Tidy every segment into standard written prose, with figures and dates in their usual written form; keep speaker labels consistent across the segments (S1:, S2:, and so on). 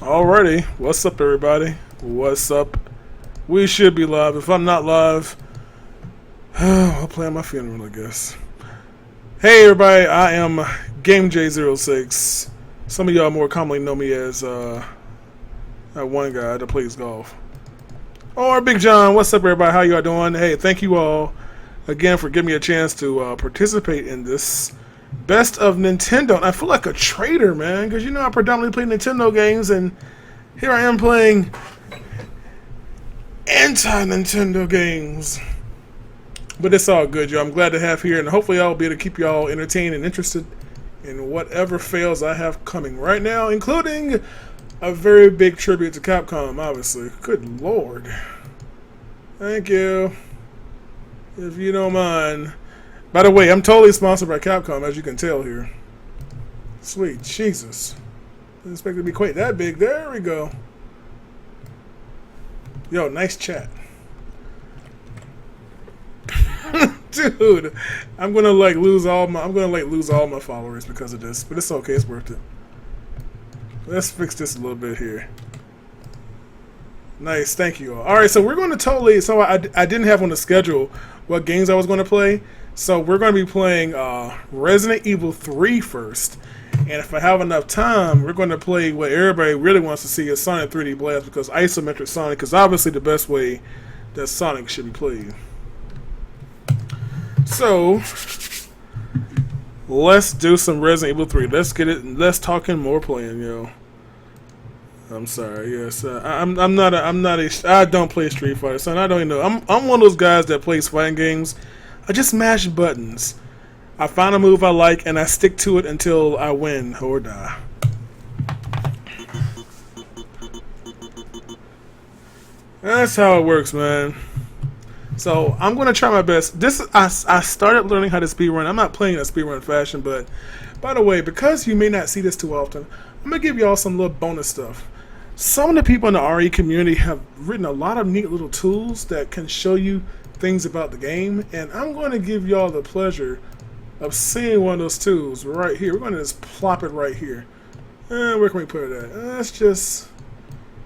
S1: Alrighty, what's up everybody? What's up? We should be live. If I'm not live, I'll play on my funeral, I guess. Hey everybody, I am gamej06. Some of y'all more commonly know me as that one guy that plays golf. Or Big John, what's up everybody? How y'all doing? Hey, thank you all again for giving me a chance to participate in this Best of Nintendo. I feel like a traitor, man, because you know I predominantly play Nintendo games, and here I am playing anti-Nintendo games. But it's all good, y'all. I'm glad to have here, and hopefully I'll be able to keep y'all entertained and interested in whatever fails I have coming right now, including a very big tribute to Capcom, obviously. Good lord. Thank you. If you don't mind. By the way, I'm totally sponsored by Capcom, as you can tell here. Sweet Jesus. Didn't expect it to be quite that big. There we go. Yo, nice chat. Dude, I'm gonna lose all my followers because of this, but it's okay, it's worth it. Let's fix this a little bit here. Nice, thank you all. Alright, so we're going to I didn't have on the schedule what games I was going to play. So we're going to be playing Resident Evil 3 first. And if I have enough time, we're going to play what everybody really wants to see is Sonic 3D Blast, because isometric Sonic is obviously the best way that Sonic should be played. So let's do some Resident Evil 3. Let's get it. Let's talking more playing, yo. I'm sorry. Yes, I don't play Street Fighter, son. I don't even know. I'm one of those guys that plays fighting games. I just mash buttons. I find a move I like and I stick to it until I win or die. That's how it works, man. So I'm gonna try my best. I started learning how to speedrun. I'm not playing in a speedrun fashion, but by the way, because you may not see this too often, I'm gonna give y'all some little bonus stuff. Some of the people in the RE community have written a lot of neat little tools that can show you things about the game, and I'm going to give y'all the pleasure of seeing one of those tools right here. We're going to just plop it right here. Where can we put it at?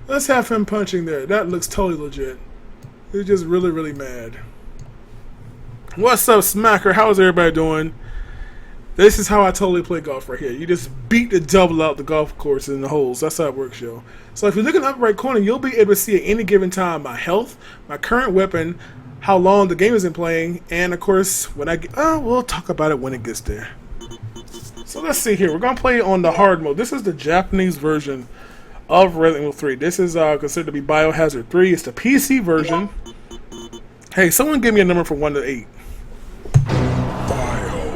S1: Let's have him punching there. That looks totally legit. He's just really, really mad. What's up, Smacker? How's everybody doing? This is how I totally play golf right here. You just beat the double out the golf course in the holes. That's how it works, yo. So if you look in the upper right corner, you'll be able to see at any given time my health, my current weapon, how long the game has been playing, and of course, when I get... we'll talk about it when it gets there. So let's see here. We're going to play on the hard mode. This is the Japanese version of Resident Evil 3. This is considered to be Biohazard 3. It's the PC version. Hey, someone give me a number from 1 to 8.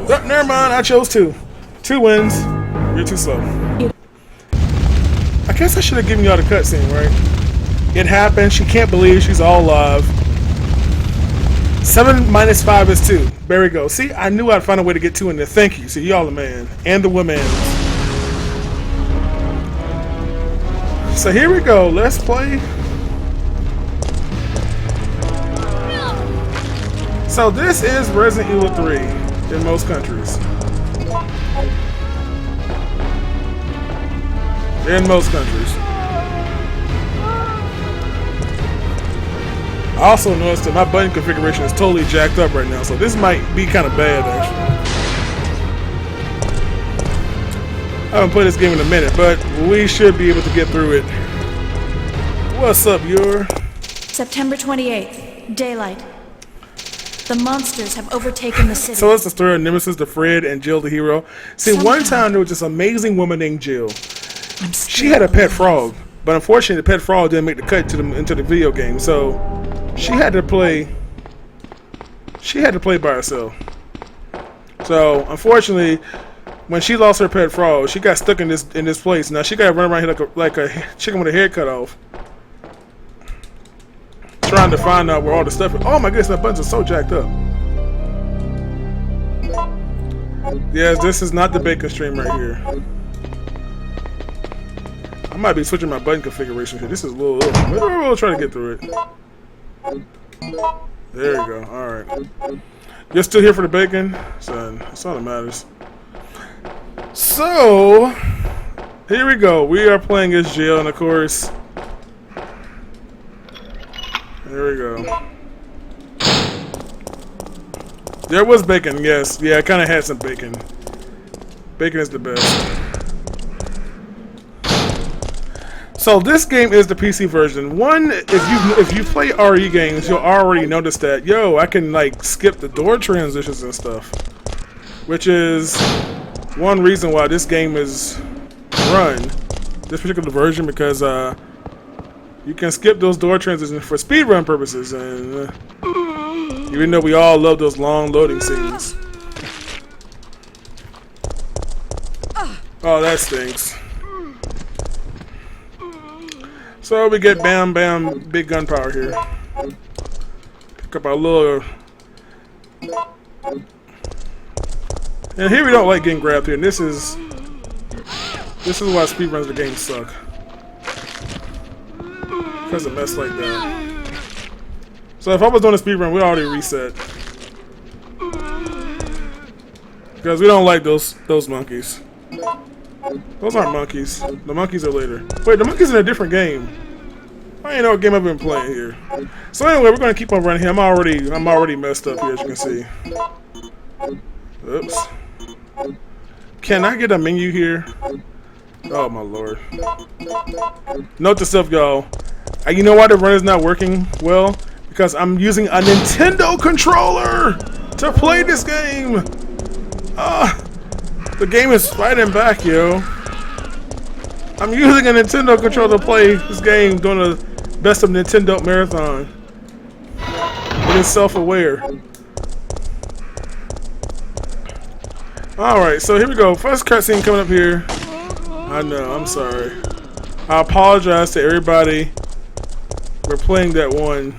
S1: Oh, never mind, I chose 2. 2 wins. You're too slow. I guess I should have given y'all the cutscene, right? It happened. She can't believe she's all alive. 7 minus 5 is 2. There we go. See, I knew I'd find a way to get 2 in there. Thank you. See, y'all the man. And the woman. So here we go. Let's play. So this is Resident Evil 3 in most countries. In most countries. I also noticed that my button configuration is totally jacked up right now, so this might be kind of bad, actually. I haven't played this game in a minute, but we should be able to get through it. What's up, Yor?
S2: September 28th, daylight. The monsters have overtaken the city.
S1: So it's the story of Nemesis, the Fred, and Jill, the hero. See, one time there was this amazing woman named Jill. She had a pet frog, but unfortunately the pet frog didn't make the cut into the video game, so she had to play by herself. So unfortunately, when she lost her pet frog, she got stuck in this place. Now she got to run around here like a chicken with her head cut off, trying to find out where all the stuff is. Oh my goodness, my buttons are so jacked up. Yes, this is not the bacon stream right here. I might be switching my button configuration here. This is a little we'll try to get through it. There you go. Alright. You're still here for the bacon? Son, that's all that matters. So, Here we go. We are playing as Jill, and of course, there we go. There was bacon, yes. Yeah, I kind of had some bacon. Bacon is the best. So this game is the PC version. One, if you play RE games, you'll already notice that, yo, I can like skip the door transitions and stuff, which is one reason why this game is run, this particular version, because you can skip those door transitions for speedrun purposes, and even though we all love those long loading scenes. Oh, that stinks. So we get bam bam big gunpowder here. Pick up our little, and here we don't like getting grabbed here, and this is why speedruns the game suck. Because of mess like that. So if I was doing a speedrun, we already reset. Because we don't like those monkeys. Those aren't monkeys. The monkeys are later. Wait, the monkeys in a different game. I ain't know what game I've been playing here. So anyway, we're gonna keep on running here. I'm already messed up here, as you can see. Oops. Can I get a menu here? Oh my lord. Note to self, y'all. You know why the run is not working well? Because I'm using a Nintendo controller to play this game. The game is fighting back, yo. I'm using a Nintendo controller to play this game during the Best of Nintendon't marathon. It is self-aware. Alright, so here we go. First cutscene coming up here. I know, I'm sorry. I apologize to everybody. We're playing that one.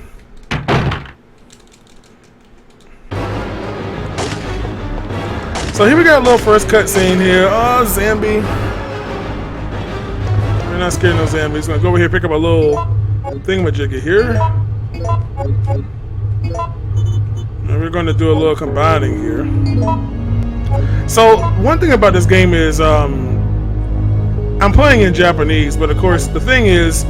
S1: So here we got a little first cutscene here. Oh, Zambi. We're not scared of no zombies. Gonna go over here, pick up a little thingamajiggy here. And we're gonna do a little combining here. So one thing about this game is I'm playing in Japanese, but of course the thing is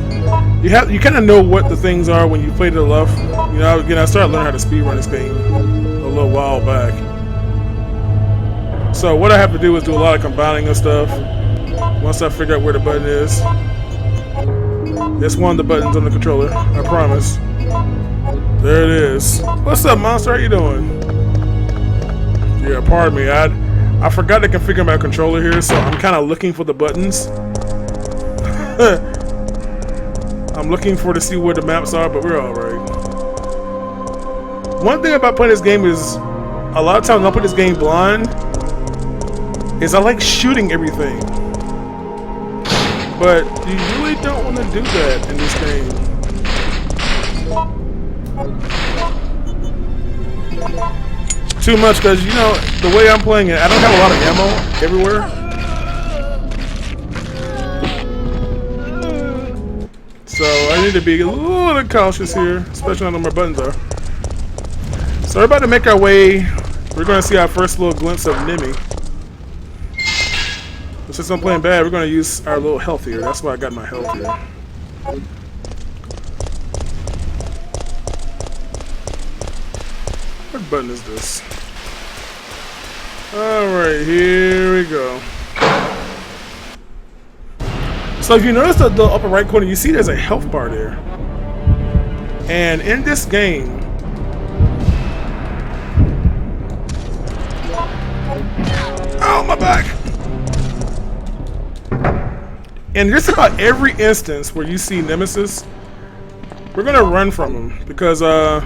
S1: you kind of know what the things are when you play to the left. You know, again, I started learning how to speedrun this game a little while back. So what I have to do is do a lot of combining of stuff once I figure out where the button is. It's one of the buttons on the controller, I promise. There it is. What's up, monster? How you doing? Yeah, pardon me. I forgot to configure my controller here, so I'm kind of looking for the buttons. I'm looking to see where the maps are, but we're alright. One thing about playing this game is, a lot of times when I play this game blind, is I like shooting everything. But you really don't want to do that in this game. Too much, because, you know, the way I'm playing it, I don't have a lot of ammo everywhere. So I need to be a little cautious here, especially on where my buttons are. So we're about to make our way. We're going to see our first little glimpse of Nimi. But since I'm playing bad, we're going to use our little health here. That's why I got my health here. What button is this? Alright, here we go. So if you notice the upper right corner, you see there's a health bar there. And in this game, oh, my back! In just about every instance where you see Nemesis, we're gonna run from him because well,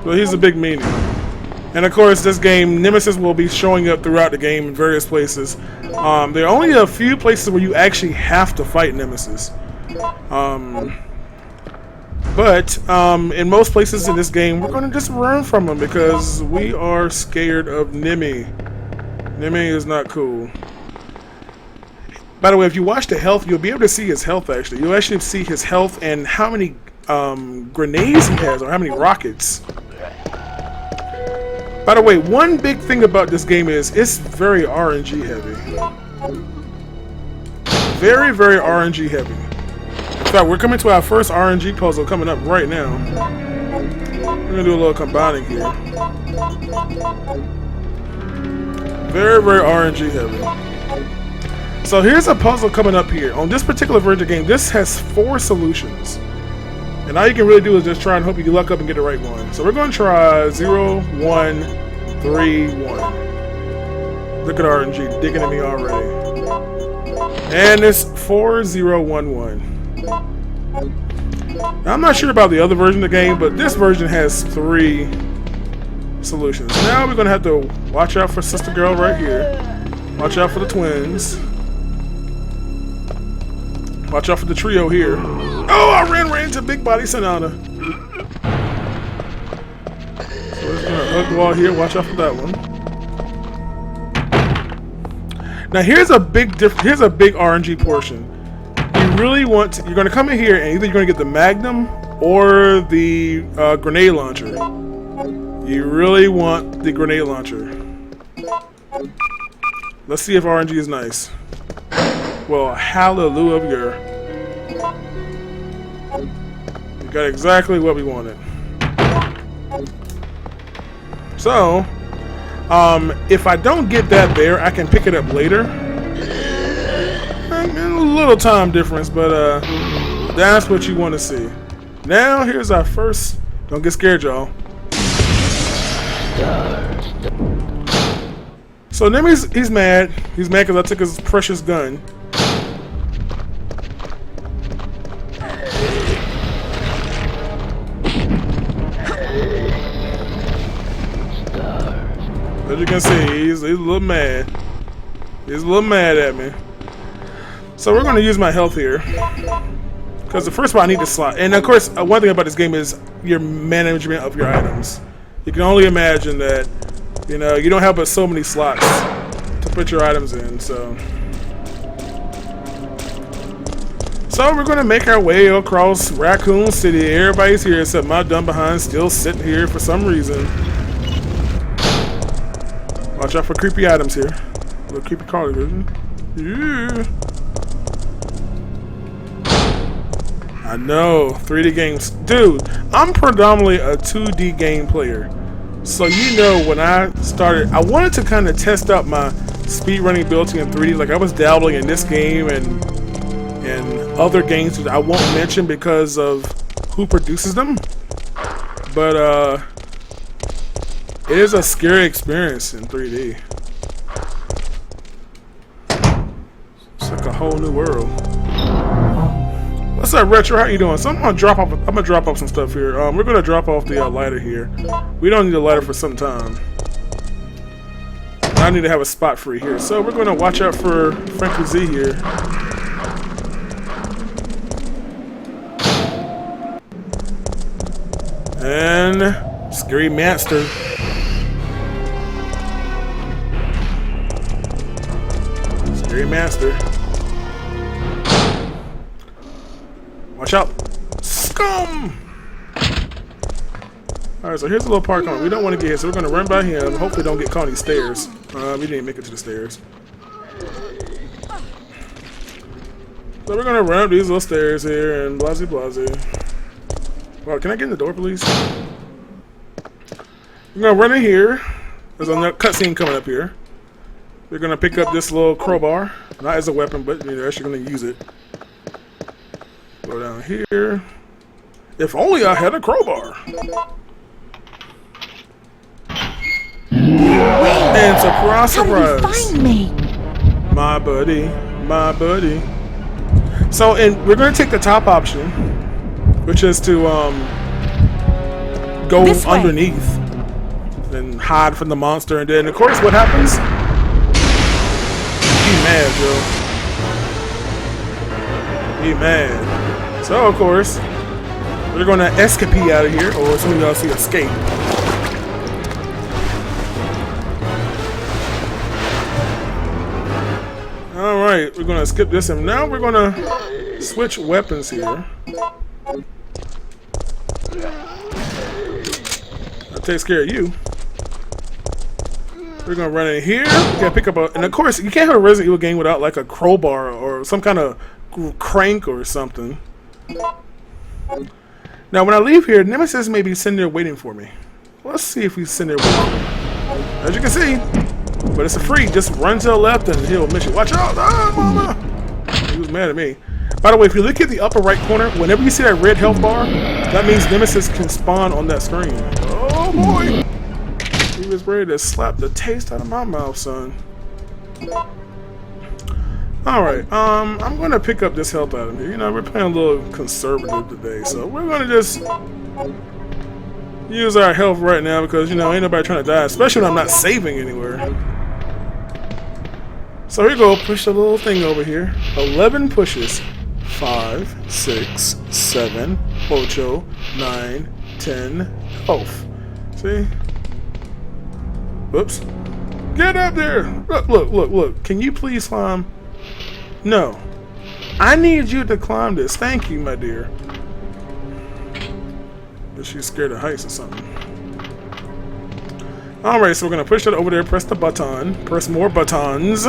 S1: he's a big meanie. And of course, this game, Nemesis will be showing up throughout the game in various places. There are only a few places where you actually have to fight Nemesis. But in most places in this game, we're going to just run from him because we are scared of Nimi. Nimi is not cool. By the way, if you watch the health, you'll be able to see his health actually. You'll actually see his health and how many grenades he has or how many rockets. By the way, one big thing about this game is it's very RNG heavy. very, very RNG heavy. In fact, we're coming to our first RNG puzzle coming up right now. We're gonna do a little combining here. Very, very RNG heavy. So here's a puzzle coming up here. On this particular version of the game, this has 4 solutions. And all you can really do is just try and hope you luck up and get the right one. So we're going to try 0, 1, 3, 1. Look at RNG digging at me already. And it's 4, 0, 1, 1. Now, I'm not sure about the other version of the game, but this version has 3 solutions. Now we're going to have to watch out for Sister Girl right here. Watch out for the twins. Watch out for the trio here. Oh, I ran right into Big Body Sonata. So we're just gonna hug the wall here. Watch out for that one. Now here's a big RNG portion. You really want to, you're gonna come in here and either you're gonna get the Magnum or the grenade launcher. You really want the grenade launcher. Let's see if RNG is nice. Well, hallelujah. We got exactly what we wanted. So, if I don't get that there, I can pick it up later. A little time difference, but that's what you want to see. Now, here's our first. Don't get scared, y'all. So then he's mad. He's mad because I took his precious gun. As you can see, he's a little mad. He's a little mad at me. So we're going to use my health here. Because the first one I need to slot. And of course, one thing about this game is your management of your items. You can only imagine that, you know, you don't have but so many slots to put your items in, so. So we're going to make our way across Raccoon City. Everybody's here except my dumb behind still sitting here for some reason. Watch out for creepy items here. A little creepy car division. Yeah. I know, 3D games. Dude, I'm predominantly a 2D game player. So you know when I started, I wanted to kind of test out my speedrunning ability in 3D. Like I was dabbling in this game and other games that I won't mention because of who produces them. But it is a scary experience in 3D. It's like a whole new world. What's up, Retro? How you doing? So I'm gonna drop off some stuff here. We're gonna drop off the lighter here. We don't need a lighter for some time. I need to have a spot free here. So we're gonna watch out for Frankie Z here. And Scary Master. Scary Master. Watch out. Scum! Alright, so here's a little park on. We don't want to get hit, so we're going to run by him. Hopefully don't get caught on these stairs. We didn't make it to the stairs. So we're going to run up these little stairs here and blasey blasey. Well, can I get in the door, please? We're going to run in here. There's a cutscene coming up here. We're going to pick up this little crowbar. Not as a weapon, but you're actually going to use it. Go down here. If only I had a crowbar. And surprise, surprise.
S2: How did you find me?
S1: My buddy, my buddy. So, and we're going to take the top option, which is to go underneath and hide from the monster. And then, of course, what happens? He mad, Joe. He mad. So, of course, we're going to escape out of here, or some of y'all see escape. Alright, we're going to skip this, and now we're going to switch weapons here. That takes care of you. We're gonna run in here. Gotta pick up a, and of course you can't have a Resident Evil game without like a crowbar or some kind of crank or something. Now when I leave here, Nemesis may be sitting there waiting for me. Let's see if he's sitting there waiting for me. As you can see, but it's a free. Just run to the left and he'll miss you. Watch out! Ah, mama! He was mad at me. By the way, if you look at the upper right corner, whenever you see that red health bar, that means Nemesis can spawn on that screen. Oh boy! He was ready to slap the taste out of my mouth, son. Alright, I'm gonna pick up this health item here. You know, we're playing a little conservative today, so we're gonna just use our health right now because, you know, ain't nobody trying to die, especially when I'm not saving anywhere. So here we go, push the little thing over here. 11 pushes. 5, 6, 7, 8, 9, 10, 12. See? Whoops. Get up there! Look, look, look, look. Can you please climb? No. I need you to climb this. Thank you, my dear. But she's scared of heights or something. Alright, so we're going to push that over there, press the button, press more buttons,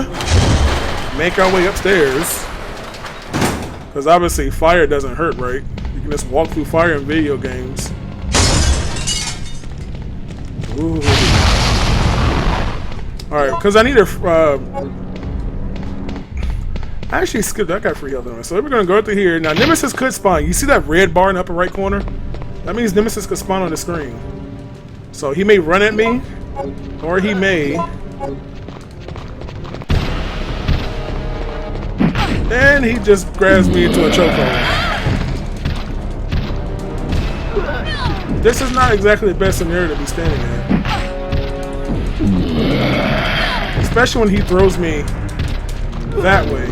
S1: make our way upstairs. Because obviously fire doesn't hurt, right? You can just walk through fire in video games. Ooh. Alright, because I need a... I actually skipped that. I got free health anyway. So we're going to go through here. Now, Nemesis could spawn. You see that red bar in the upper right corner? That means Nemesis could spawn on the screen. So he may run at me, or he may... And he just grabs me into a chokehold. This is not exactly the best scenario to be standing in. Especially when he throws me that way.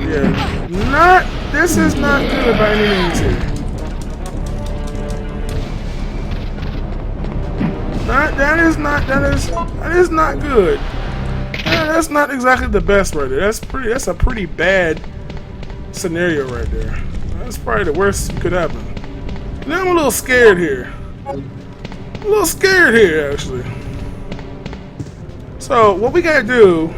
S1: Yeah. This is not good by any means here. That is not good. Yeah, that's not exactly the best right there. That's a pretty bad scenario right there. That's probably the worst that could happen. Now I'm a little scared here. Actually. So what we gotta do,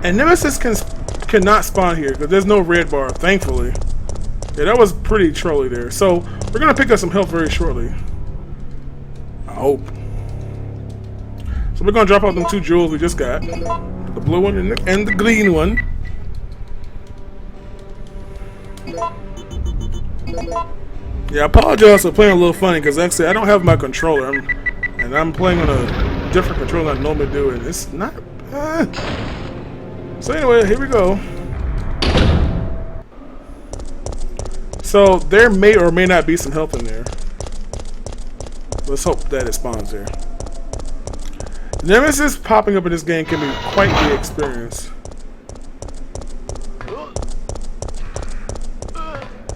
S1: and Nemesis cannot spawn here because there's no red bar, thankfully. Yeah, that was pretty trolly there. So we're gonna pick up some health very shortly. I hope. So we're gonna drop out them 2 jewels we just got, the blue one and the green one. Yeah, I apologize for playing a little funny because actually I don't have my controller, and I'm playing on a different controller than I normally do, and it's not. So anyway, here we go. So there may or may not be some health in there. Let's hope that it spawns there. Nemesis popping up in this game can be quite the experience.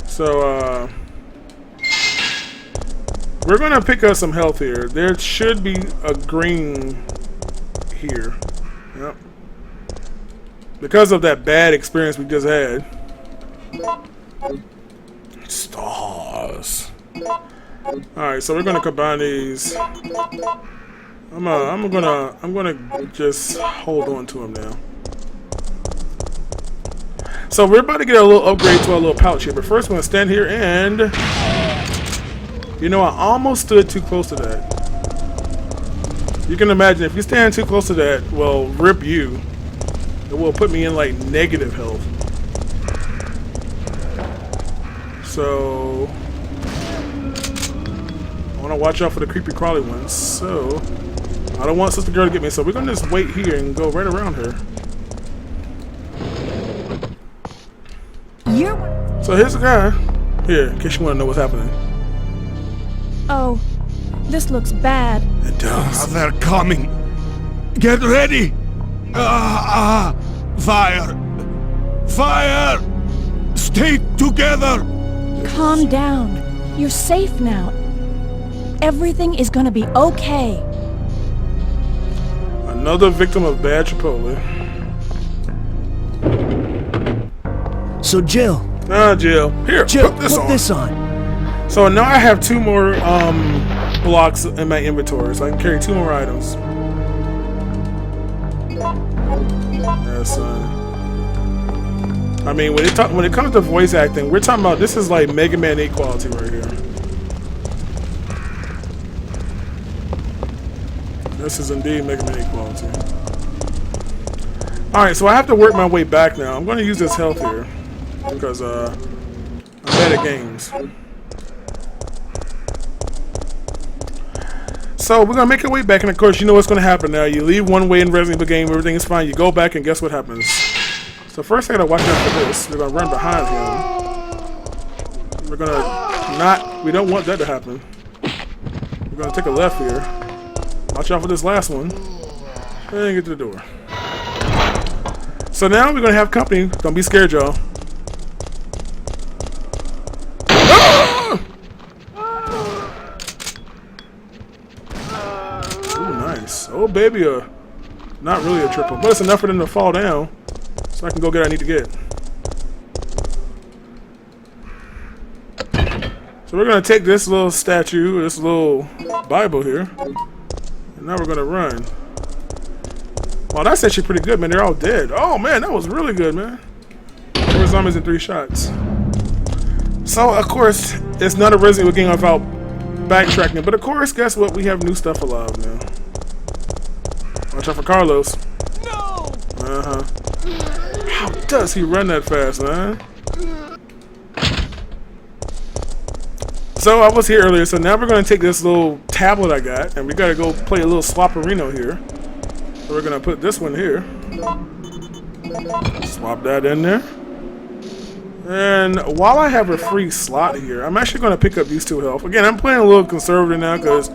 S1: So, we're gonna pick up some health here. There should be a green here. Yep. Because of that bad experience we just had. Stars. Alright, so we're gonna combine these. I'm gonna just hold on to him now. So we're about to get a little upgrade to our little pouch here, but first we're gonna stand here and, you know, I almost stood too close to that. You can imagine if you stand too close to that, well, rip you. It will put me in like negative health. So I want to watch out for the creepy crawly ones. So I don't want Sister Girl to get me, so we're gonna just wait here and go right around her. So here's the guy. Here, in case you want to know what's happening.
S2: Oh, this looks bad.
S1: It does.
S3: They're coming. Get ready. Fire. Fire. Stay together.
S2: Calm down. You're safe now. Everything is gonna be okay.
S1: Another victim of bad Chipotle.
S3: So Jill.
S1: Jill. Here,
S3: Jill,
S1: put this on.
S3: This on.
S1: So now I have 2 more blocks in my inventory, so I can carry 2 more items. Yes, son. I mean, when it comes to voice acting, we're talking about this is like Mega Man 8 quality right here. This is indeed Mega Man 8 quality. Alright, so I have to work my way back now. I'm going to use this health here because I'm bad at games. So we're going to make our way back, and of course you know what's going to happen now. You leave one way in Resident Evil game, everything is fine. You go back and guess what happens? So first I got to watch out for this. We're going to run behind him. We're going to not, we don't want that to happen. We're going to take a left here. Watch out for this last one. And get to the door. So now we're going to have company. Don't be scared, y'all. Ah! Ooh, nice. Oh, baby. Not really a triple, but it's enough for them to fall down. So I can go get what I need to get. So we're going to take this little statue, this little Bible here. And now we're going to run. Wow, that's actually pretty good, man. They're all dead. Oh, man, that was really good, man. 4 zombies in 3 shots. So, of course, it's not a Resident Evil game without backtracking. But, of course, guess what? We have new stuff alive now. Watch out for Carlos.
S3: No!
S1: Uh-huh. How does he run that fast, man? So, I was here earlier. So, now we're going to take this little tablet I got. And we got to go play a little Swapperino here. So we're gonna put this one here. Swap that in there. And while I have a free slot here, I'm actually gonna pick up these 2 health. Again, I'm playing a little conservative now because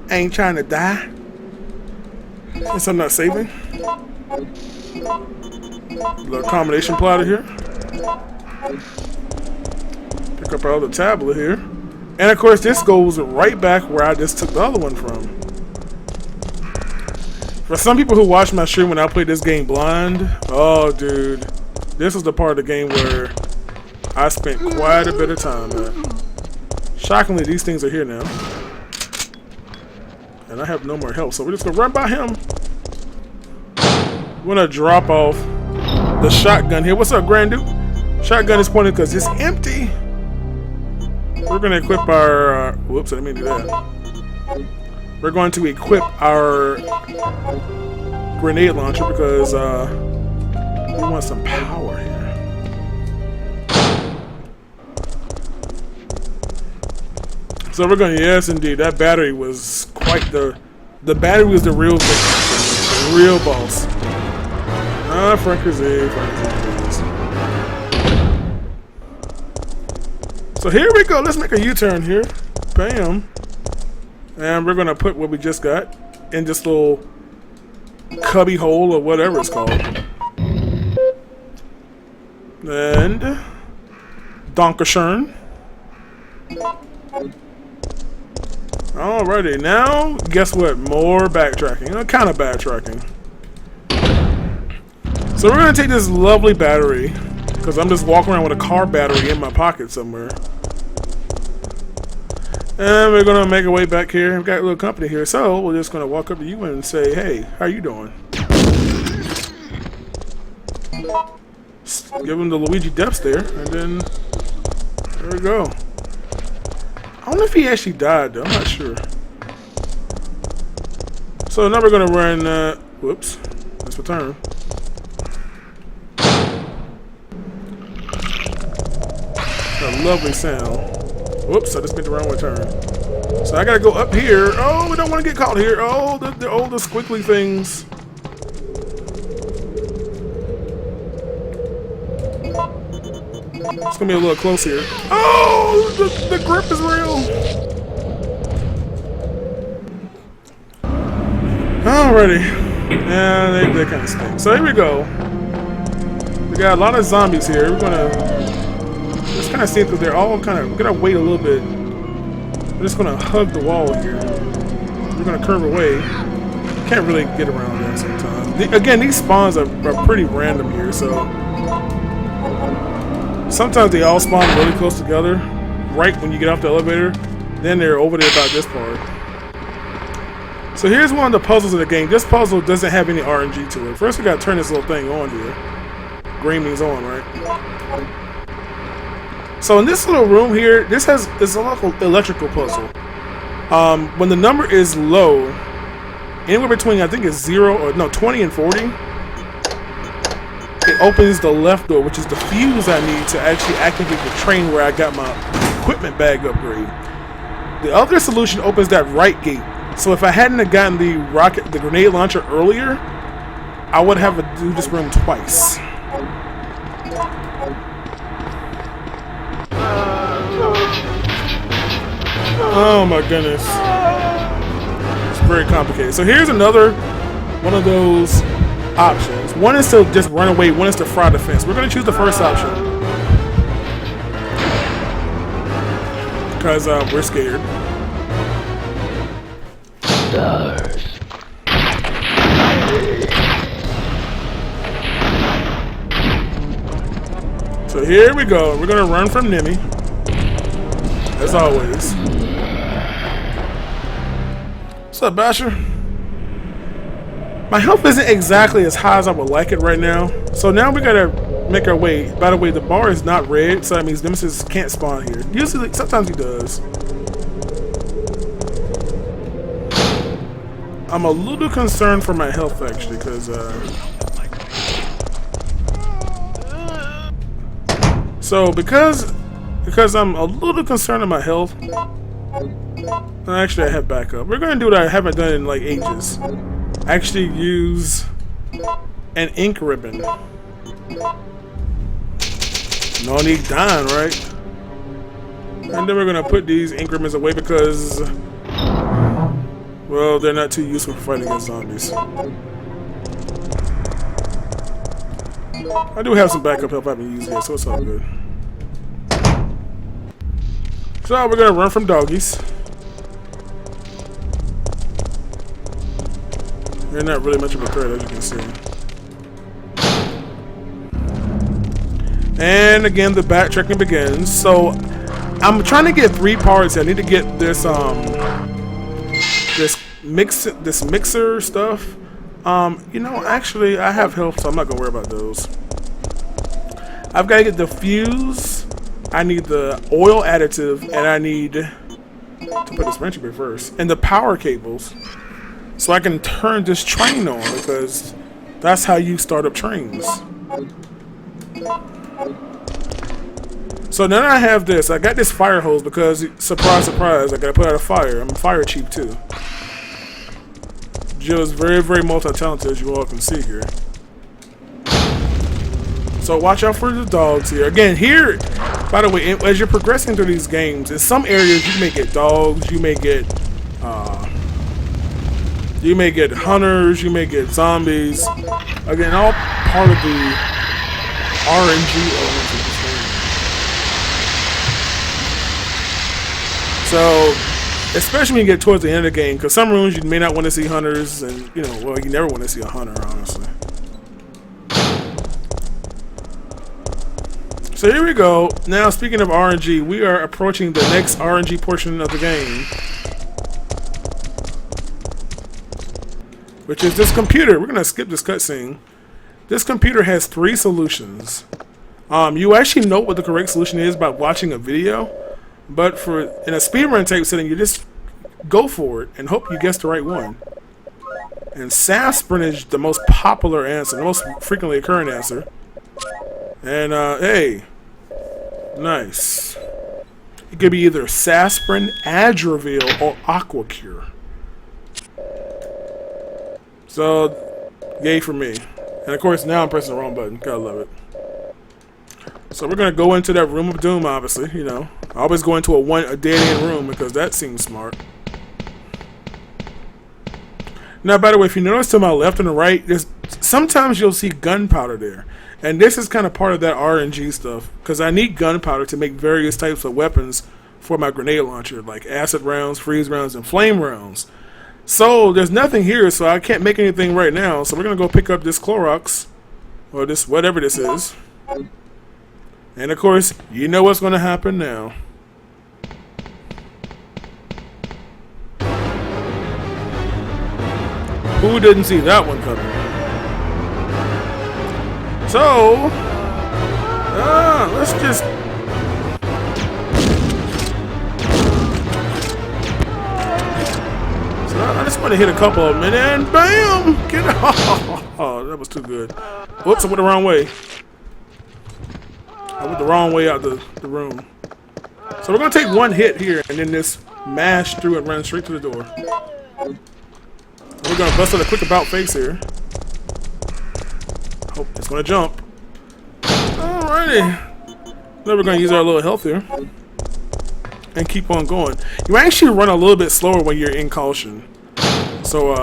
S1: I ain't trying to die. Since I'm not saving. A little combination plotter here. Pick up our other tablet here. And of course this goes right back where I just took the other one from. For some people who watch my stream when I play this game blind, oh dude, this is the part of the game where I spent quite a bit of time at. Shockingly, these things are here now. And I have no more health, so we're just gonna run by him. We're gonna drop off the shotgun here. What's up, Grand Duke? Shotgun is pointed because it's empty. We're gonna equip our, whoops, I didn't mean to do that. We're going to equip our grenade launcher because we want some power here. So we're going to, yes indeed, that battery was quite the battery was the real thing, the real boss. Frankie. So here we go, let's make a U-turn here. Bam. And we're going to put what we just got in this little cubby hole or whatever it's called. And Dankeschön. Alrighty, now guess what? More backtracking. Kind of backtracking. So we're going to take this lovely battery because I'm just walking around with a car battery in my pocket somewhere. And we're going to make our way back here. We've got a little company here. So we're just going to walk up to you and say, hey, how you doing? Give him the Luigi Depths there. And then, there we go. I don't know if he actually died, though. I'm not sure. So now we're going to run, whoops. Let's return. A lovely sound. Whoops, I just made the wrong turn. So I gotta go up here. Oh, we don't want to get caught here. Oh, the squiggly things. It's gonna be a little close here. Oh, the grip is real. Alrighty. Yeah, they kind of stink. So here we go. We got a lot of zombies here. We're gonna just kind of see that they're all kind of. We're gonna wait a little bit. We're just gonna hug the wall here. We're gonna curve away. Can't really get around there sometimes. Again, these spawns are pretty random here, so sometimes they all spawn really close together. Right when you get off the elevator, Then they're over there about this part. So here's one of the puzzles of the game. This puzzle doesn't have any RNG to it. First we gotta turn this little thing on here. Green means on, right? So in this little room here, this is a local electrical puzzle. When the number is low, anywhere between I think it's 20 and 40, it opens the left door, which is the fuse I need to actually activate the train where I got my equipment bag upgrade. The other solution opens that right gate. So if I hadn't have gotten the grenade launcher earlier, I would have to do this room twice. Oh my goodness. It's very complicated. So here's another one of those options. One is to just run away, one is to fry the fence. We're going to choose the first option. Because we're scared. So here we go. We're going to run from Nemi. As always. What's up, Basher? My health isn't exactly as high as I would like it right now. So now we gotta make our way. By the way, the bar is not red, so that means Nemesis can't spawn here. Usually, sometimes he does. I'm a little concerned for my health actually, because because I'm a little concerned on my health. Actually, I have backup. We're gonna do what I haven't done in like ages. Actually, use an ink ribbon. No need dying, right? And then we're gonna put these ink ribbons away because, well, they're not too useful for fighting against zombies. I do have some backup help I haven't used yet, so it's all good. So we're gonna run from doggies. They're not really much of a threat, as you can see. And again, the backtracking begins. So I'm trying to get 3 parts. I need to get this this mixer stuff. You know, actually, I have health, so I'm not gonna worry about those. I've got to get the fuse. I need the oil additive, and I need to put this wrench in first, and the power cables, so I can turn this train on, because that's how you start up trains. So now I have this. I got this fire hose because, surprise, surprise, I gotta put out a fire. I'm fire chief too. Jill is very, very multi-talented, as you all can see here. So watch out for the dogs here. Again, here, by the way, as you're progressing through these games, in some areas you may get dogs, you may get hunters, you may get zombies. Again, all part of the RNG elements of this game. So, especially when you get towards the end of the game, because some rooms you may not want to see hunters, and you know, well, you never want to see a hunter, honestly. So here we go. Now, speaking of RNG, we are approaching the next RNG portion of the game, which is this computer. We're gonna skip this cutscene. This computer has 3 solutions. You actually know what the correct solution is by watching a video, but in a speedrun type setting, you just go for it and hope you guess the right one. And Sasprin is the most popular answer, the most frequently occurring answer. And hey, nice. It could be either Sasprin, Adravil, or Aquacure. So, yay for me. And of course, now I'm pressing the wrong button. Gotta love it. So we're gonna go into that room of doom, obviously. You know, I always go into a dead-end room because that seems smart. Now, by the way, if you notice to my left and the right, sometimes you'll see gunpowder there. And this is kind of part of that RNG stuff, because I need gunpowder to make various types of weapons for my grenade launcher, like acid rounds, freeze rounds, and flame rounds. So there's nothing here, so I can't make anything right now. So we're gonna go pick up this Clorox, or this whatever this is. And of course, you know what's gonna happen now. Who didn't see that one coming? So, let's just... So I just want to hit a couple of them, and then BAM! Get off! Oh, that was too good. Whoops, I went the wrong way. I went the wrong way out the room. So we're going to take one hit here, and then just mash through and run straight to the door. We're going to bust out a quick about face here. Hope it's going to jump. Alrighty. Then we're going to use our little health here. And keep on going. You actually run a little bit slower when you're in caution. So,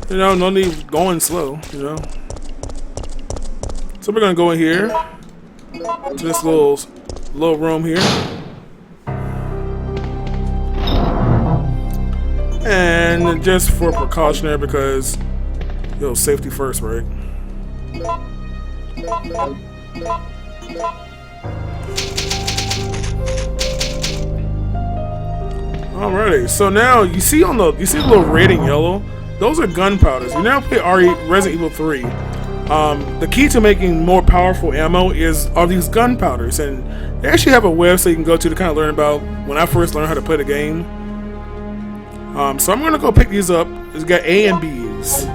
S1: you know, no need going slow, you know. So we're going to go in here. To this little room here. And just for precautionary, because, yo, safety first, right? Alrighty, so now you see the little red and yellow, those are gunpowders. You now play Resident Evil 3. The key to making more powerful ammo are these gunpowders, and they actually have a website you can go to kind of learn about when I first learned how to play the game. So I'm gonna go pick these up. It's got A and B's.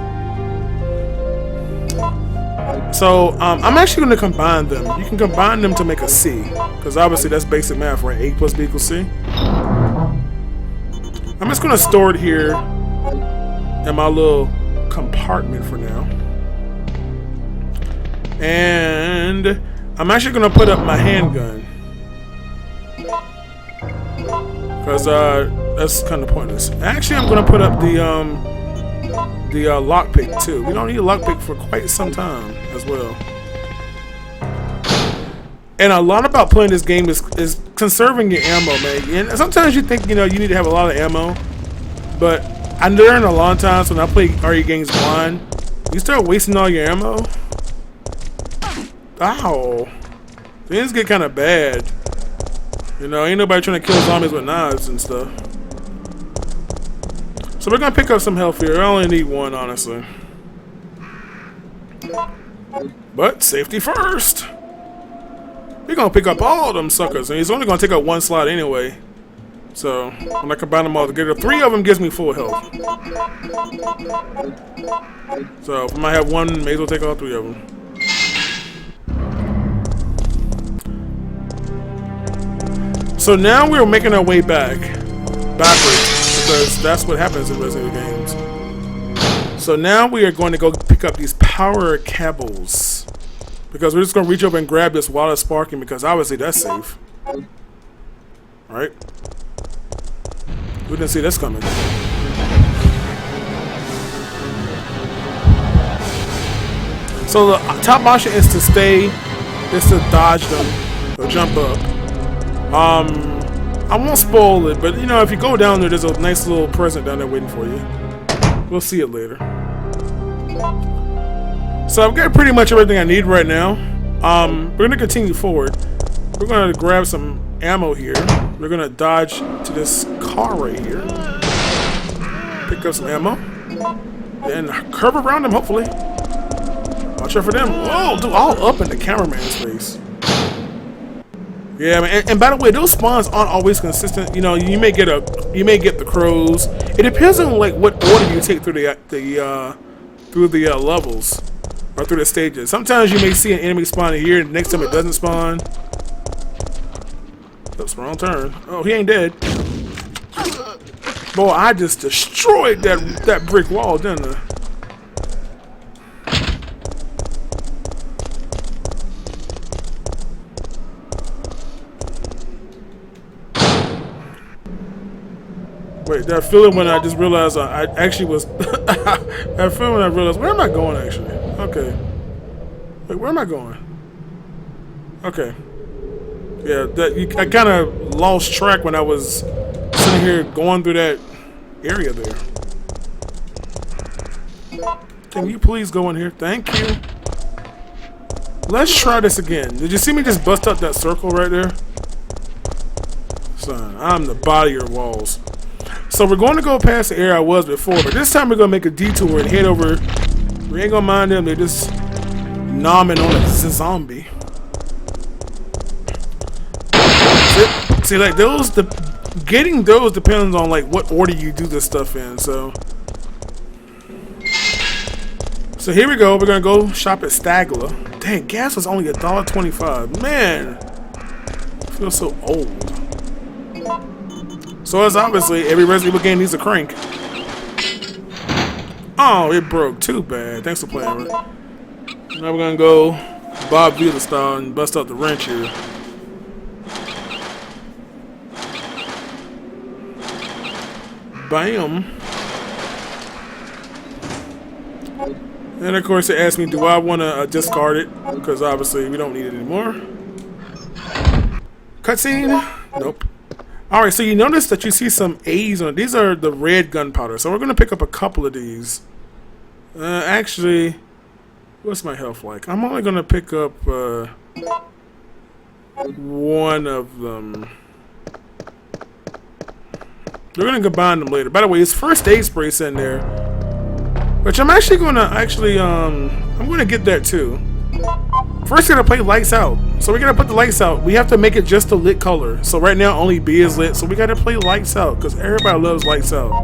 S1: So I'm actually gonna combine them. You can combine them to make a C, because obviously that's basic math, right? A plus B equals C. I'm just gonna store it here in my little compartment for now. And I'm actually gonna put up my handgun, because that's kind of pointless. Actually, I'm gonna put up the lockpick too. We don't need a lockpick for quite some time as well. And a lot about playing this game is conserving your ammo, man. And sometimes you think, you know, you need to have a lot of ammo, but I learned a long time when I play RE games blind, you start wasting all your ammo. Ow. Things get kind of bad. You know, ain't nobody trying to kill zombies with knives and stuff. So we're gonna pick up some health here. I only need one, honestly. But safety first. We're gonna pick up all of them suckers, and he's only gonna take up one slot anyway. So when I combine them all together, 3 of them gives me full health. So if I might have one, may as well take all 3 of them. So now we're making our way backwards, because that's what happens in Resident Evil games. So now we are going to go pick up these power cables, because we're just going to reach over and grab this while it's sparking, because obviously that's safe. Right? We didn't see this coming. So the top option is to dodge them or jump up. I won't spoil it, but you know, if you go down there, there's a nice little present down there waiting for you. We'll see it later. So I've got pretty much everything I need right now. We're gonna continue forward. We're gonna grab some ammo here. We're gonna dodge to this car right here. Pick up some ammo. And curve around them, hopefully. Watch out for them. Whoa, dude, all up in the cameraman's face. Yeah, man. And by the way, those spawns aren't always consistent. You know, you may get the crows. It depends on like what order you take through the levels or through the stages. Sometimes you may see an enemy spawn here, and next time it doesn't spawn. Oops, wrong turn. Oh, he ain't dead. Boy, I just destroyed that brick wall, didn't I? Wait, that feeling when I just realized I actually was... that feeling when I realized, where am I going actually? Okay. Wait, where am I going? Okay. Yeah, I kind of lost track when I was sitting here going through that area there. Can you please go in here? Thank you. Let's try this again. Did you see me just bust up that circle right there? Son, I'm the body of your walls. So we're going to go past the area I was before, but this time we're going to make a detour and head over. We ain't going to mind them. They're just nomming on a zombie. See, like those, getting those depends on like what order you do this stuff in. So here we go. We're gonna go shop at Stagler. Dang, gas was only $1.25. Man, I feel so old. So as obviously every Resident Evil game needs a crank. Oh, it broke. Too bad. Thanks for playing with it. Now we're gonna go Bob Vila style and bust out the wrench here. Bam. And of course it asked me, do I want to discard it? Because obviously we don't need it anymore. Cutscene? Nope. Alright, so you notice that you see some A's on it. These are the red gunpowder. So we're going to pick up a couple of these. Actually, what's my health like? I'm only going to pick up one of them. We're going to combine them later. By the way, it's first aid sprays in there. Which I'm actually going to I'm going to get that too. First, we're going to play lights out. So we're going to put the lights out. We have to make it just a lit color. So right now, only B is lit. So we got to play lights out because everybody loves lights out.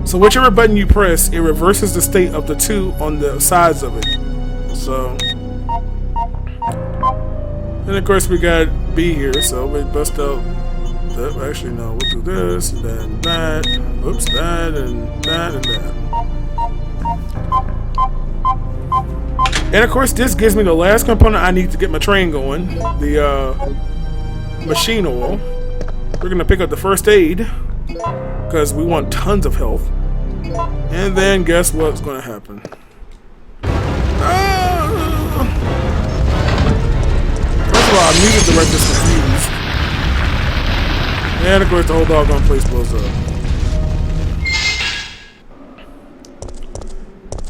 S1: So whichever button you press, it reverses the state of the two on the sides of it. So. And of course, we got B here. So we bust out. Actually, no, we'll do this, then that, oops, that, and that, and that. And of course, this gives me the last component I need to get my train going, the machine oil. We're going to pick up the first aid, because we want tons of health. And then guess what's going to happen? First of all, I muted the reckless confused. And of course the whole doggone place blows up.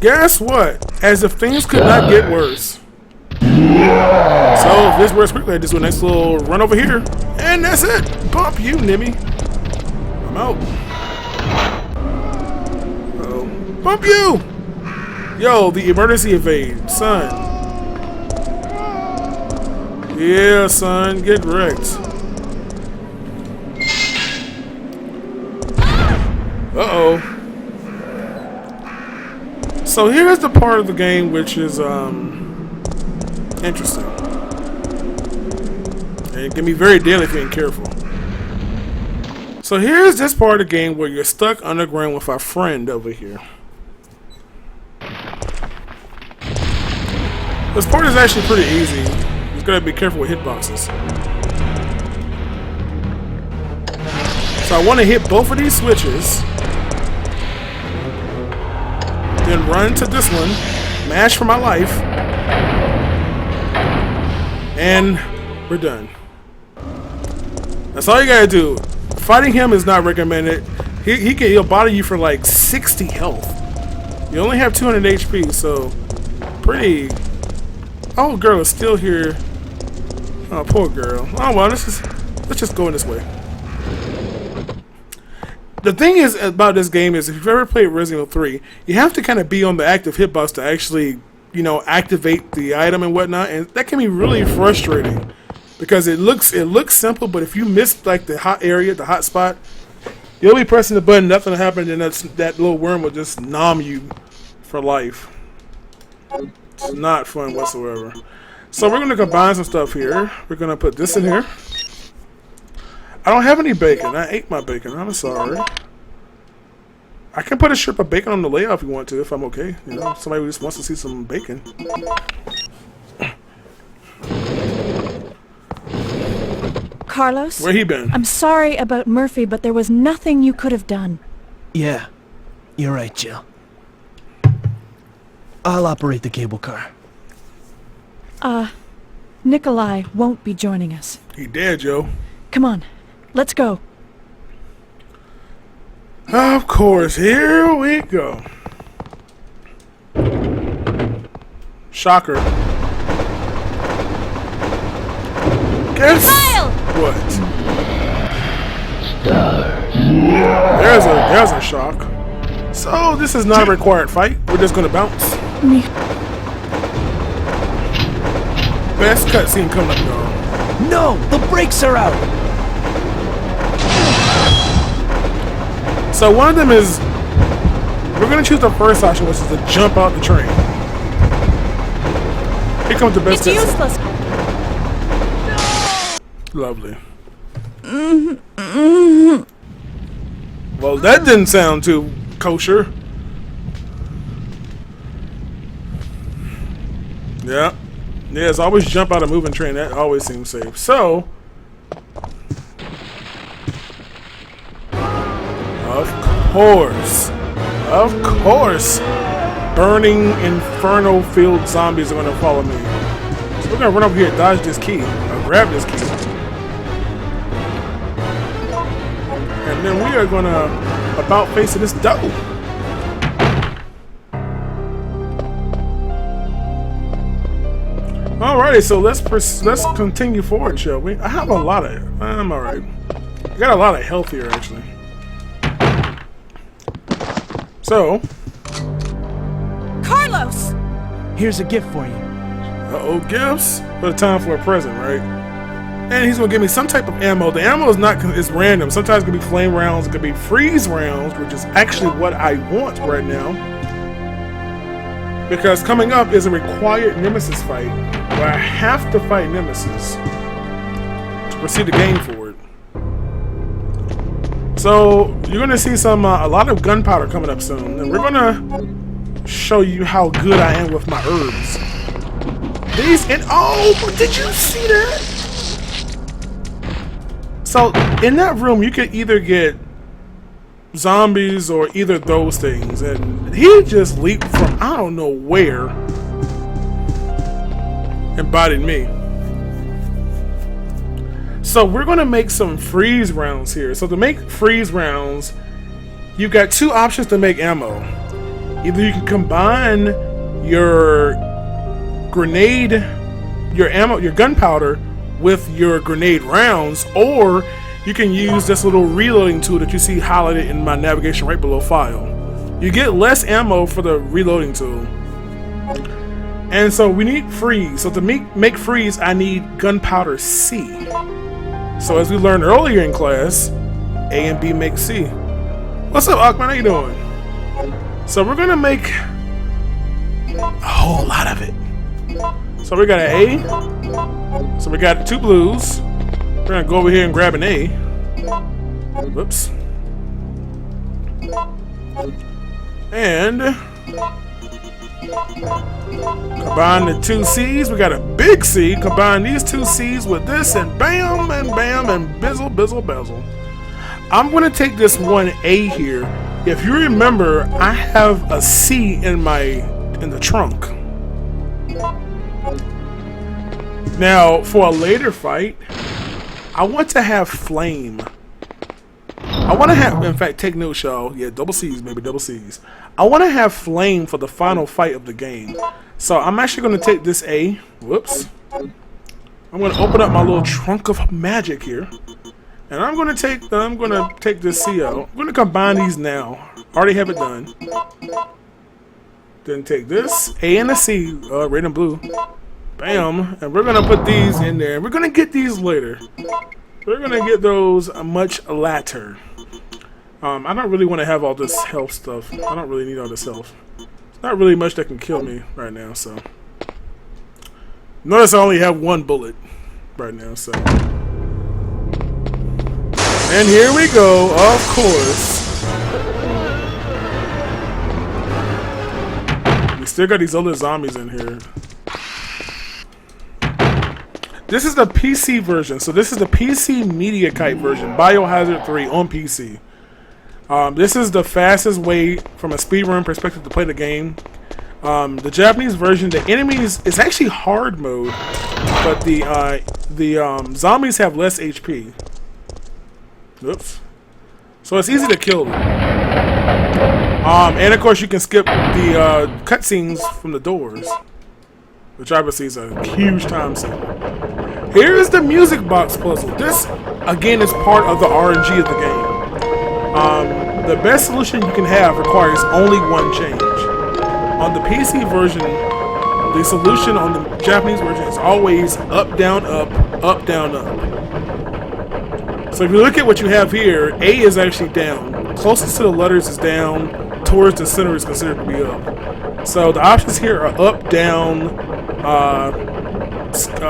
S1: Guess what? As if things could not get worse. So if this works quickly, I just do a nice little run over here. And that's it. Bump you, Nimmy. I'm out. Uh-oh. Bump you! Yo, the emergency evade. Son. Yeah, son. Get wrecked. Uh-oh. So here's the part of the game which is interesting. And it can be very deadly if you ain't careful. So here's this part of the game where you're stuck underground with our friend over here. This part is actually pretty easy. You just gotta be careful with hitboxes. So I want to hit both of these switches. Then run to this one, mash for my life, and we're done. That's all you gotta do. Fighting him is not recommended. He'll bother you for like 60 health. You only have 200 HP, so pretty. Oh, girl is still here. Oh, poor girl. Oh well, let's just go in this way. The thing is about this game is if you've ever played Resident Evil 3, you have to kind of be on the active hitbox to actually, you know, activate the item and whatnot, and that can be really frustrating because it looks simple, but if you miss like the hot area, the hot spot, you'll be pressing the button, nothing will happen, and that little worm will just nom you for life. It's not fun whatsoever. So we're gonna combine some stuff here. We're gonna put this in here. I don't have any bacon. I ate my bacon. I'm sorry. I can put a strip of bacon on the layout if you want to, if I'm okay. You know, somebody just wants to see some bacon.
S2: Carlos?
S1: Where he been?
S2: I'm sorry about Murphy, but there was nothing you could have done.
S3: Yeah, you're right, Jill. I'll operate the cable car.
S2: Nikolai won't be joining us.
S1: He dead, Joe.
S2: Come on, let's go.
S1: Of course, here we go. Shocker. Guess
S2: Kyle!
S1: what?
S4: Stars.
S1: There's a shock. So this is not a required fight. We're just gonna bounce. Best cutscene coming up, y'all.
S3: No, the brakes are out.
S1: So one of them is we're gonna choose the first option, which is to jump out the train. Here comes the best
S2: It's
S1: cutscene.
S2: useless.
S1: Lovely. Well, that didn't sound too kosher. Yeah. Yeah, it's always jump out a moving train. That always seems safe. So, of course, burning inferno-filled zombies are gonna follow me. So we're gonna run over here, dodge this key, or grab this key, and then we are gonna about face this dough. Alrighty, so let's continue forward, shall we? I have a lot of. I'm alright. I got a lot of health here, actually. So,
S2: Carlos!
S3: Here's a gift for you.
S1: gifts. But time for a present, right? And he's gonna give me some type of ammo. The ammo is not, it's random. Sometimes it could be flame rounds, it could be freeze rounds, which is actually what I want right now. Because coming up is a required Nemesis fight, where I have to fight Nemesis to proceed the game forward. So you're gonna see some a lot of gunpowder coming up soon, and we're gonna show you how good I am with my herbs. These and oh, did you see that? So in that room, you could either get zombies or either those things, and he just leaped from I don't know where and bodied me. So we're gonna make some freeze rounds here. So to make freeze rounds, you've got two options to make ammo. Either you can combine your grenade, your ammo, your gunpowder with your grenade rounds, or you can use this little reloading tool that you see highlighted in my navigation right below file. You get less ammo for the reloading tool. And so we need freeze. So to make freeze, I need gunpowder C. So as we learned earlier in class, A and B make C. What's up, Aquaman? How you doing? So we're gonna make a whole lot of it. So we got an A. So we got two blues. We're gonna go over here and grab an A. Whoops. And combine the two C's. We got a big C. Combine these two C's with this, and bam, and bam, and bizzle, bizzle, bezel. I'm gonna take this one A here. If you remember, I have a C in the trunk. Now, for a later fight, I want to have flame. I want to have, in fact, take note, y'all. Yeah, double C's, maybe double C's. I want to have flame for the final fight of the game. So I'm actually going to take this A. Whoops. I'm going to open up my little trunk of magic here, and I'm going to take this C out. I'm going to combine these now. Already have it done. Then take this A and a C, red and blue. Bam, and we're gonna put these in there. We're gonna get these later. We're gonna get those much later. I don't really want to have all this health stuff. I don't really need all this health. It's not really much that can kill me right now, so. Notice I only have one bullet right now, so. And here we go, of course. We still got these other zombies in here. This is the PC version, so this is the PC Media Kite version, Biohazard 3 on PC. This is the fastest way from a speedrun perspective to play the game. The Japanese version, the enemies, it's actually hard mode, but the zombies have less HP. Oops. So it's easy to kill them. And of course you can skip the cutscenes from the doors, which obviously is a huge time saver. Here is the music box puzzle. This, again, is part of the RNG of the game. The best solution you can have requires only one change. On the PC version, the solution on the Japanese version is always up, down, up, up, down, up. So if you look at what you have here, A is actually down. Closest to the letters is down. Towards the center is considered to be up. So the options here are up, down,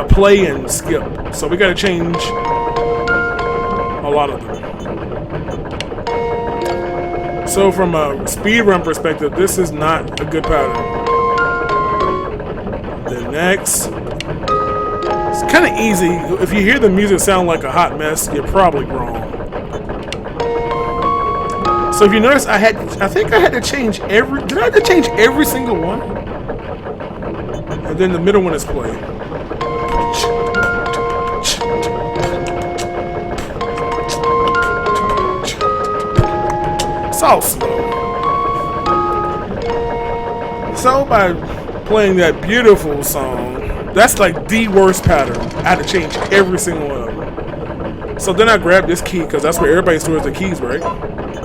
S1: play, and skip. So we got to change a lot of them. So from a speedrun perspective, this is not a good pattern. Then next, it's kind of easy. If you hear the music sound like a hot mess, you're probably wrong. So if you notice, I think I had to change every. Did I have to change every single one? And then the middle one is play. It's all slow. So by playing that beautiful song, that's like the worst pattern. I had to change every single one of them. So then I grabbed this key because that's where everybody stores their keys, right?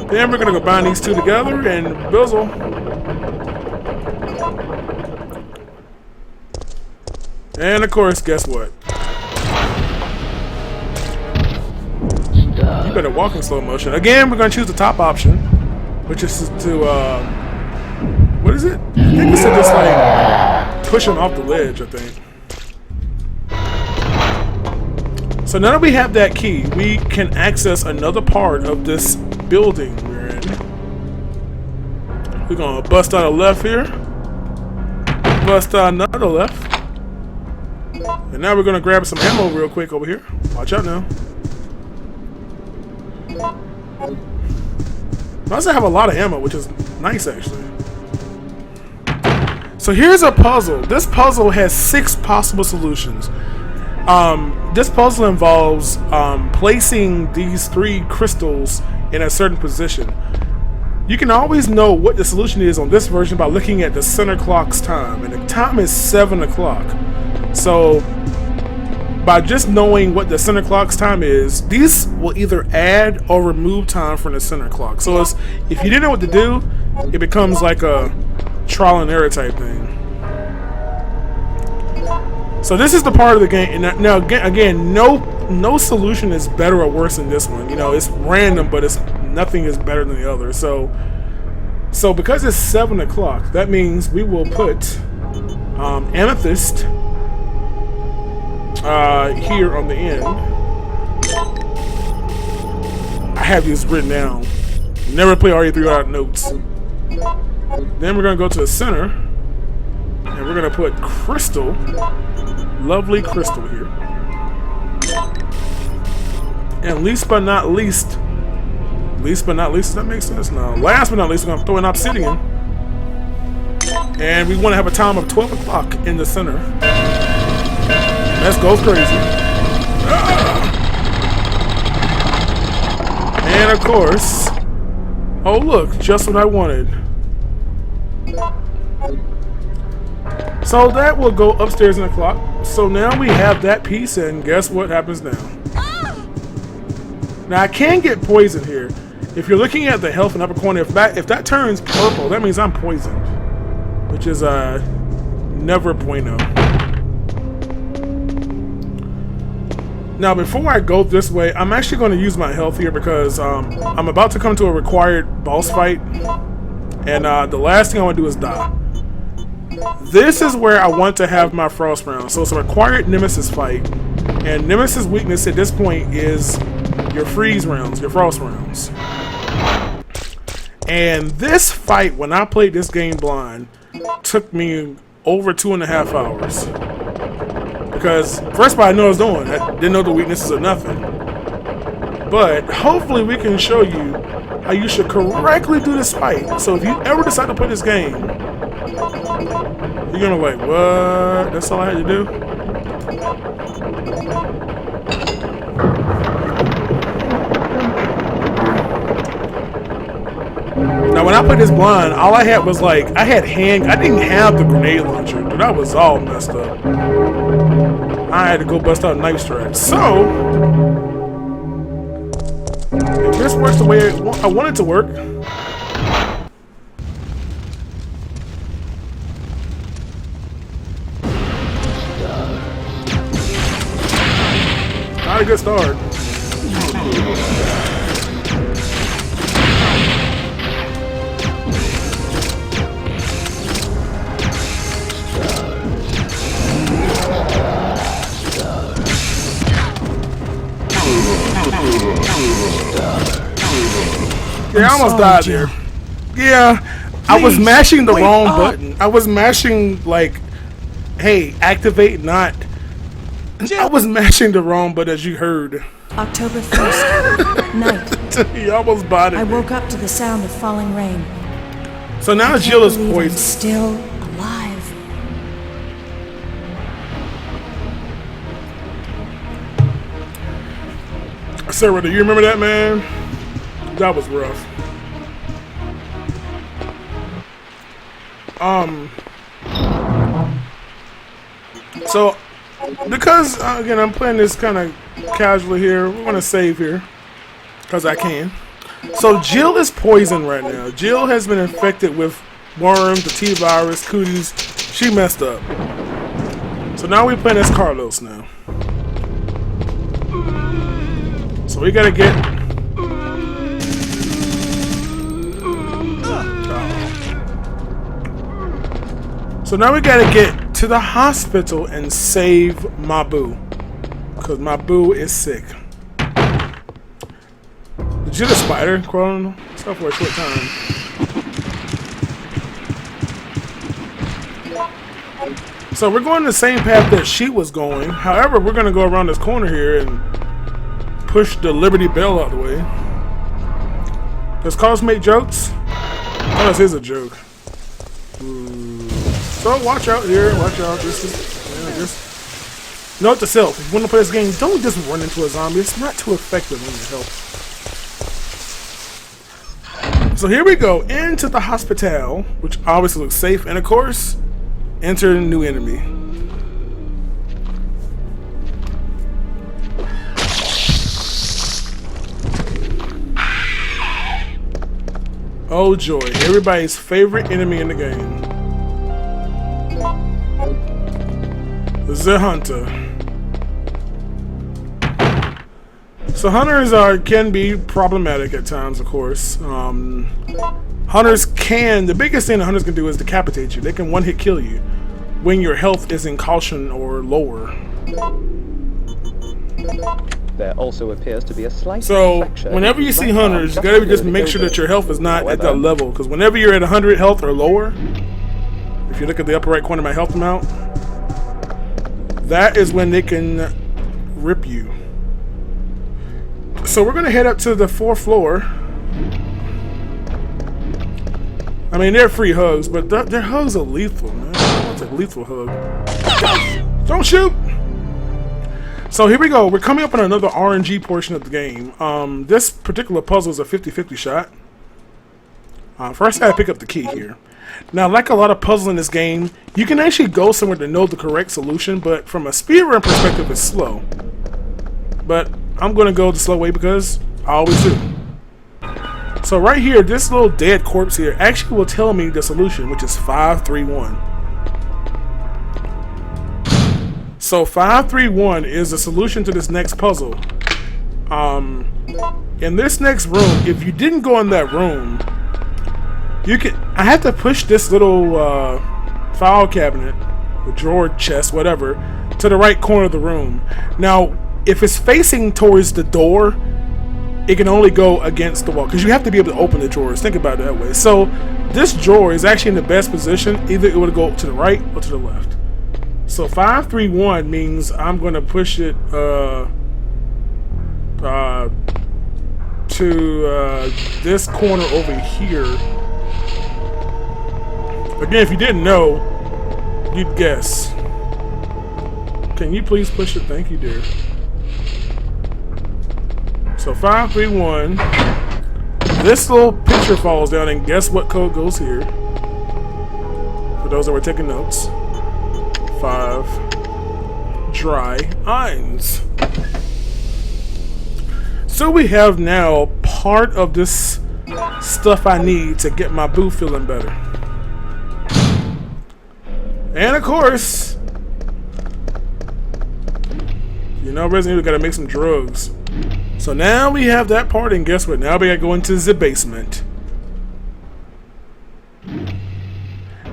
S1: Then we're gonna combine these two together and bizzle. And of course, guess what? You better walk in slow motion. Again, we're gonna choose the top option, which is to what is it? I think it's to just like push him off the ledge, I think. So now that we have that key, we can access another part of this building we're in. We're gonna bust out a left here, bust out another left, and now we're gonna grab some ammo real quick over here. Watch out now. I also have a lot of ammo, which is nice actually. So here's a puzzle. This puzzle has 6 possible solutions. This puzzle involves placing these 3 crystals in a certain position. You can always know what the solution is on this version by looking at the center clock's time, and the time is 7 o'clock. So by just knowing what the center clock's time is, these will either add or remove time from the center clock. So it's, if you didn't know what to do, it becomes like a trial and error type thing. So this is the part of the game, and now again, no solution is better or worse than this one. You know, it's random, but nothing is better than the other. So because it's 7 o'clock, that means we will put amethyst here on the end. I have these written down. Never play RE3 without notes. Then we're gonna go to the center, and we're gonna put crystal. Lovely crystal here. And least but not least, does that make sense? No. Last but not least, we're going to throw in obsidian. And we want to have a time of 12 o'clock in the center. Let's go crazy. And of course, oh look, just what I wanted. So that will go upstairs in the clock. So now we have that piece, and guess what happens now? Now I can get poisoned here. If you're looking at the health in the upper corner, if that turns purple, that means I'm poisoned, which is never bueno. Now before I go this way, I'm actually going to use my health here because I'm about to come to a required boss fight, and the last thing I want to do is die. This is where I want to have my frost round. So it's a required nemesis fight, and nemesis weakness at this point is your freeze rounds, your frost rounds. And this fight, when I played this game blind, took me over 2.5 hours. Because first of all, I know what I was doing. I didn't know the weaknesses or nothing. But hopefully we can show you how you should correctly do this fight. So if you ever decide to play this game, you're gonna like, what? That's all I had to do? Now when I played this blind, all I had was like, I didn't have the grenade launcher, dude. I was all messed up. I had to go bust out knife strats. So If this works the way I want it to work. Not a good start. Yeah, I almost died there. Yeah, I was mashing the wrong button. I was mashing like, hey, activate, not. I was mashing the wrong button, as you heard.
S2: October 1st, night.
S1: You almost bought it.
S2: I woke up to the sound of falling rain.
S1: So now
S2: I
S1: Jill is
S2: can't believe I'm
S1: poisoned.
S2: still alive.
S1: Sarah, do you remember that, man? That was rough. So, because, again, I'm playing this kind of casually here, we're going to save here. Because I can. So, Jill is poisoned right now. Jill has been infected with worms, the T-virus, cooties. She messed up. So now we're playing as Carlos now. So we gotta get... So now we gotta get to the hospital and save my boo. Because my boo is sick. Did you the spider crawling stuff for a short time? So we're going the same path that she was going. However, we're gonna go around this corner here and push the Liberty Bell out the way. Does Carlos make jokes? Oh, this is a joke. Ooh. So watch out here, watch out. This is just note to self: if you want to play this game, don't just run into a zombie. It's not too effective on your health. So here we go into the hospital, which obviously looks safe, and of course, enter a new enemy. Oh joy, everybody's favorite enemy in the game. The Hunter. So hunters can be problematic at times, of course. Hunters the biggest thing that hunters can do is decapitate you. They can one-hit kill you when your health is in caution or lower.
S4: There also appears to be a slight
S1: So,
S4: fracture
S1: whenever you see hunters, you gotta just make sure that your health is not at that level. Because whenever you're at 100 health or lower, if you look at the upper right corner of my health amount, that is when they can rip you. So we're gonna head up to the 4th floor. I mean, they're free hugs, but their hugs are lethal, man. That's a lethal hug. Don't shoot! So here we go. We're coming up on another RNG portion of the game. This particular puzzle is a 50-50 shot. First, I gotta pick up the key here. Now, like a lot of puzzles in this game, you can actually go somewhere to know the correct solution, but from a speedrun perspective, it's slow. But I'm gonna go the slow way because I always do. So right here, this little dead corpse here actually will tell me the solution, which is 531. So 531 is the solution to this next puzzle. In this next room, if you didn't go in that room, I have to push this little file cabinet, or drawer chest, whatever, to the right corner of the room. Now, if it's facing towards the door, it can only go against the wall, because you have to be able to open the drawers. Think about it that way. So this drawer is actually in the best position. Either it would go to the right or to the left. So 531 means I'm going to push it to this corner over here. Again, if you didn't know, you'd guess. Can you please push it? Thank you, dear. So 531. This little picture falls down, and guess what code goes here? For those that were taking notes. 5 dry irons. So we have now part of this stuff I need to get my boo feeling better. And of course, you know, Resident Evil gotta make some drugs. So now we have that part, and guess what? Now we gotta go into the basement.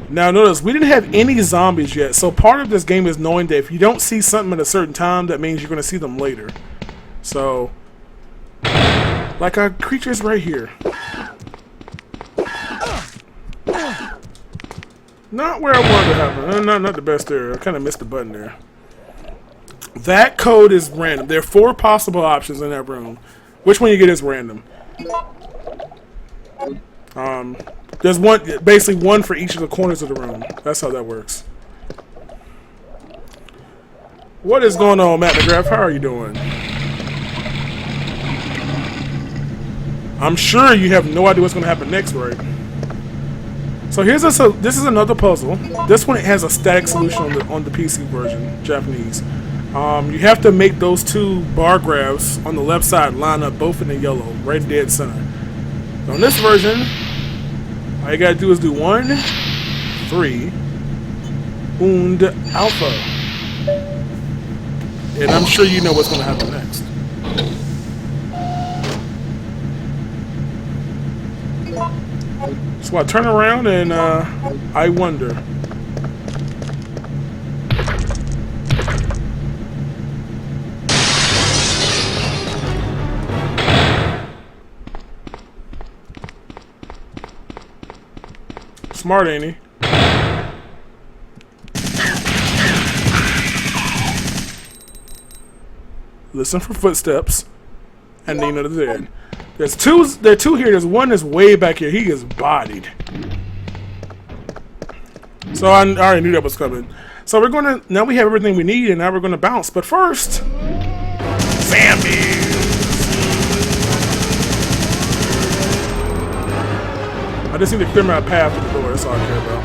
S1: Now notice, we didn't have any zombies yet, so part of this game is knowing that if you don't see something at a certain time, that means you're gonna see them later. So, like our creatures right here. Not where I wanted to happen. Not the best there. I kind of missed the button there. That code is random. There are 4 possible options in that room. Which one you get is random. There's one, basically one for each of the corners of the room. That's how that works. What is going on, Matt McGrath? How are you doing? I'm sure you have no idea what's going to happen next, right? So here's a, so this is another puzzle. This one has a static solution on the PC version, Japanese. You have to make those 2 bar graphs on the left side line up both in the yellow, right dead center. On this version, all you gotta do is do 1, 3, und alpha. And I'm sure you know what's gonna happen next. So I turn around and I wonder. Smart, ain't he? Listen for footsteps, and then you know they're dead. There are 2 here. There's one that's way back here. He is bodied. So I already knew that was coming. So we're gonna, now we have everything we need, and now we're gonna bounce. But first, zombies. I just need to clear my path to the door. That's all I care about.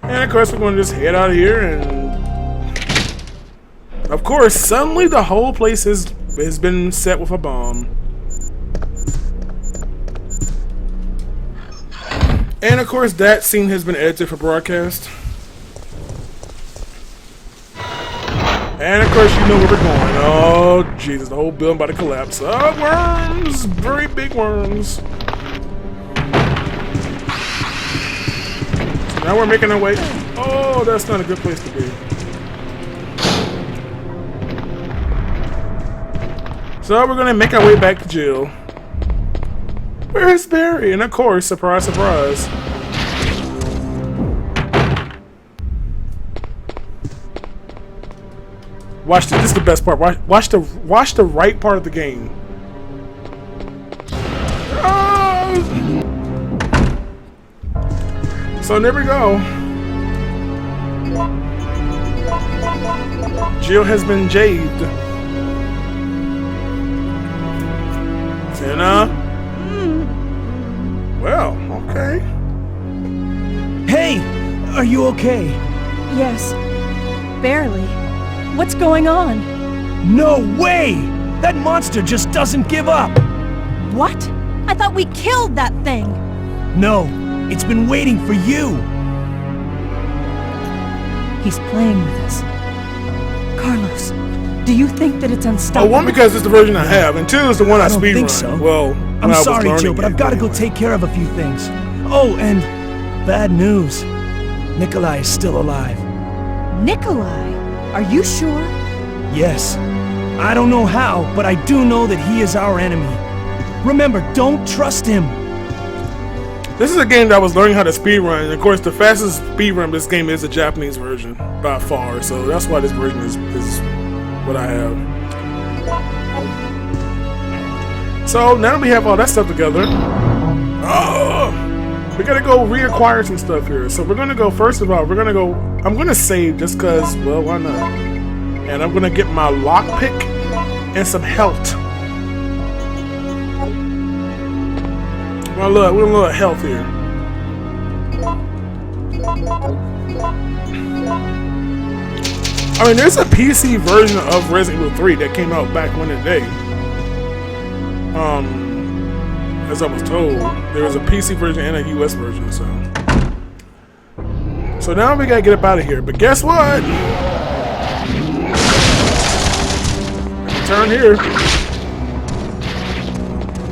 S1: And of course, we're gonna just head out of here, and of course, suddenly the whole place has been set with a bomb. And of course, that scene has been edited for broadcast. And of course, you know where we're going. Oh, Jesus, the whole building about to collapse. Oh, worms! Very big worms. So now we're making our way. Oh, that's not a good place to be. So we're gonna make our way back to jail. Where's Barry? And of course, surprise, surprise. Watch this. This is the best part. Watch the right part of the game. Ah! So there we go. Jill has been javed. And well, okay.
S3: Hey! Are you okay?
S2: Yes. Barely. What's going on?
S3: No way! That monster just doesn't give up!
S2: What? I thought we killed that thing!
S3: No, it's been waiting for you!
S2: He's playing with us. Carlos, do you think that it's
S1: Oh,
S2: unstoppable?
S1: 1, because it's the version I have, and 2 is the one I
S3: don't
S1: speedrun.
S3: think so.
S1: Well,
S3: I'm sorry, Jill, but I've got to go take care of a few things. Oh, and bad news. Nikolai is still alive.
S2: Nikolai? Are you sure?
S3: Yes. I don't know how, but I do know that he is our enemy. Remember, don't trust him.
S1: This is a game that I was learning how to speedrun, and of course, the fastest speedrun of this game is the Japanese version, by far. So that's why this version is what I have. So now we have all that stuff together. Oh, we gotta go reacquire some stuff here. So we're gonna go, first of all, I'm gonna save just cause, well, why not? And I'm gonna get my lockpick and some health. We're a little health here. I mean, there's a PC version of Resident Evil 3 that came out back when in the day. As I was told, there was a PC version and a US version, so now we gotta get up out of here. But guess what? I can turn here.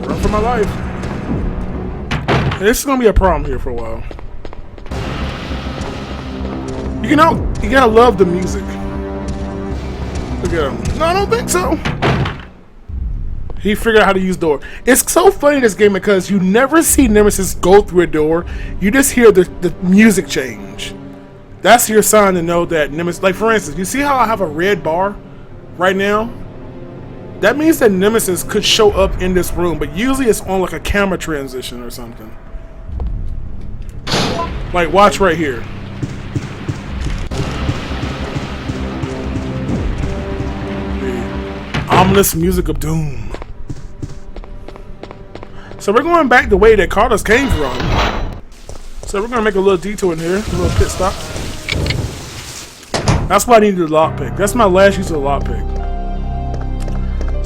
S1: Run for my life. This is gonna be a problem here for a while. You gotta love the music. Look at him. No, I don't think so. He figured out how to use door. It's so funny in this game because you never see Nemesis go through a door. You just hear the music change. That's your sign to know that Nemesis, like for instance, you see how I have a red bar right now? That means that Nemesis could show up in this room, but usually it's on like a camera transition or something. Like watch right here. The ominous music of doom. So we're going back the way that Carlos came from. So we're gonna make a little detour in here, a little pit stop. That's why I needed a lockpick. That's my last use of the lockpick.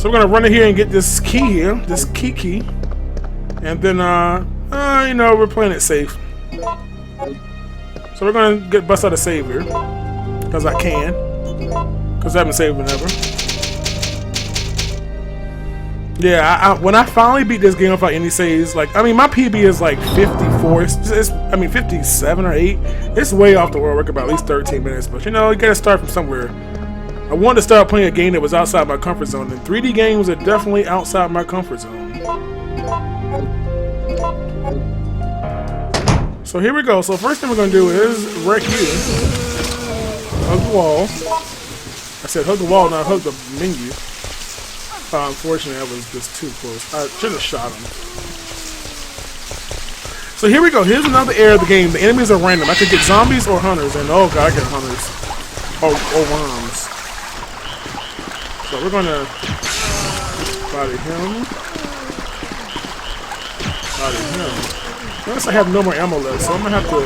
S1: So we're gonna run in here and get this key here, this key, and then you know, we're playing it safe. So we're gonna bust out a save here, cause I can, cause I haven't saved whenever. Yeah, when I finally beat this game without any saves, like, I mean, my PB is like 54, I mean 57 or 8. It's way off the world record by at least 13 minutes, but you know, you gotta start from somewhere. I wanted to start playing a game that was outside my comfort zone, and 3D games are definitely outside my comfort zone. So here we go. So first thing we're gonna do is right here, hug the wall. I said hug the wall, not hug the menu. Unfortunately, I was just too close. I should have shot him. So here we go. Here's another area of the game. The enemies are random. I could get zombies or hunters, and oh god, I get hunters. Or worms. So we're gonna body him. Body him. Notice I have no more ammo left, so I'm gonna have to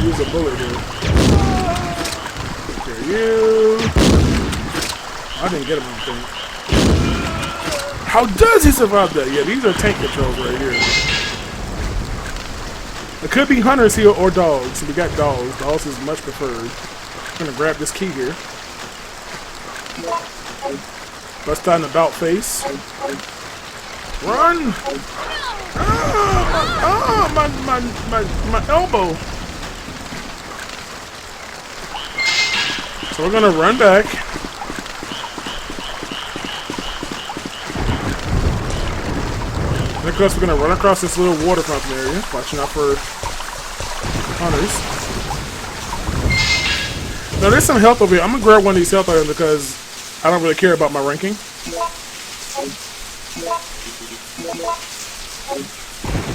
S1: use a bullet here. There you. I didn't get him, I don't think. How does he survive that? Yeah, these are tank controls right here. It could be hunters here or dogs. We got dogs. Dogs is much preferred. I'm gonna grab this key here. Bust out an about face. Run! My elbow. So we're gonna run back. And of course, we're gonna run across this little water fountain area, watching out for hunters. Now, there's some health over here. I'm gonna grab one of these health items because I don't really care about my ranking.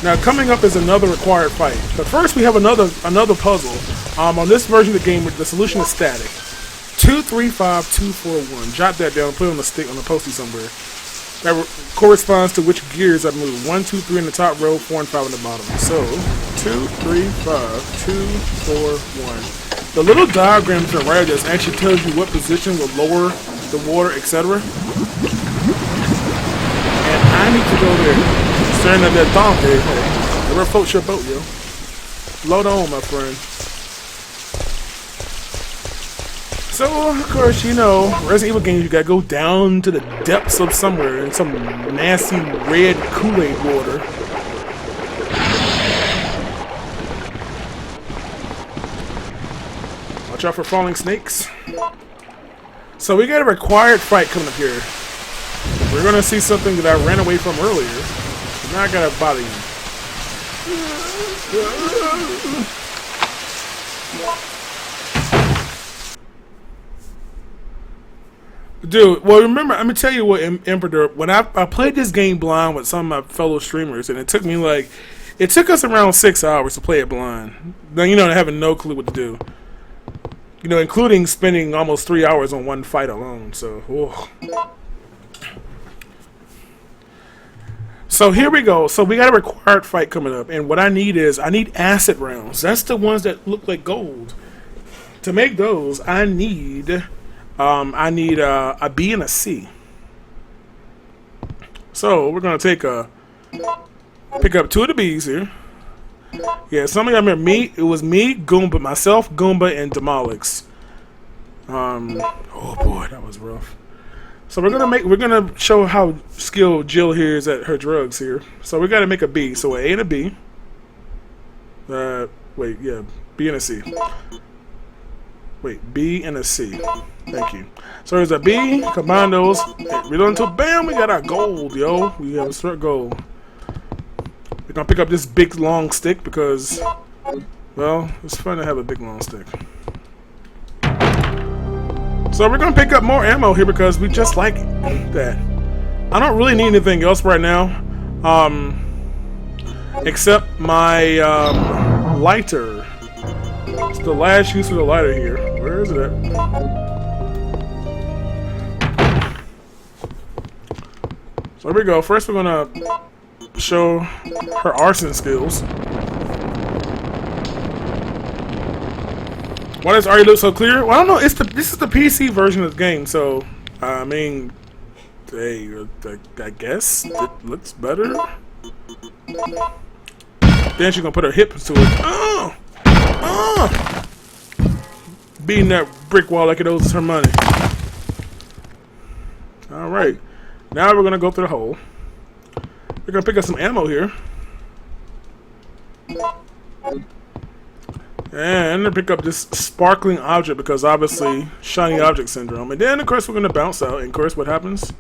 S1: Now, coming up is another required fight. But first, we have another puzzle. On this version of the game, the solution is static. 235241. Jot that down. Put it on the stick on the postie somewhere. That corresponds to which gears I move. 1, 2, 3 in the top row, 4 and 5 in the bottom. So 2, 3, 5, 2, 4, 1. The little diagram to the right of this actually tells you what position will lower the water, etc. And I need to go there. Staring at that donkey. Hey, never float your boat, yo. Load on, my friend. So, of course, you know, Resident Evil games, you gotta go down to the depths of somewhere in some nasty red Kool-Aid water. Watch out for falling snakes. So we got a required fight coming up here. We're gonna see something that I ran away from earlier. Now I gotta bother you. Dude, well, remember, let me tell you what, Emperor, when I played this game blind with some of my fellow streamers, and it took us around 6 hours to play it blind. Now, you know, having no clue what to do. You know, including spending almost 3 hours on one fight alone, so, whoa. So here we go. So we got a required fight coming up, and what I need acid rounds. That's the ones that look like gold. To make those, I need a B and a C. So we're gonna pick up 2 of the Bs here. Yeah, some of y'all remember me. It was me, Goomba, myself, Goomba, and Demolix. Oh boy, that was rough. So we're gonna show how skilled Jill here is at her drugs here. So we gotta make a B. So an A and a B. Wait, yeah, B and a C. Wait, B and a C. Thank you. So there's a B, combine those, reload until bam, we got our gold, yo. We have a straight gold. We're gonna pick up this big long stick because, well, it's fun to have a big long stick. So we're gonna pick up more ammo here because we just like that. I don't really need anything else right now, except my lighter. It's the last use of the lighter here. Where is it at? So here we go. First we're gonna show her arson skills. Why does it already look so clear? Well, I don't know. This is the PC version of the game, so I mean, hey, I guess it looks better. Then she's gonna put her hips to it. Beating that brick wall like it owes her money. All right, now we're gonna go through the hole. We're gonna pick up some ammo here. And pick up this sparkling object because obviously shiny object syndrome. And then of course we're gonna bounce out. And of course what happens?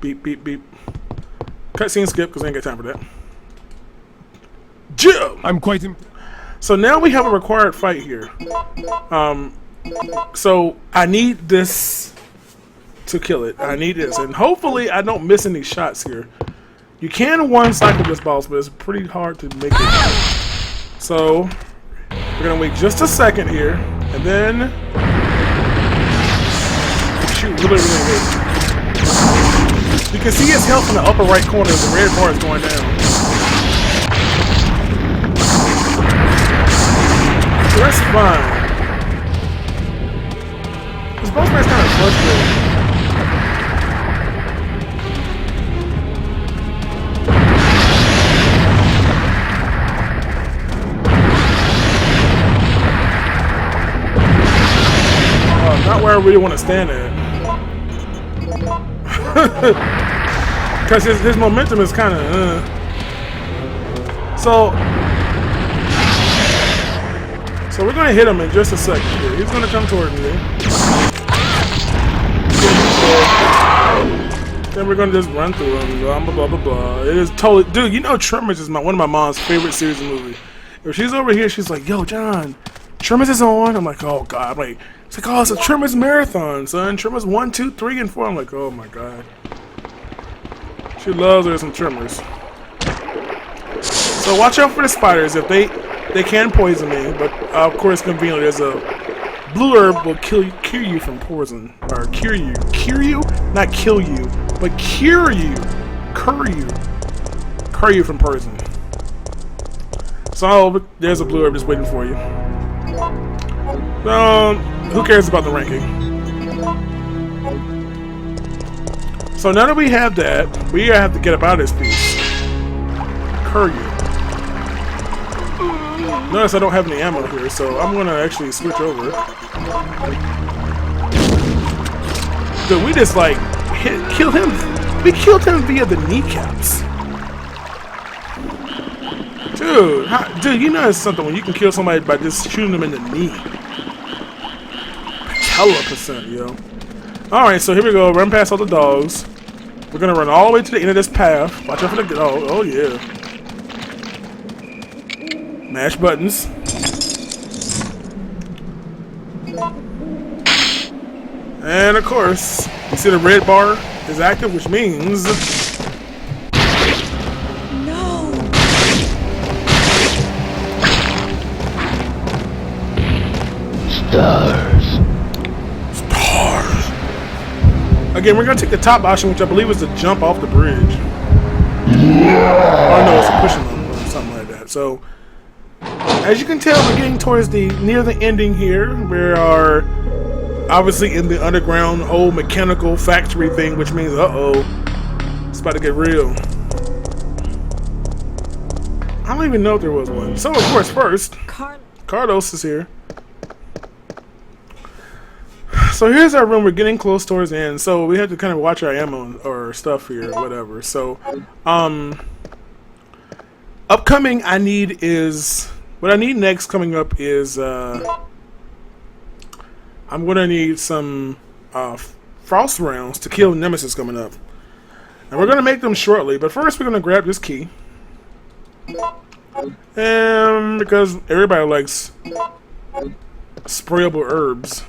S1: Beep beep beep. Cutscene skip because I ain't got time for that. Jill!
S3: I'm quite
S1: So now we have a required fight here. So I need this to kill it. I need this. And hopefully I don't miss any shots here. You can one cycle this boss, but it's pretty hard to make it. So we're gonna wait just a second here, and then shoot really late. You can see his health in the upper right corner. The red bar is going down. So that's fine. This boss man's kind of frustrating. Not where I really want to stand at. Because his momentum is kind of So we're going to hit him in just a second here. He's going to come toward me. Then we're going to just run through him. Blah, blah, blah, blah, blah. It is totally... Dude, you know Tremors is one of my mom's favorite series of movies. If she's over here, she's like, yo, John, Tremors is on. I'm like, oh, God. I'm like... It's like, oh, it's a Tremors marathon, son. Tremors 1, 2, 3, and 4. I'm like, oh my god. She loves her some Tremors. So watch out for the spiders. If they can poison me, but of course, conveniently, there's a blue herb will cure you from poison, or cure you, not kill you, but cure you from poison. So there's a blue herb just waiting for you. Who cares about the ranking? So now that we have that, we have to get up out of this piece. Courier. Notice I don't have any ammo here, so I'm gonna actually switch over. Dude, we just like killed him. We killed him via the kneecaps. Dude, you know it's something when you can kill somebody by just shooting them in the knee. Hella percent, yo. Alright, so here we go. Run past all the dogs. We're gonna run all the way to the end of this path. Watch out for the... Oh yeah. Mash buttons. And of course, you see the red bar is active, which means...
S2: No!
S5: Stars.
S1: Again, we're gonna take the top option, which I believe is to jump off the bridge. Oh no, it's a pushing them or something like that. So, as you can tell, we're getting towards near the ending here. We are obviously in the underground whole mechanical factory thing, which means It's about to get real. I don't even know if there was one. So, of course, first, Carlos is here. So here's our room. We're getting close towards the end, so we have to kind of watch our ammo or stuff here, or whatever. So, upcoming, what I need next coming up is, I'm gonna need some frost rounds to kill Nemesis coming up, and we're gonna make them shortly. But first, we're gonna grab this key, and because everybody likes sprayable herbs.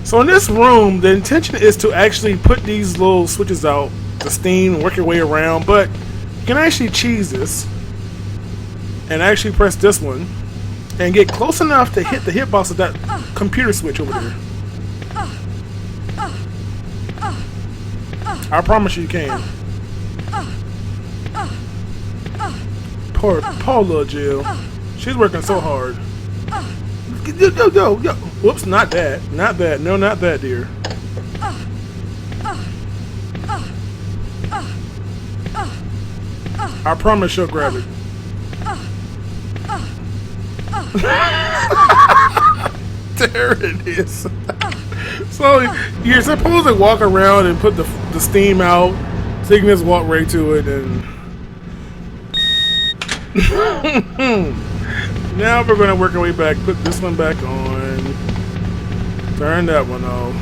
S1: So in this room, the intention is to actually put these little switches out to steam and work your way around, but you can actually cheese this and actually press this one and get close enough to hit the hitbox of that computer switch over there. I promise you can. Poor little Jill. She's working so hard. Yo. Whoops, not that. Not that. No, not that, dear. I promise she'll grab it. There it is. So you're supposed to walk around and put the steam out, so you can just walk right to it and. Now we're gonna work our way back. Put this one back on. Turn that one off.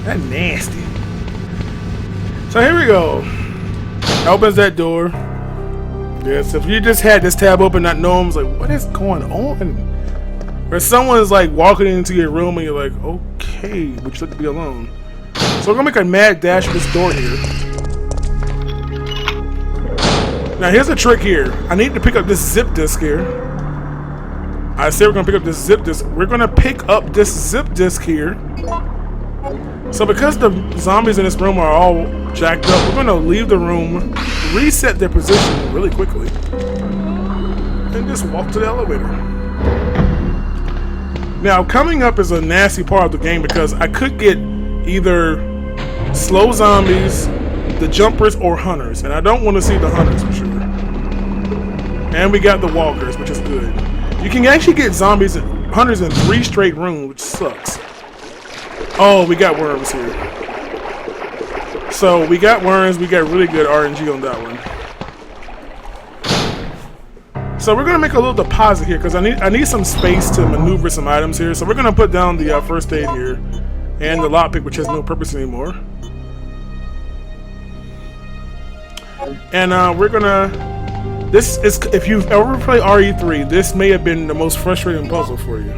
S1: That's nasty. So here we go. Opens that door. Yes, if you just had this tab open, not knowing, it's like, what is going on? Or someone's like walking into your room and you're like, okay, but you like to be alone. So we're gonna make a mad dash for this door here. Now here's a trick here. I need to pick up this zip disk here. I said we're gonna pick up this zip disk. We're gonna pick up this zip disk here. So because the zombies in this room are all jacked up, we're gonna leave the room, reset their position really quickly, and just walk to the elevator. Now coming up is a nasty part of the game because I could get either slow zombies, the jumpers, or hunters, and I don't want to see the hunters for sure. And we got the walkers, which is good. You can actually get zombies and hunters in 3 straight rooms, which sucks. Oh, we got worms here. So we got worms. We got really good RNG on that one. So we're gonna make a little deposit here because I need some space to maneuver some items here. So we're gonna put down the first aid here and the lockpick, which has no purpose anymore. And we're gonna. This is, if you've ever played RE3, this may have been the most frustrating puzzle for you.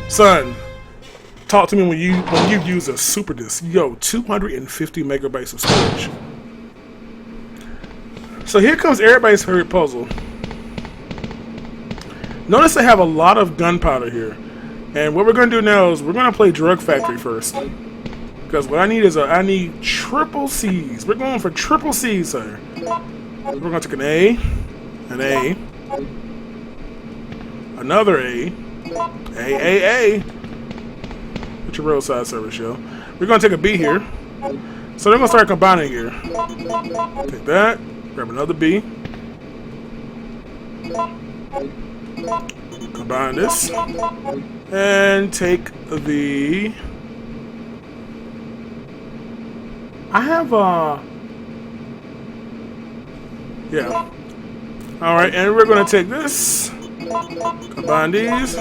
S1: Son, talk to me when you use a super disk. Yo, 250 megabytes of storage. So here comes everybody's favorite puzzle. Notice I have a lot of gunpowder here, and what we're gonna do now is we're gonna play Drug Factory first. Because what I need is I need triple C's. We're going for triple C's, sir. We're going to take an A, another A. Put your roadside service, yo. We're going to take a B here. So they're going to start combining here. Take that, grab another B. Combine this. And take the... I have yeah. Alright, and we're gonna take this, combine these.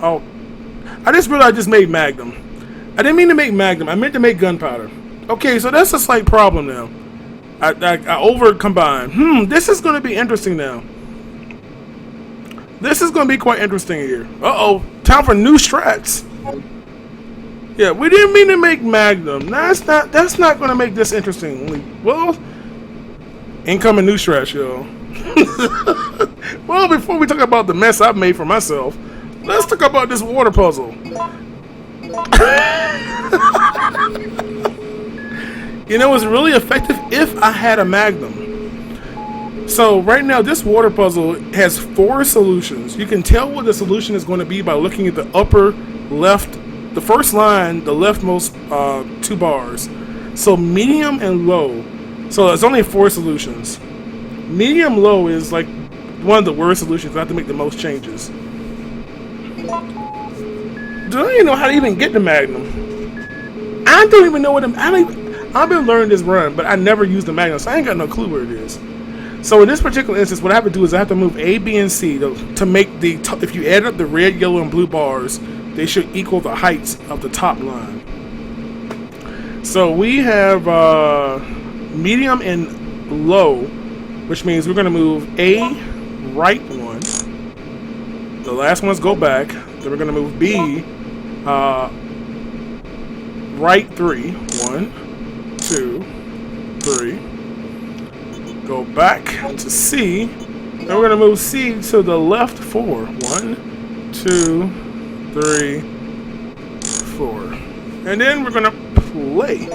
S1: Oh, I just realized I just made Magnum. I didn't mean to make Magnum, I meant to make gunpowder. Okay, so that's a slight problem now. I over combined. This is gonna be interesting now. This is gonna be quite interesting here. Uh-oh, time for new strats. Yeah, we didn't mean to make Magnum. That's not gonna make this interesting. Well, incoming new strats, yo. Well, before we talk about the mess I've made for myself, let's talk about this water puzzle. You know, it's really effective if I had a Magnum. So right now, this water puzzle has 4 solutions. You can tell what the solution is going to be by looking at the upper left, the first line, the leftmost 2 bars. So medium and low. So it's only 4 solutions. Medium low is like one of the worst solutions. I have to make the most changes. Do I even know how to even get the Magnum? I don't even know what I've been learning this run, but I never used the Magnum, so I ain't got no clue where it is. So in this particular instance, what I have to do is I have to move A, B, and C to make the, if you add up the red, yellow, and blue bars, they should equal the heights of the top line. So we have medium and low, which means we're going to move A, right 1. The last ones go back. Then we're going to move B, right 3. 1, 2, 3. Go back to C. Then we're going to move C to the left 4. 1, 2, 3, 4. And then we're going to play.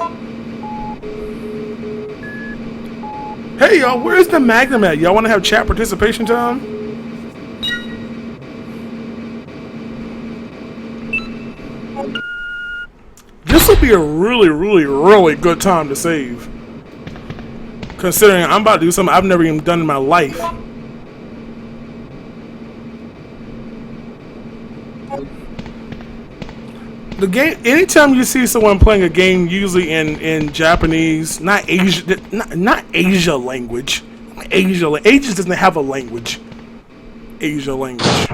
S1: Hey y'all, where's the Magnum at? Y'all want to have chat participation time? This will be a really good time to save. Considering I'm about to do something I've never even done in my life. The game, anytime you see someone playing a game, usually in Japanese, not Asia language. Asia doesn't have a language. Asia language.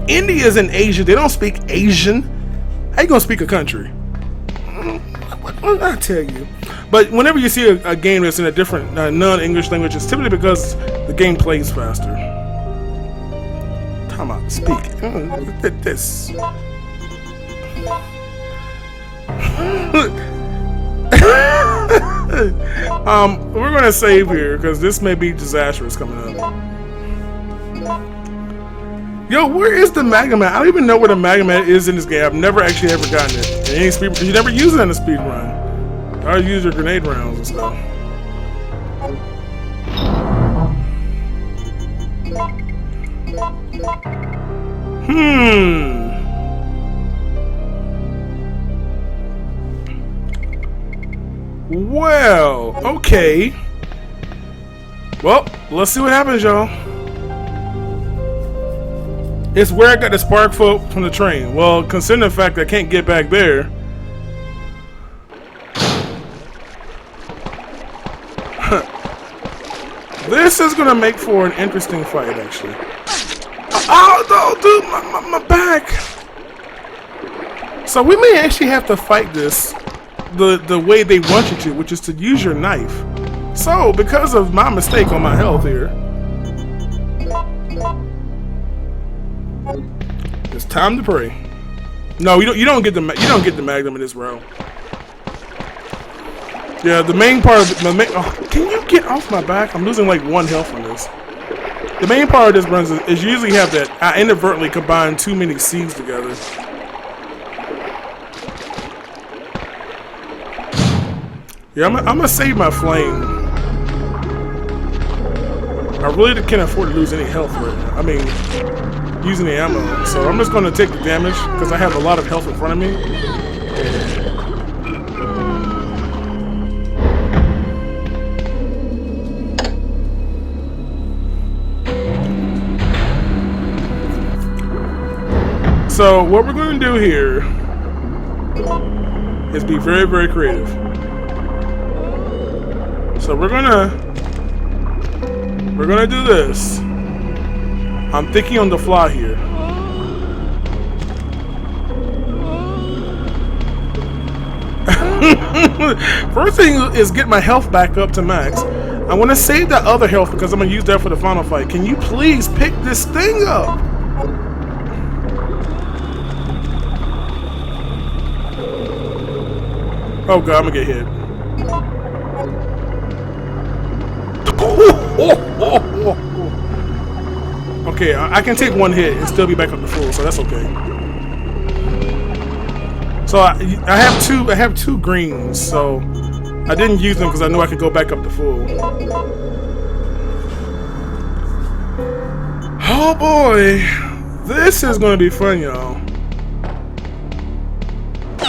S1: India's in Asia. They don't speak Asian. How you gonna speak a country? What I tell you. But whenever you see a game that's in a different non-English language, it's typically because the game plays faster. Time out. Speak. Look at this. We're gonna save here because this may be disastrous coming up. Yo, where is the Magnum at? I don't even know where the Magnum is in this game. I've never actually ever gotten it. In any speed, you never use it in a speed run. I use your grenade rounds and stuff. Well, okay. Well, let's see what happens, y'all. It's where I got the spark float from the train. Well, considering the fact that I can't get back there. This is gonna make for an interesting fight, actually. Oh, no, dude, my back. So we may actually have to fight this the way they want you to, which is to use your knife. So, because of my mistake on my health here, it's time to pray. No, you don't get the Magnum in this round. Yeah, the main part of can you get off my back? I'm losing like 1 health on this. The main part of this run is you usually have that I inadvertently combine too many C's together. Yeah, I'm gonna save my flame. I really can't afford to lose any health right now. I mean, using the ammo. So I'm just gonna take the damage because I have a lot of health in front of me. So what we're going to do here is be very creative. So we're gonna do this. I'm thinking on the fly here. First thing is get my health back up to max. I want to save that other health because I'm gonna use that for the final fight. Can you please pick this thing up? Oh god, I'm gonna get hit. Okay, I can take 1 hit and still be back up to full, so that's okay. So I have two greens, so I didn't use them because I knew I could go back up to full. Oh boy, this is gonna be fun, y'all.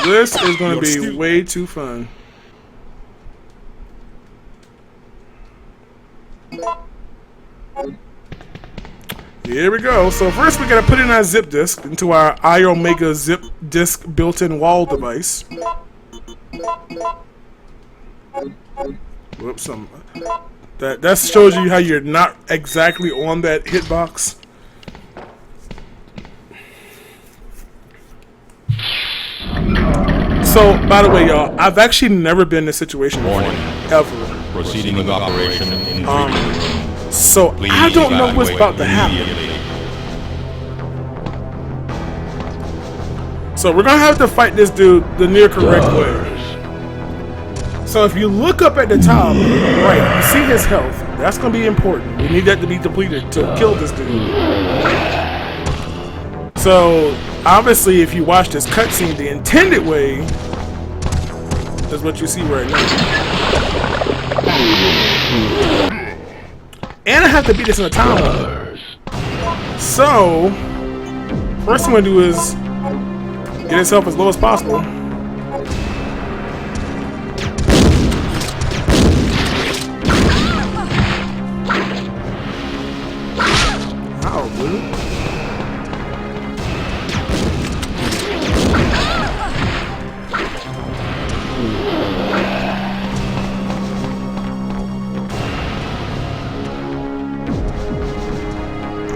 S1: This is gonna be way too fun. Here we go. So first we gotta put in our zip disk into our iOmega zip disk built-in wall device. Whoops, that shows you how you're not exactly on that hitbox. So, by the way, y'all, I've actually never been in this situation before, ever.
S5: Proceeding with operation in
S1: So I don't know what's about to happen. So we're gonna have to fight this dude the near correct way. So if you look up at the top, right, you see his health. That's gonna be important. We need that to be depleted to kill this dude. So obviously, if you watch this cutscene, the intended way is what you see right now. And I have to beat this in a time limit. So first thing I'm gonna do is get himself as low as possible. Ow, dude.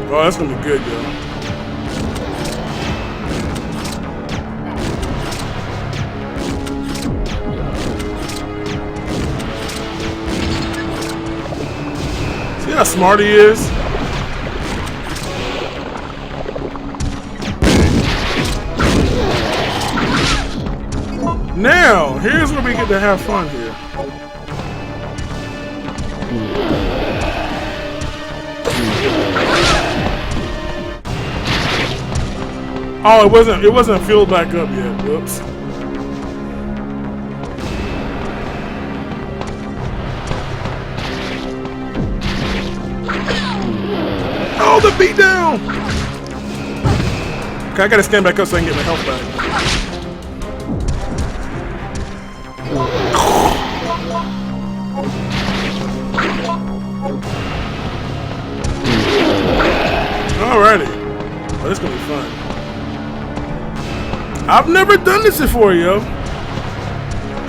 S1: Oh, that's gonna be good, yo. See how smart he is? Now, here's where we get to have fun here. Oh, it wasn't filled back up yet. Whoops. Oh, the beat down! Okay, I gotta stand back up so I can get my health back. Alrighty. Oh, this is gonna be fun. I've never done this before, yo.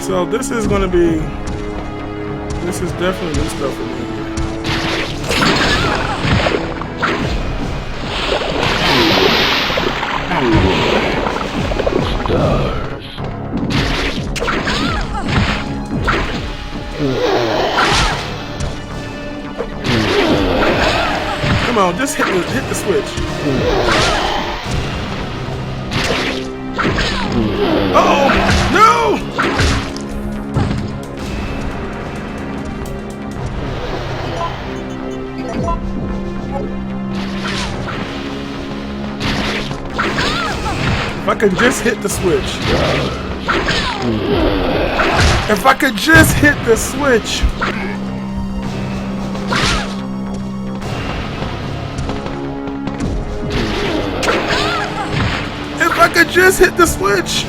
S1: So this is gonna be. This is definitely new stuff for me. Come on, just hit the switch. Uh-oh! No! If I could just hit the switch. If I could just hit the switch. If I could just hit the switch.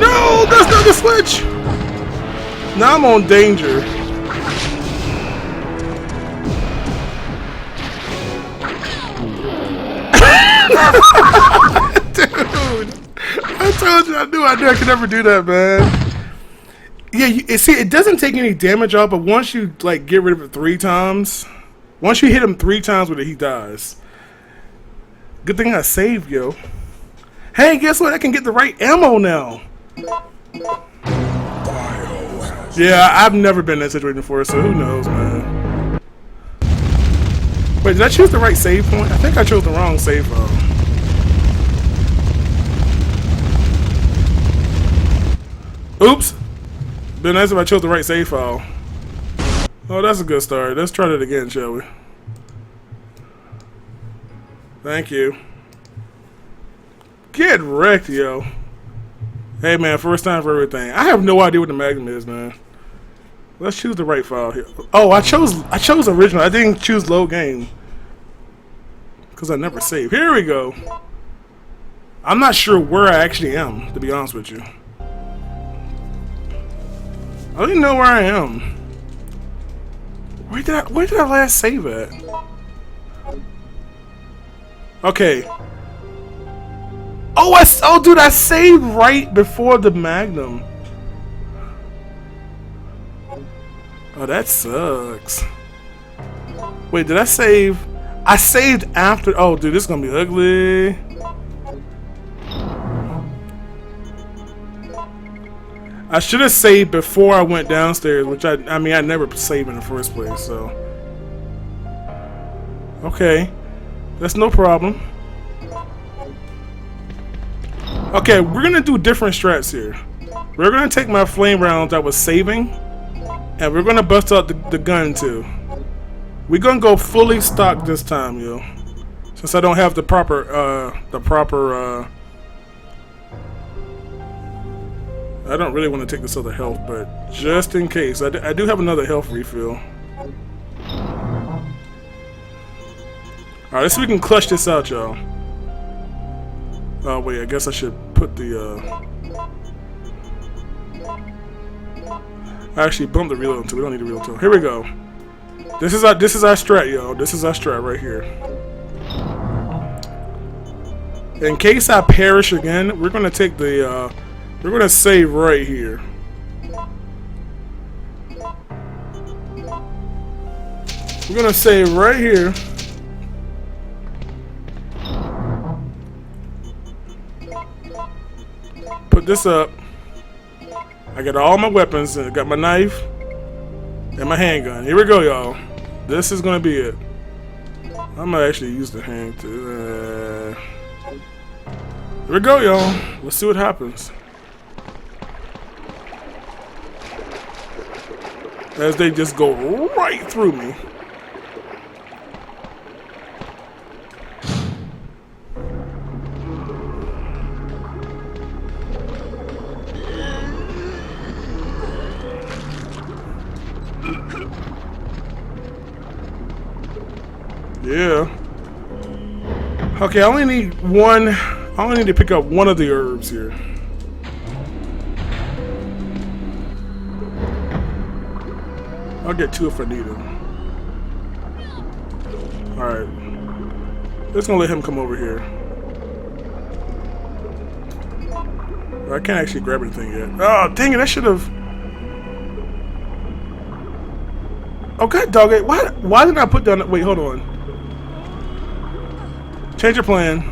S1: No, that's not the switch. Now I'm on danger. Dude, I told you I knew I could never do that, man. Yeah, see, it doesn't take any damage off, but once you like get rid of it 3 times, once you hit him 3 times with it, he dies. Good thing I saved, yo. Hey, guess what? I can get the right ammo now. Yeah, I've never been in that situation before, so who knows, man. Wait, did I choose the right save point? I think I chose the wrong save file. Oops. Been nice if I chose the right save file. Oh, that's a good start. Let's try that again, shall we? Thank you. Get wrecked, yo. Hey man, first time for everything. I have no idea what the Magnum is, man. Let's choose the right file here. Oh, I chose original. I didn't choose load game because I never save. Here we go. I'm not sure where I actually am, to be honest with you. I don't even know where I am. Where did I last save at? Okay. Oh, dude, I saved right before the Magnum. Oh, that sucks. Wait, did I save? I saved after. Oh, dude, this is gonna be ugly. I should have saved before I went downstairs, which I mean, I never saved in the first place, so. Okay. That's no problem. Okay, we're gonna do different strats here. We're gonna take my flame rounds I was saving, and we're gonna bust out the gun too. We're gonna go fully stock this time, yo. Since I don't have the proper, I don't really want to take this other health, but just in case, I do have another health refill. Alright, let's see if we can clutch this out, y'all. Oh wait, I guess I should put the I actually bumped the reload until we don't need the reload tool. Here we go. This is our strat, yo. This is our strat right here. In case I perish again, we're gonna take the we're gonna save right here. We're gonna save right here. Put this up. I got all my weapons. I got my knife and my handgun. Here we go, y'all. This is gonna be it. I'm gonna actually use the hand to. Here we go, y'all. Let's see what happens. As they just go right through me. Yeah. Okay, I only need one. I only need to pick up one of the herbs here. I'll get two if I need them. Alright. Just gonna let him come over here. I can't actually grab anything yet. Oh, dang it, I should have. Oh, god dog it. Why did I put down. Wait, hold on. Change your plan.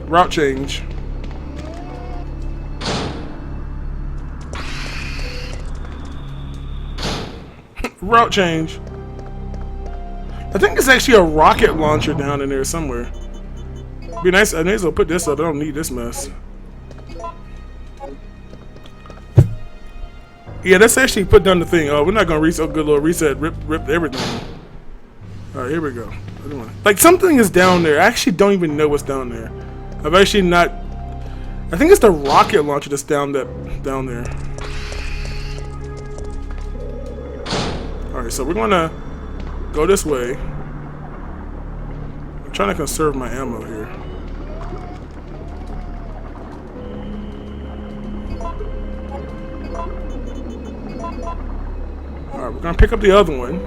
S1: Route change. Route change. I think it's actually a rocket launcher down in there somewhere. Be nice. I may as well put this up. I don't need this mess. Yeah, let's actually put down the thing. Oh, we're not gonna reset. Good little reset. Rip everything. All right, here we go. Like something is down there. I actually don't even know what's down there. I've actually not. I think it's the rocket launcher that's down there. All right, so we're gonna go this way. I'm trying to conserve my ammo here. All right, we're gonna pick up the other one.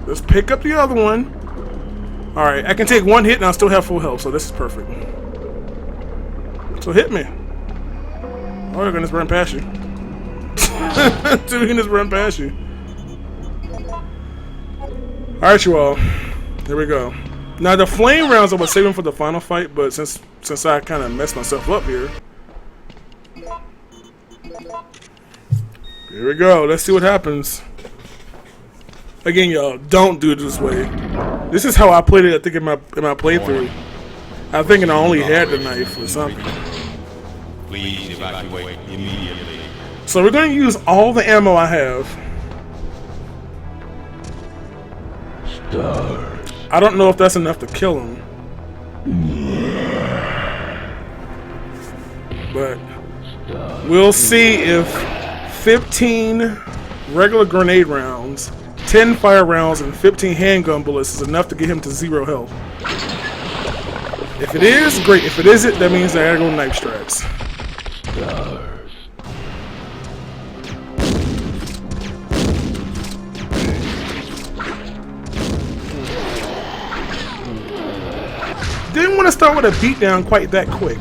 S1: Let's pick up the other one. All right, I can take one hit and I'll still have full health, so this is perfect. So hit me. Oh, you're gonna just run past you. Dude, he can just run past you. Alright, you all. Here we go. Now, the flame rounds I was saving for the final fight, but since I kind of messed myself up here. Here we go. Let's see what happens. Again, y'all, don't do it this way. This is how I played it, I think, in my playthrough. I think I only had the knife or something.
S5: Please evacuate immediately.
S1: So we're going to use all the ammo I have.
S5: Stars.
S1: I don't know if that's enough to kill him. But we'll see if 15 regular grenade rounds, 10 fire rounds, and 15 handgun bullets is enough to get him to 0 health. If it is, great. If it isn't, that means I gotta go knife strats. Didn't want to start with a beatdown quite that quick.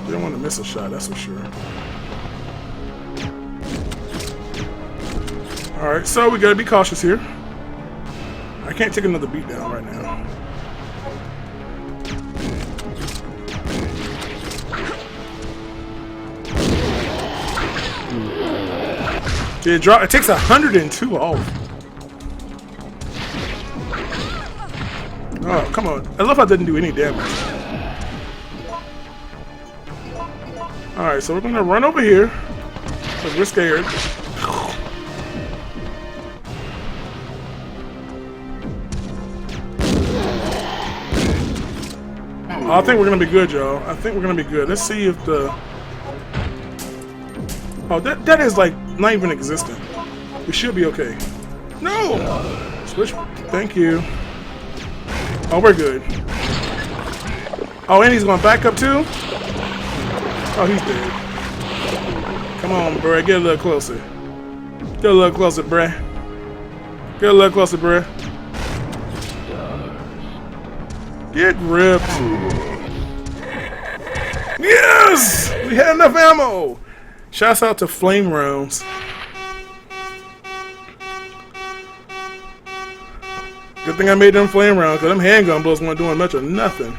S1: Didn't want to miss a shot, that's for sure. Alright, so we gotta be cautious here. I can't take another beatdown right now. It takes 102 off. Oh, come on. I love how it didn't do any damage. Alright, so we're gonna run over here. Because we're scared. Oh, I think we're gonna be good, y'all. I think we're gonna be good. Let's see if the... Oh, that is like not even existent. We should be okay. No! Switch. Thank you. Oh, we're good. Oh, and he's going back up too? Oh, he's dead. Come on, bruh. Get a little closer. Get a little closer, bruh. Get a little closer, bruh. Get ripped. Yes! We had enough ammo! Shouts out to flame rounds. Good thing I made them flame rounds, because them handgun bullets weren't doing much of nothing.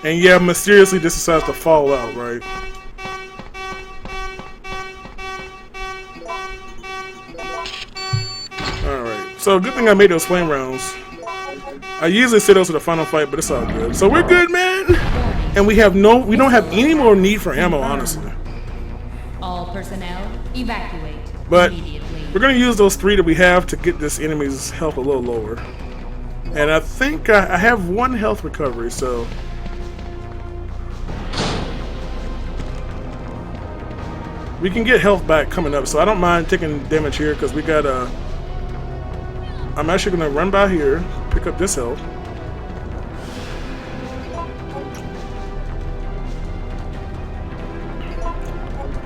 S1: And yeah, mysteriously this decides to fall out, right? Alright, so good thing I made those flame rounds. I usually say those to the final fight, but it's all good. So we're good, man! And we don't have any more need for ammo, honestly.
S6: All personnel, evacuate
S1: But
S6: immediately.
S1: we're gonna use those 3 that we have to get this enemy's health a little lower. And I think I have 1 health recovery, so... we can get health back coming up, so I don't mind taking damage here, because we got I'm actually gonna run by here, pick up this health.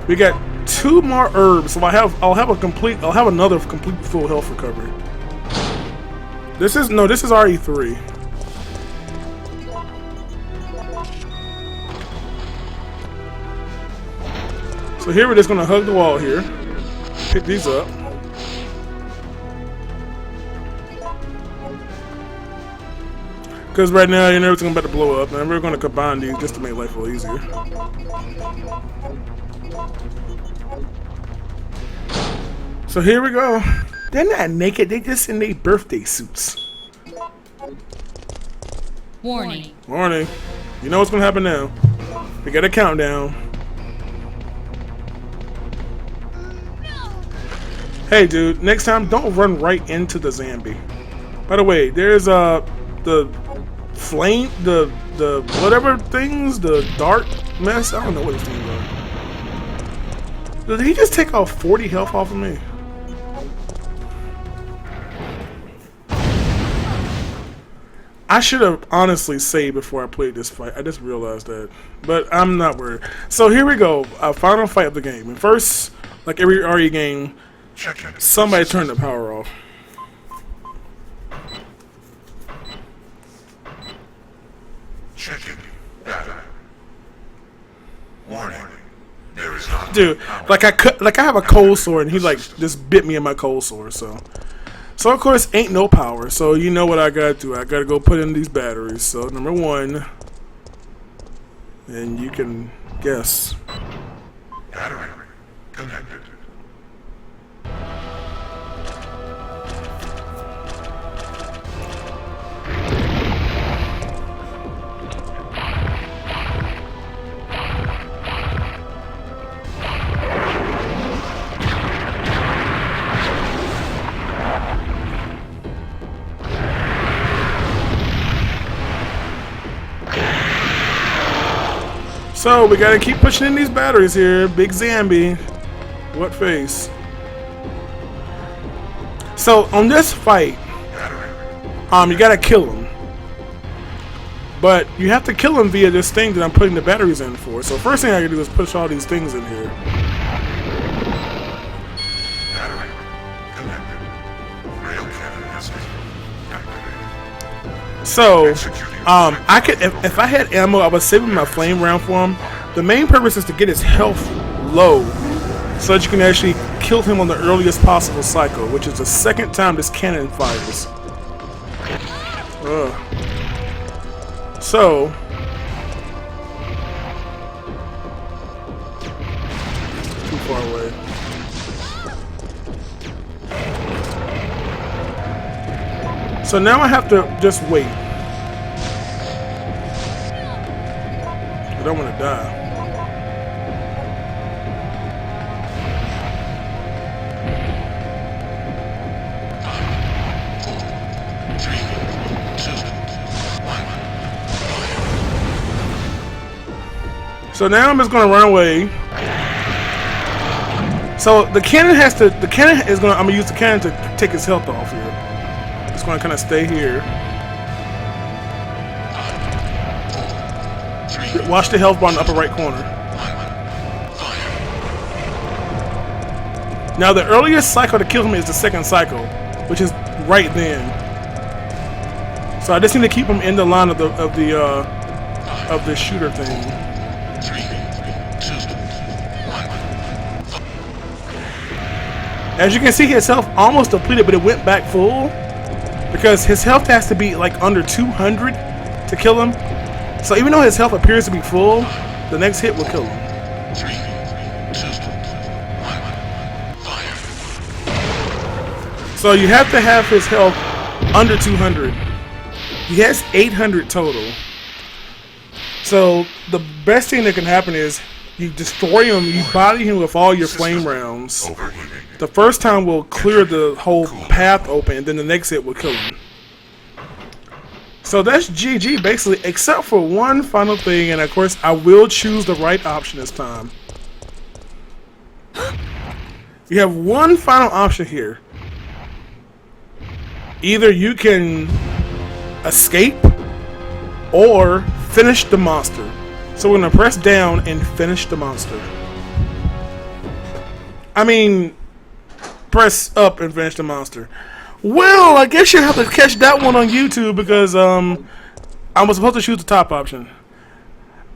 S1: We got 2 more herbs, so I'll have another complete full health recovery. This is already 3. So here we're just gonna hug the wall here, pick these up. Because right now, everything's about to blow up, and we're gonna combine these just to make life a little easier. So here we go. They're not naked, they just in their birthday suits.
S6: Warning.
S1: Warning. You know what's gonna happen now. We got a countdown. Hey dude, next time don't run right into the zombie. By the way, there's the flame, the whatever things, the dart mess, I don't know what his things are. Did he just take off 40 health off of me? I should have honestly saved before I played this fight. I just realized that. But I'm not worried. So here we go. Our final fight of the game. And first, like every RE game, somebody turned the power off.
S7: Checking data. Warning. There is not.
S1: Dude, like I have a cold sore and he like just bit me in my cold sore, so of course ain't no power. So you know what I gotta do. I gotta go put in these batteries. So number 1, and you can guess.
S7: Battery connected.
S1: So we gotta keep pushing in these batteries here. Big Zambi. What face? So on this fight, you gotta kill him. But you have to kill him via this thing that I'm putting the batteries in for. So first thing I can do is push all these things in here.
S7: Battery connected. Rail cannon has been activated.
S1: So, I could if I had ammo, I was saving my flame round for him. The main purpose is to get his health low, so that you can actually kill him on the earliest possible cycle, which is the second time this cannon fires. So, too far away. So now I have to just wait. I don't want to die. So now I'm just gonna run away. So the cannon has to. The cannon is gonna. I'm gonna use the cannon to take his health off here. It's gonna kind of stay here. Watch the health bar in the upper right corner. Now the earliest cycle to kill him is the second cycle, which is right then. So I just need to keep him in the line of the shooter thing. As you can see, his health almost depleted, but it went back full because his health has to be like under 200 to kill him. So even though his health appears to be full, the next hit will kill him. So you have to have his health under 200. He has 800 total. So the best thing that can happen is you destroy him, you body him with all your flame rounds. The first time will clear the whole path open, and then the next hit will kill him. So that's GG basically, except for one final thing, and of course I will choose the right option this time. You have one final option here. Either you can escape or finish the monster. So we're gonna press down and finish the monster. I mean, press up and finish the monster. Well, I guess you have to catch that one on YouTube because I was supposed to choose the top option.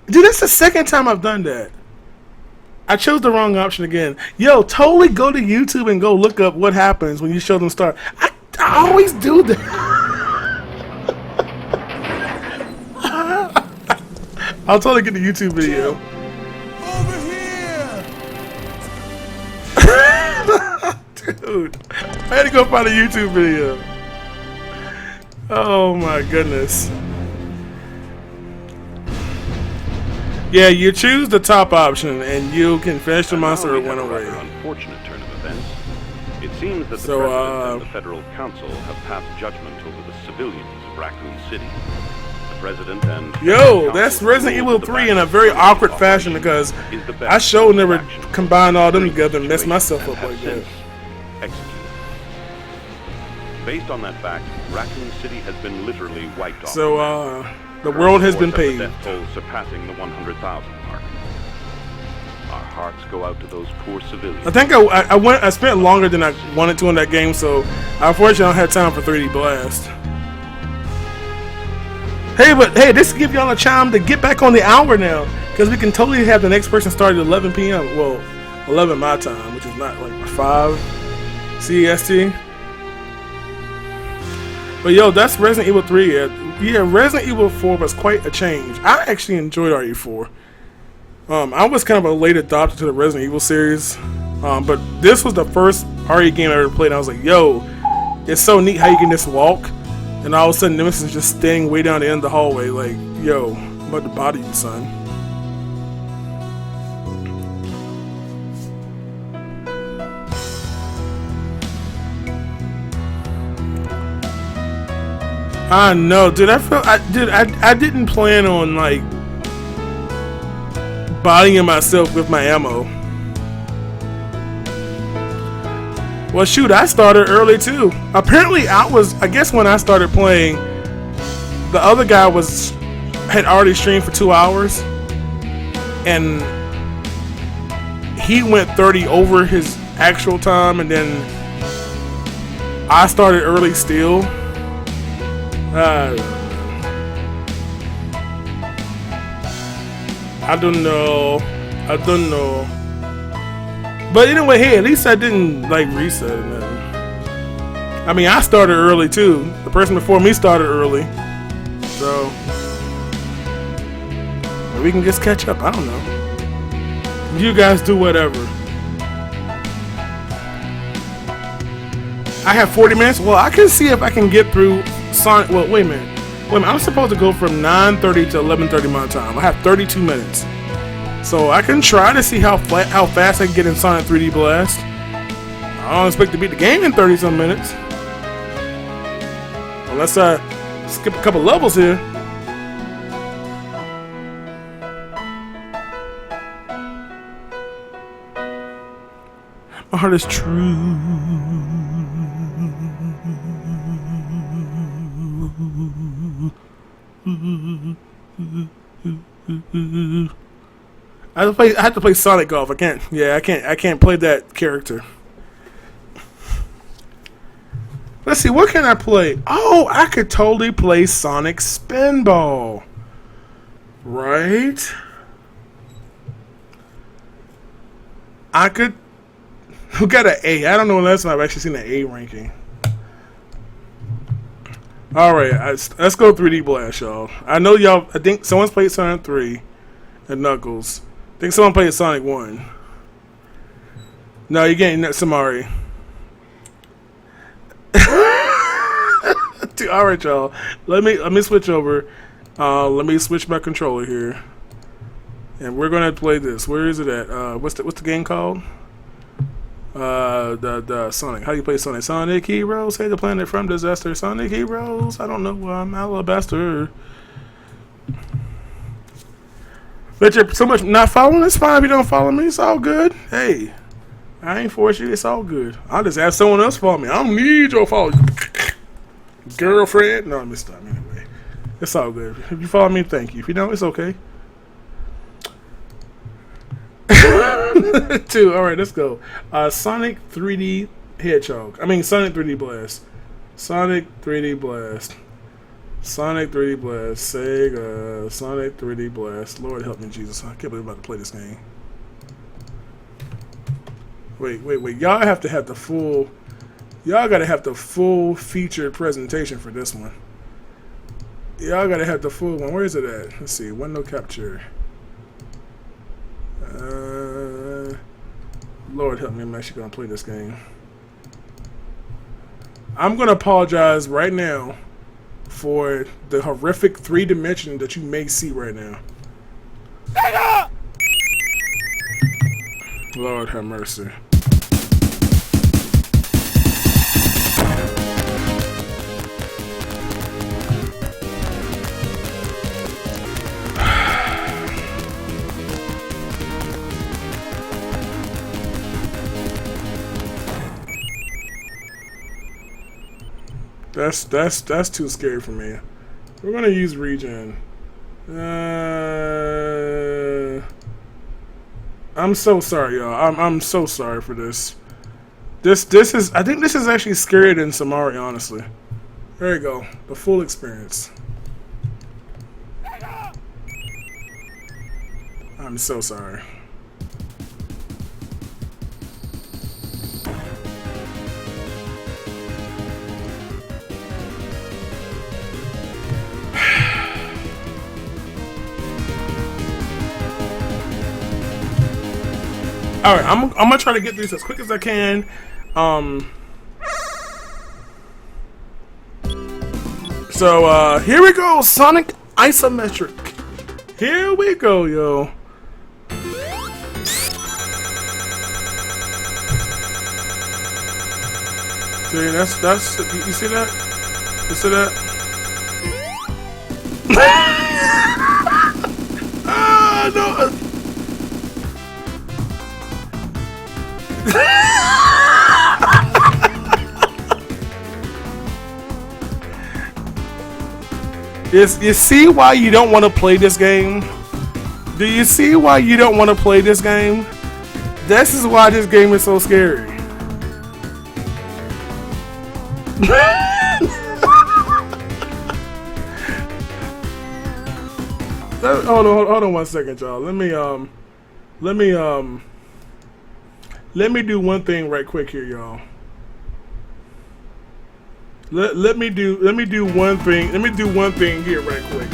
S1: Dude, that's the second time I've done that. I chose the wrong option again. Yo, totally go to YouTube and go look up what happens when you show them start. I always do that. I'll totally get the YouTube video.
S3: Over here!
S1: Dude, I had to go find a YouTube video. Oh my goodness. Yeah, you choose the top option and you can finish the monster or run away.
S8: Unfortunate turn of events. It seems that the
S1: So,
S8: President and the Federal Council have passed judgment over the civilians of Raccoon City. The President and
S1: Yo, that's Resident Evil 3 in a very awkward fashion because I sure never combined all them together and messed myself up like that.
S8: Executed. Based on that fact, Raccoon City has been literally wiped off.
S1: So, the world has been
S8: Reports of
S1: paved.
S8: the death toll surpassing the 100,000 mark. Our hearts go out to those poor civilians.
S1: I think I spent longer than I wanted to in that game, so unfortunately I don't have time for 3D Blast. Hey, but hey, this will give y'all a chime to get back on the hour now, because we can totally have the next person start at 11 p.m. Well, 11 my time, which is not like 5 CEST. But yo, that's Resident Evil 3. Yeah, Resident Evil 4 was quite a change. I actually enjoyed RE4. I was kind of a late adopter to the Resident Evil series, but this was the first RE game I ever played. And I was like, yo, it's so neat how you can just walk, and all of a sudden Nemesis is just standing way down the end of the hallway, like, yo, I'm about to body you, son. I know, dude. I didn't plan on like bodying myself with my ammo. Well, shoot, I started early too. Apparently, I guess when I started playing, the other guy had already streamed for 2 hours, and he went 30 over his actual time, and then I started early still. I don't know. But anyway, hey, at least I didn't like reset or nothing. I mean, I started early too. The person before me started early, so maybe we can just catch up. I don't know. You guys do whatever. I have 40 minutes. Well, I can see if I can get through Sonic. Well, wait a minute. I'm supposed to go from 9:30 to 11:30 my time. I have 32 minutes. So I can try to see how fast I can get in Sonic 3D Blast. I don't expect to beat the game in 30-some minutes. Unless I skip a couple levels here. My heart is true. I have to play Sonic Golf. I can't play that character. Let's see, what can I play? Oh, I could totally play Sonic Spinball. Right? I could. Who got an A? I don't know when last time I've actually seen an A ranking. Alright, let's go 3D Blast, y'all. I know y'all. I think someone's played Sonic 3 and Knuckles. I think someone played Sonic 1. No, you're getting that Samari. Alright, y'all. Let me switch over. Let me switch my controller here. And we're gonna play this. Where is it at? What's the game called? The Sonic. How do you play Sonic? Sonic Heroes, save the planet from disaster. Sonic Heroes. I don't know. I'm Alabaster. But you're so much not following. It's fine if you don't follow me. It's all good. Hey, I ain't force you. It's all good. I'll just have someone else follow me. I don't need your follow. Girlfriend. No, let me stop anyway. It's all good. If you follow me, thank you. If you don't, it's okay. 2. All right, let's go. Sonic 3D Hedgehog. Sonic 3D Blast. Sonic 3D Blast. Sonic 3D Blast. Sega. Sonic 3D Blast. Lord help me, Jesus. I can't believe I'm about to play this game. Wait. Y'all have to have the full. Y'all gotta have the full featured presentation for this one. Y'all gotta have the full one. Where is it at? Let's see. Window capture. Lord help me, I'm actually gonna play this game. I'm gonna apologize right now for the horrific 3 dimension that you may see right now. Lord have mercy. That's too scary for me. We're gonna use regen. I'm so sorry, y'all. I'm so sorry for this. This is. I think this is actually scarier than Samari, honestly. There you go. The full experience. I'm so sorry. Alright, I'm gonna try to get these as quick as I can. So here we go, Sonic Isometric. Here we go, yo. See, that's you see that? You see that? Ah, no. You see why you don't want to play this game? Do you see why you don't want to play this game? This is why this game is so scary. Hold on 1 second, y'all. Let me do one thing right quick here, y'all. Let me do one thing. Let me do one thing here right quick.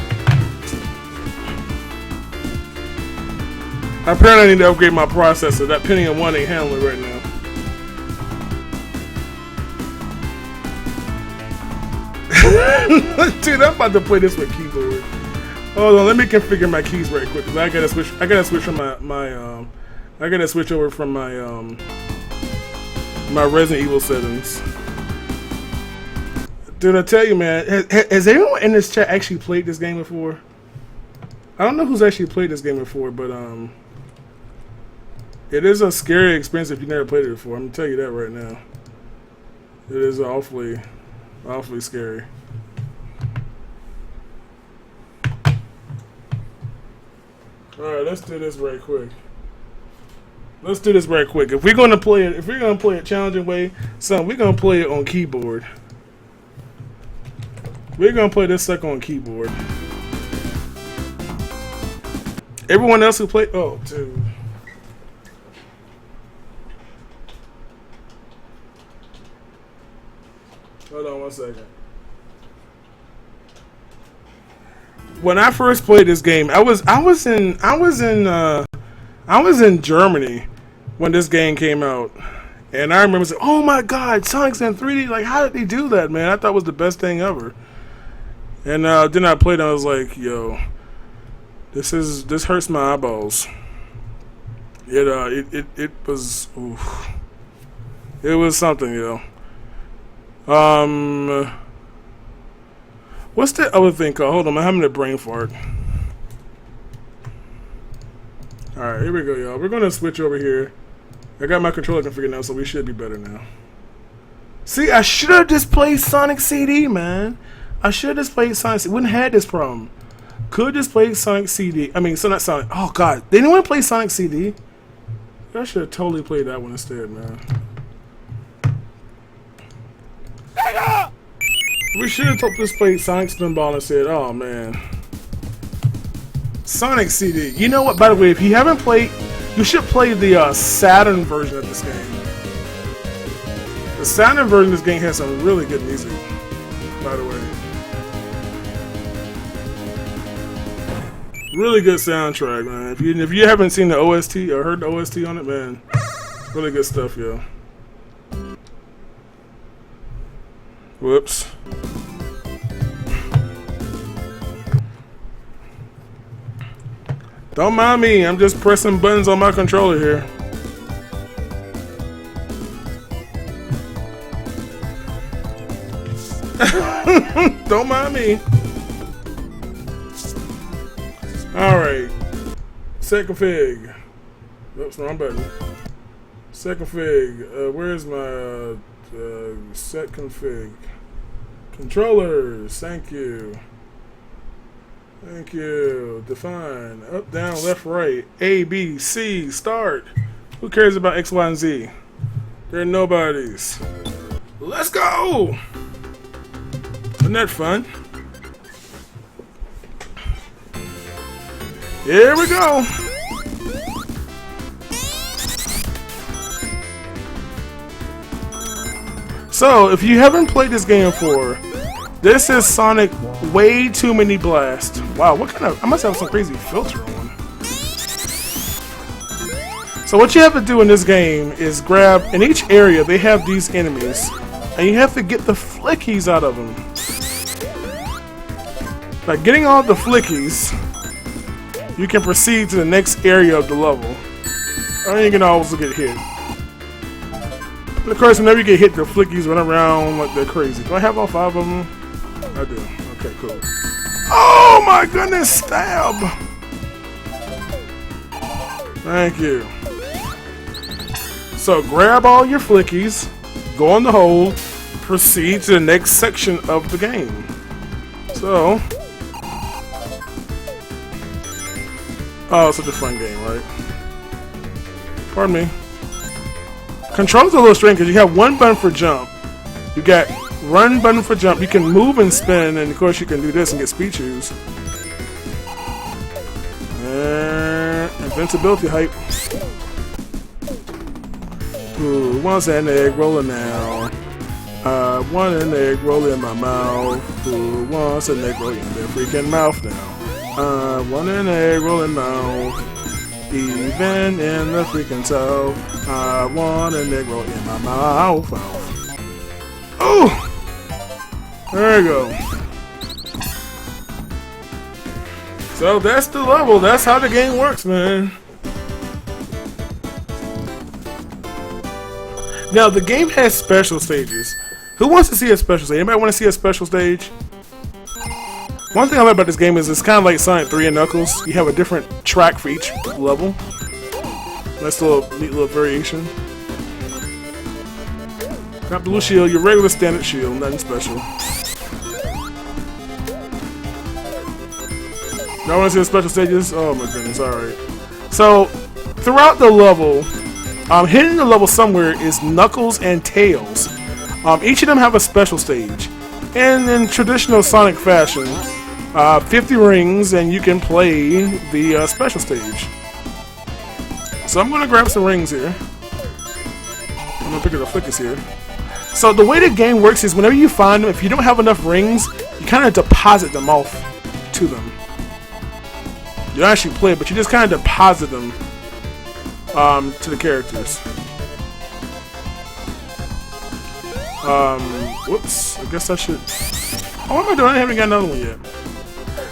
S1: Apparently I need to upgrade my processor. That Pentium 1 ain't handling it right now. Dude, I'm about to play this with keyboard. Hold on, let me configure my keys right quick. I gotta switch from I gotta switch over from my my Resident Evil settings. Dude, I tell you, man, has anyone in this chat actually played this game before? I don't know who's actually played this game before, but it is a scary experience if you've never played it before. I'm gonna tell you that right now. It is awfully scary. Alright, let's do this right quick. If we're gonna play it challenging way, son, we're gonna play it on keyboard. We're gonna play this sucker on keyboard. Everyone else who played, oh, dude. Hold on 1 second. When I first played this game, I was in Germany when this game came out, and I remember saying, "Oh my God, Sonic's in 3D! Like, how did they do that, man? I thought it was the best thing ever." And then I played, and I was like, "Yo, this hurts my eyeballs." It was, oof. It was something, yo. What's that other thing called? Hold on, I'm having a brain fart. Alright, here we go, y'all. We're gonna switch over here. I got my controller configured now, so we should be better now. See, I should have just played Sonic CD, man. I should have just played Sonic CD. Wouldn't have had this problem. Could just play Sonic CD. I mean, so not Sonic. Oh, God. Did anyone play Sonic CD? I should have totally played that one instead, man. We should have just played Sonic Spinball and said, oh, man. Sonic CD. You know what? By the way, if you haven't played, you should play the Saturn version of this game. The Saturn version of this game has some really good music, by the way. Really good soundtrack, man. If you haven't seen the OST or heard the OST on it, man, really good stuff, yo. Whoops. Don't mind me, I'm just pressing buttons on my controller here. Don't mind me. Alright. Set config. Oops, wrong button. Set config. Where's my set config? Controllers. Thank you. Thank you. Define. Up, down, left, right. A, B, C. Start. Who cares about X, Y, and Z? They're nobodies. Let's go! Isn't that fun? Here we go! So, if you haven't played this game before, this is Sonic Way Too Many Blast. Wow, what kind of... I must have some crazy filter on. So what you have to do in this game is grab... In each area, they have these enemies. And you have to get the flickies out of them. By getting all the flickies, you can proceed to the next area of the level. Or you can also get hit. But of course, whenever you get hit, the flickies run around like they're crazy. Do I have all 5 of them? I do. Okay, cool. Oh my goodness, stab! Thank you. So grab all your flickies, go on the hole, proceed to the next section of the game. So, oh, such a fun game, right? Pardon me. Controls are a little strange because you have one button for jump. You got run button for jump. You can move and spin, and of course you can do this and get speed shoes. And invincibility hype. Who wants an egg roller now? I want an egg roll in my mouth. Who wants an egg roll in their freaking mouth now? I want an egg roll in mouth. Even in the freaking south. I want an egg roll in my mouth. Oh! There you go. So that's the level. That's how the game works, man. Now, the game has special stages. Who wants to see a special stage? Anybody want to see a special stage? One thing I like about this game is it's kind of like Sonic 3 and Knuckles. You have a different track for each level. That's a little neat little variation. Got blue shield, your regular standard shield, nothing special. Y'all want to see the special stages? Oh my goodness, alright. So, throughout the level, hidden in the level somewhere is Knuckles and Tails. Each of them have a special stage. And in traditional Sonic fashion, 50 rings and you can play the special stage. So I'm going to grab some rings here. I'm going to pick up the flickers here. So the way the game works is whenever you find them, if you don't have enough rings, you kind of deposit them off to them. You don't actually play it, but you just kind of deposit them to the characters. Whoops. I guess I should. Oh, what am I doing? I haven't got another one yet.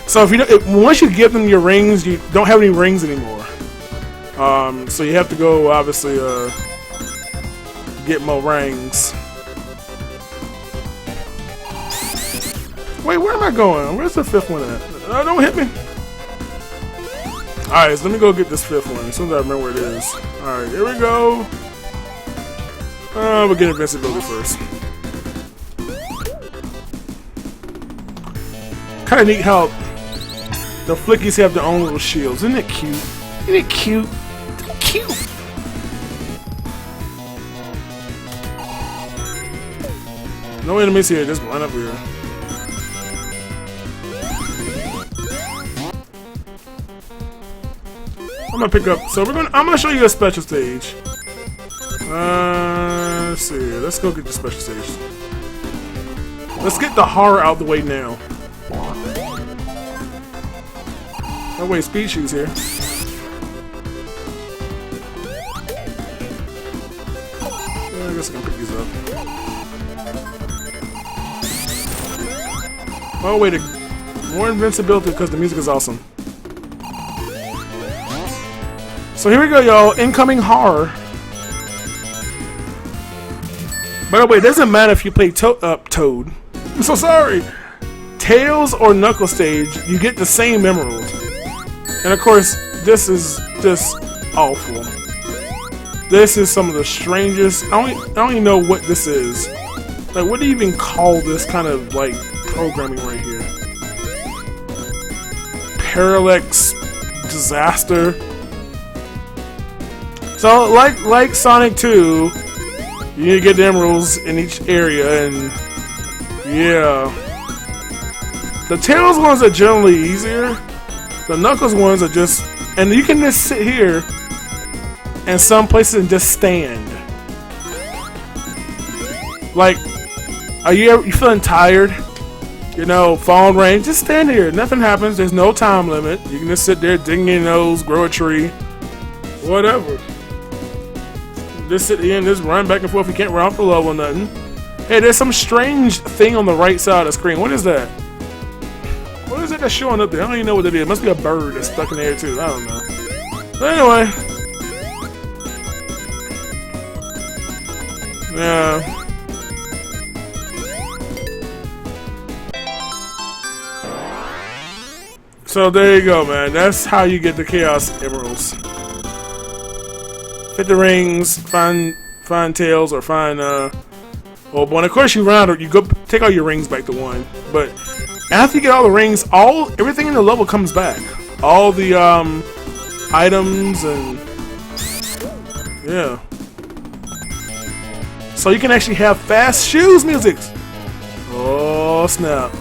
S1: So if you don't, once you give them your rings, you don't have any rings anymore. So you have to go obviously get more rings. Wait, where am I going? Where's the fifth one at? Don't hit me. Alright, so let me go get this fifth one as soon as I remember where it is. Alright, here we go. We'll get invincibility first. Kinda neat how the flickies have their own little shields. Isn't it cute? Isn't it cute? Cute! No enemies here, just run up here. I'm gonna pick up. So I'm gonna show you a special stage. Let's see. Let's go get the special stage. Let's get the horror out the way now. Oh wait, speed shoes here. Yeah, I guess I can pick these up. Oh wait, more invincibility because the music is awesome. So here we go, y'all. Incoming horror. By the way, it doesn't matter if you play Toad. I'm so sorry. Tails or Knuckles stage, you get the same emerald. And of course, this is just awful. This is some of the strangest. I don't even know what this is. Like, what do you even call this kind of like programming right here? Parallax disaster. So, like Sonic 2, you need to get the emeralds in each area, and yeah. The Tails ones are generally easier. The Knuckles ones are just, and you can just sit here in some places and just stand. Like, you feeling tired? You know, phone rang, just stand here. Nothing happens. There's no time limit. You can just sit there, dig your nose, grow a tree, whatever. Just sit here and just run back and forth. You can't run off the level or nothing. Hey, there's some strange thing on the right side of the screen. What is that? What is it that's showing up there? I don't even know what it is. It must be a bird that's stuck in there too. I don't know. But anyway. Yeah. So there you go, man. That's how you get the Chaos Emeralds. 50 rings, find find tails or find well, but of course you run out, you go take all your rings back to 1. But after you get all the rings, everything in the level comes back. All the items and yeah. So you can actually have fast shoes music. Oh snap!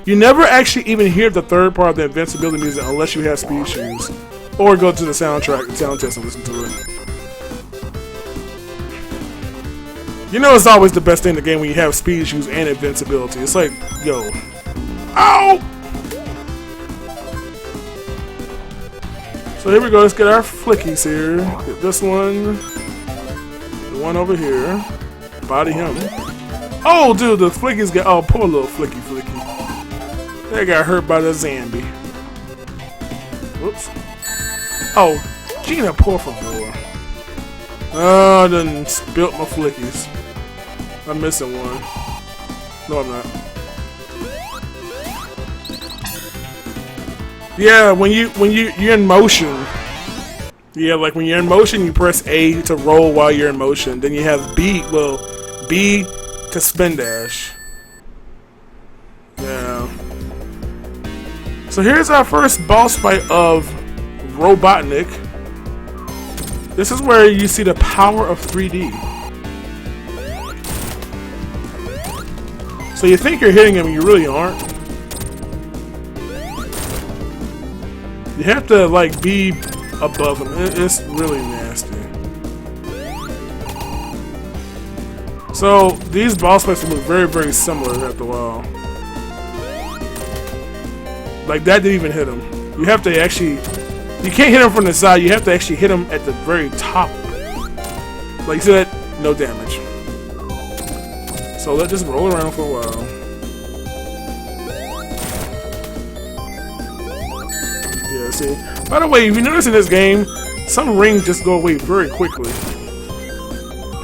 S1: You never actually even hear the third part of the invincibility music unless you have speed shoes, or go to the soundtrack, the sound test, and listen to it. You know it's always the best thing in the game when you have speed shoes and invincibility. It's like, yo, ow! So here we go. Let's get our flickies here. Get this one, the one over here. Body him. Oh, dude, the flickies got. Oh, poor little flicky. They got hurt by the zombie. Whoops. Oh, Gina, poor favor. Oh, I done spilt my flickies. I'm missing one. No, I'm not. Yeah, when you're in motion. Yeah, like when you're in motion, you press A to roll while you're in motion. Then you have B to spin dash. Yeah. So here's our first boss fight of Robotnik. This is where you see the power of 3D. So you think you're hitting him, you really aren't. You have to like be above him. It's really nasty. So these boss fights look very, very similar after a while. Like that didn't even hit him. You have to actually, you can't hit him from the side. You have to actually hit him at the very top. Like you see that, no damage. So let's just roll around for a while. Yeah, see. By the way, if you notice in this game, some rings just go away very quickly.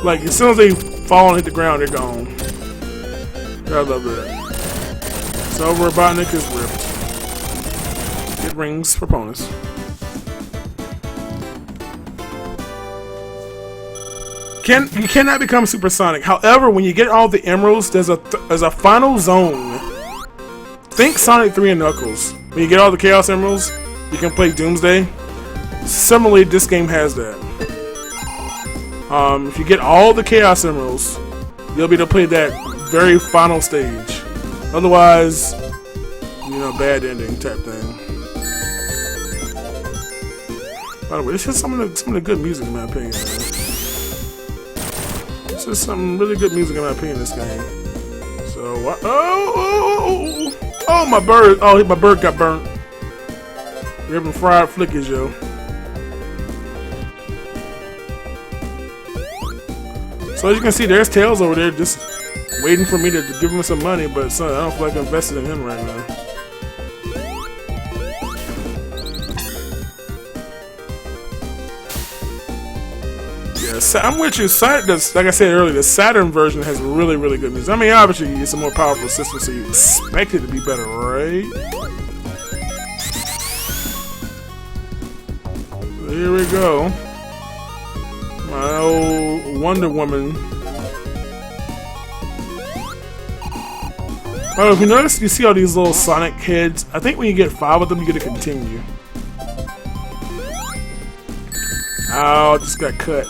S1: Like as soon as they fall and hit the ground, they're gone. I love that. So Robotnik is ripped. Get rings for bonus. You cannot become supersonic. However, when you get all the emeralds, there's a final zone. Think Sonic 3 and Knuckles. When you get all the Chaos Emeralds, you can play Doomsday. Similarly, this game has that. If you get all the Chaos Emeralds, you'll be able to play that very final stage. Otherwise, you know, bad ending type thing. By the way, this is some of the good music in my opinion. This is some really good music in my opinion. This game. So oh my bird! Oh, my bird got burnt. You're having fried flickies, yo. So as you can see, there's Tails over there just waiting for me to give him some money, but son, I don't feel like I'm invested in him right now. Yeah, I'm with you. Like I said earlier, the Saturn version has really, really good music. I mean, obviously, it's a more powerful system, so you expect it to be better, right? So here we go. My old Wonder Woman. Oh, if you notice, you see all these little Sonic heads. I think when you get 5 of them, you get to continue. Oh, just got cut.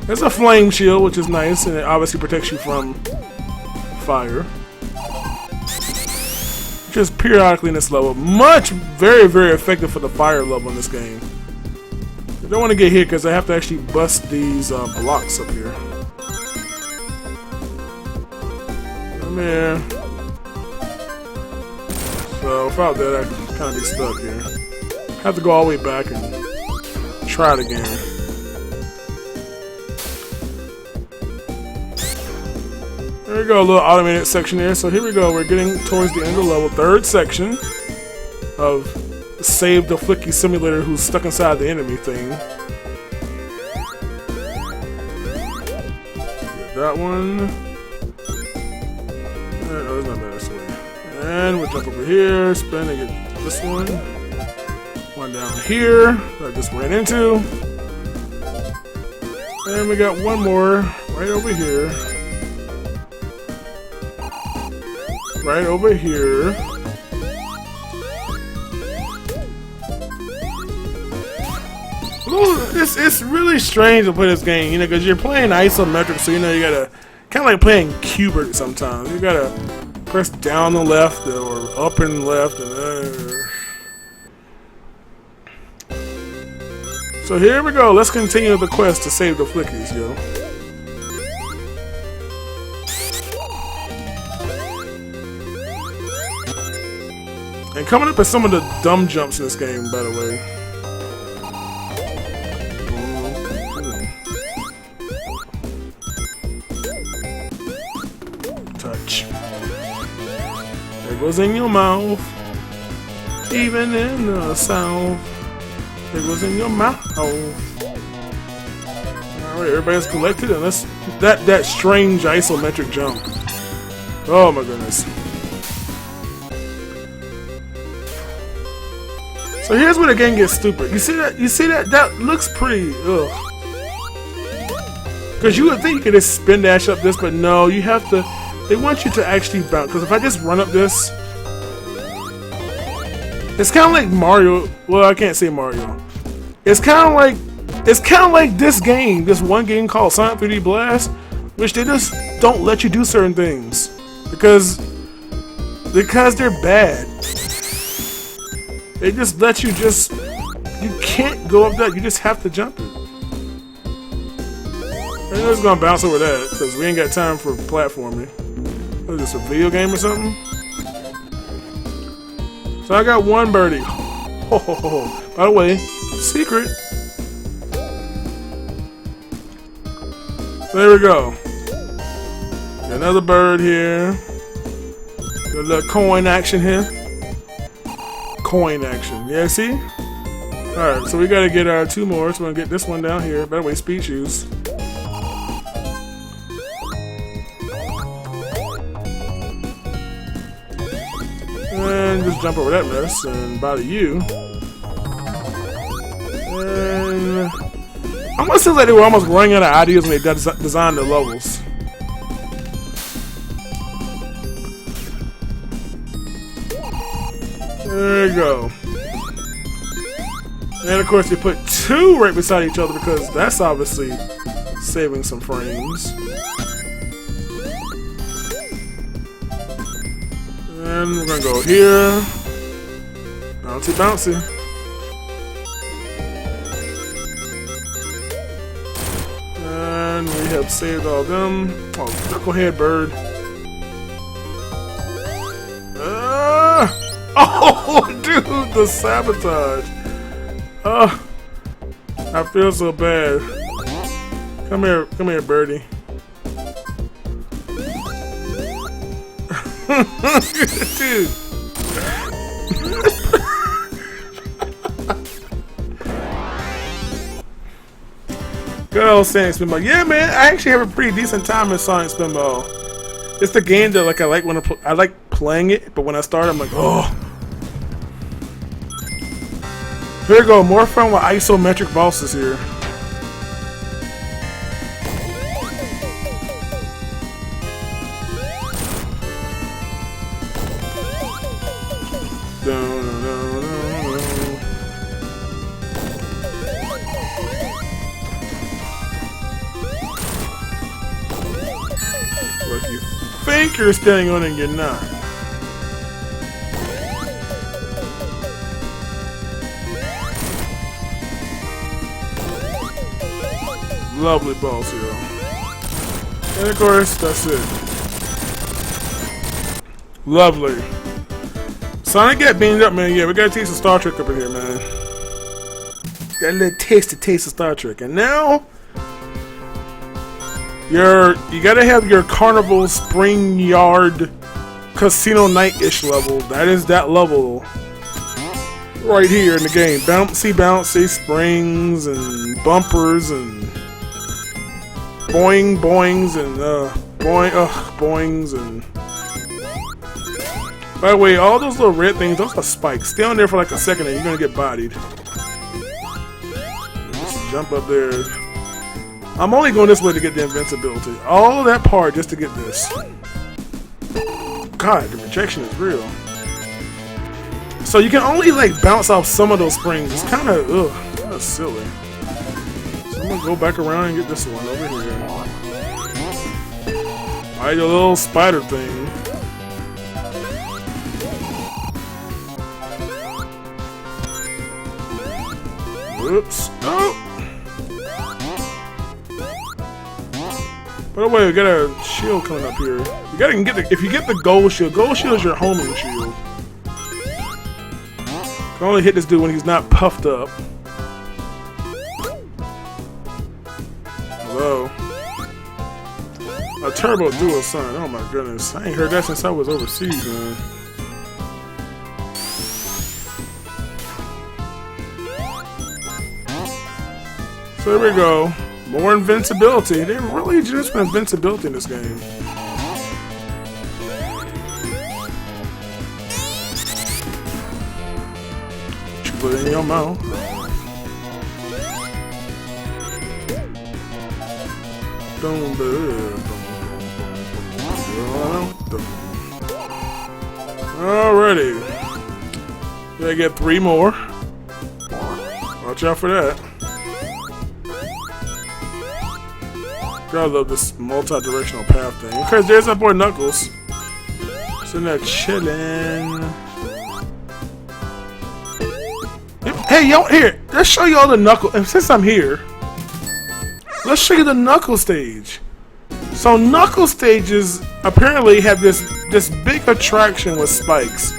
S1: There's a flame shield, which is nice, and it obviously protects you from fire. Just periodically in this level. Very, very effective for the fire level in this game. I don't want to get hit because I have to actually bust these blocks up here. Come here. So without that, I can kind of be stuck here. Have to go all the way back and try it again. There we go, a little automated section here. So here we go, we're getting towards the end of the level. 3rd section of Save the Flicky Simulator who's stuck inside the enemy thing. that one. And, oh, it's not that way. And we'll jump over here, spin and get this one. One down here that I just ran into. And we got one more right over here. Right over here. Ooh, it's really strange to play this game, you know, because you're playing isometric, so you know you gotta kind of like playing Cubert sometimes. You gotta press down the left or up and left, and so here we go. Let's continue the quest to save the flickies, yo. And coming up with some of the dumb jumps in this game, by the way. Touch. There goes in your mouth. Even in the south. There goes in your mouth. Alright, everybody's collected, and let's that strange isometric jump. Oh my goodness. So here's where the game gets stupid. You see that? You see that? That looks pretty. Ugh. Because you would think you could just spin dash up this, but no, you have to. They want you to actually bounce. Because if I just run up this, it's kind of like Mario. Well, I can't say Mario. It's kind of like this game. This one game called Sonic 3D Blast, which they just don't let you do certain things because they're bad. They just let you you can't go up that, you just have to jump it. I'm just gonna bounce over that, because we ain't got time for platforming. What is this, a video game or something? So I got one birdie. Oh, by the way, secret. So there we go. Another bird here. A little coin action here. Coin action. Yeah, see? Alright, so we gotta get our two more. So we're gonna get this one down here. By the way, speed shoes. And just jump over that mess and bother you. And almost seems like they were almost running out of ideas when they designed the levels. There you go. And of course you put two right beside each other because that's obviously saving some frames. And we're gonna go here. Bouncy, bouncy. And we have saved all them. Oh, knucklehead bird. Oh, dude, the sabotage. Oh, I feel so bad. Come here, birdie. Dude. Good old Sonic Spinball. Yeah, man, I actually have a pretty decent time in Sonic Spinball. It's the game that I like when I like playing it, but when I start, I'm like, oh. Here we go, more fun with isometric bosses here. What you think you're standing on and you're not. Lovely balls here. And of course, that's it. Lovely. Sonic got beamed up, man. Yeah, we got a taste of Star Trek up in here, man. Got a little taste of Star Trek. And now, you gotta have your Carnival Spring Yard Casino Night-ish level. That is that level right here in the game. Bouncy, bouncy springs and bumpers and boing, boings, and boings, and. By the way, all those little red things, those are spikes. Stay on there for like a second and you're gonna get bodied. Just jump up there. I'm only going this way to get the invincibility. All that part just to get this. God, the rejection is real. So you can only like bounce off some of those springs. It's kind of silly. So I'm gonna go back around and get this one over here. Alright, your little spider thing. Oops. Oh! By the way, we got a shield coming up here. You gotta get the, if you get the gold shield is your homing shield. You can only hit this dude when he's not puffed up. Hello. A turbo dual sun. Oh my goodness. I ain't heard that since I was overseas, man. So there we go. More invincibility. They really just for invincibility in this game. You put it in your mouth. Alrighty. Gotta get 3 more. Watch out for that. God, I love this multi-directional path thing. Because there's that boy Knuckles. Sitting there chilling. Hey, yo, here. Let's show you all the Knuckles. And since I'm here, let's show you the Knuckle stage. So Knuckle stages apparently have this big attraction with spikes.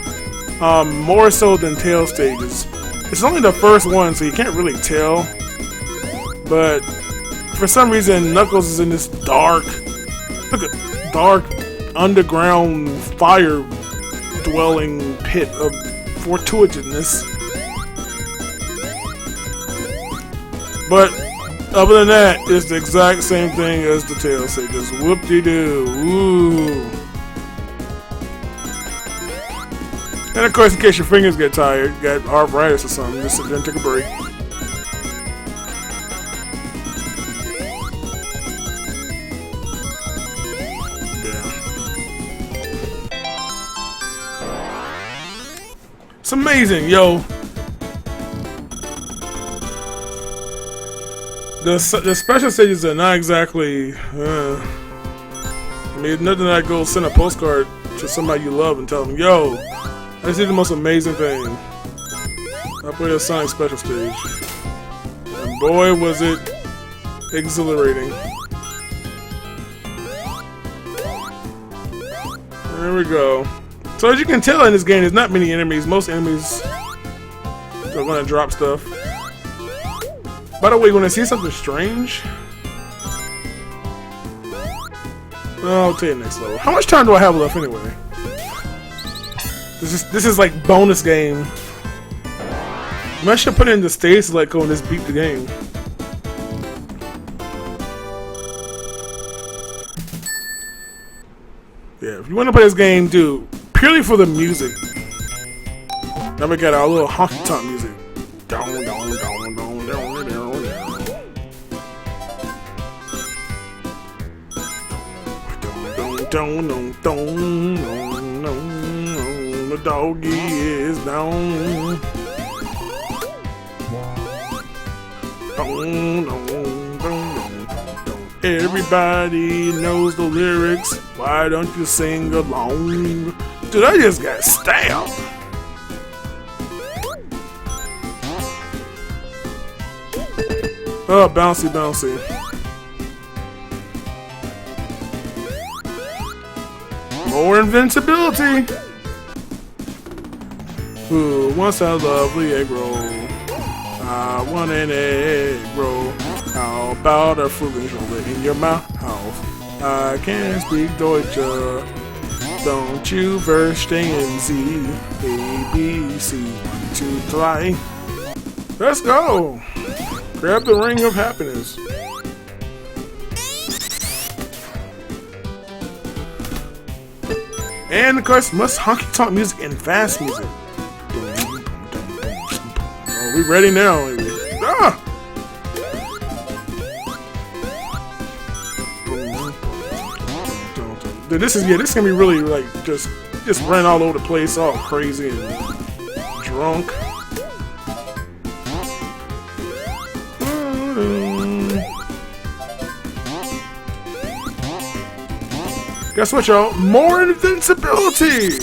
S1: More so than Tail stages. It's only the first one, so you can't really tell. But for some reason, Knuckles is in this dark underground fire-dwelling pit of fortuitousness. But other than that, it's the exact same thing as the Tail stages. Whoop-de-doo. Ooh. And of course, in case your fingers get tired, you got arthritis or something, just sit there and take a break. It's amazing, yo. The special stages are not exactly. I mean, nothing that I go send a postcard to somebody you love and tell them, yo, I just did the most amazing thing. I played a Sonic special stage, and boy, was it exhilarating. There we go. So as you can tell in this game, there's not many enemies. Most enemies are gonna drop stuff. By the way, when I see something strange, I'll tell you next level. How much time do I have left anyway? This is like bonus game. I should put it in the stage select code and just beat the game. Yeah, if you want to play this game, dude, purely for the music. Now we got our little honky tonk music. Down, down, down, down, down, down, down, down, down, down. The doggy is down. Down, down, down, down. Everybody knows the lyrics. Why don't you sing along? Dude, I just got stabbed. Oh, bouncy, bouncy. More invincibility. Who wants a lovely egg roll? I want an egg roll. How about a Frühlingsrolle in your mouth? I can't speak Deutsch. Don't you verstehen Sie? A, B, C, 1, 2, 3. Let's go! Grab the ring of happiness. And of course, must honky tonk music and fast music. Oh, we ready now. Ah! Dude, this is gonna be really like just running all over the place, all crazy and drunk. Guess what, y'all? More invincibility!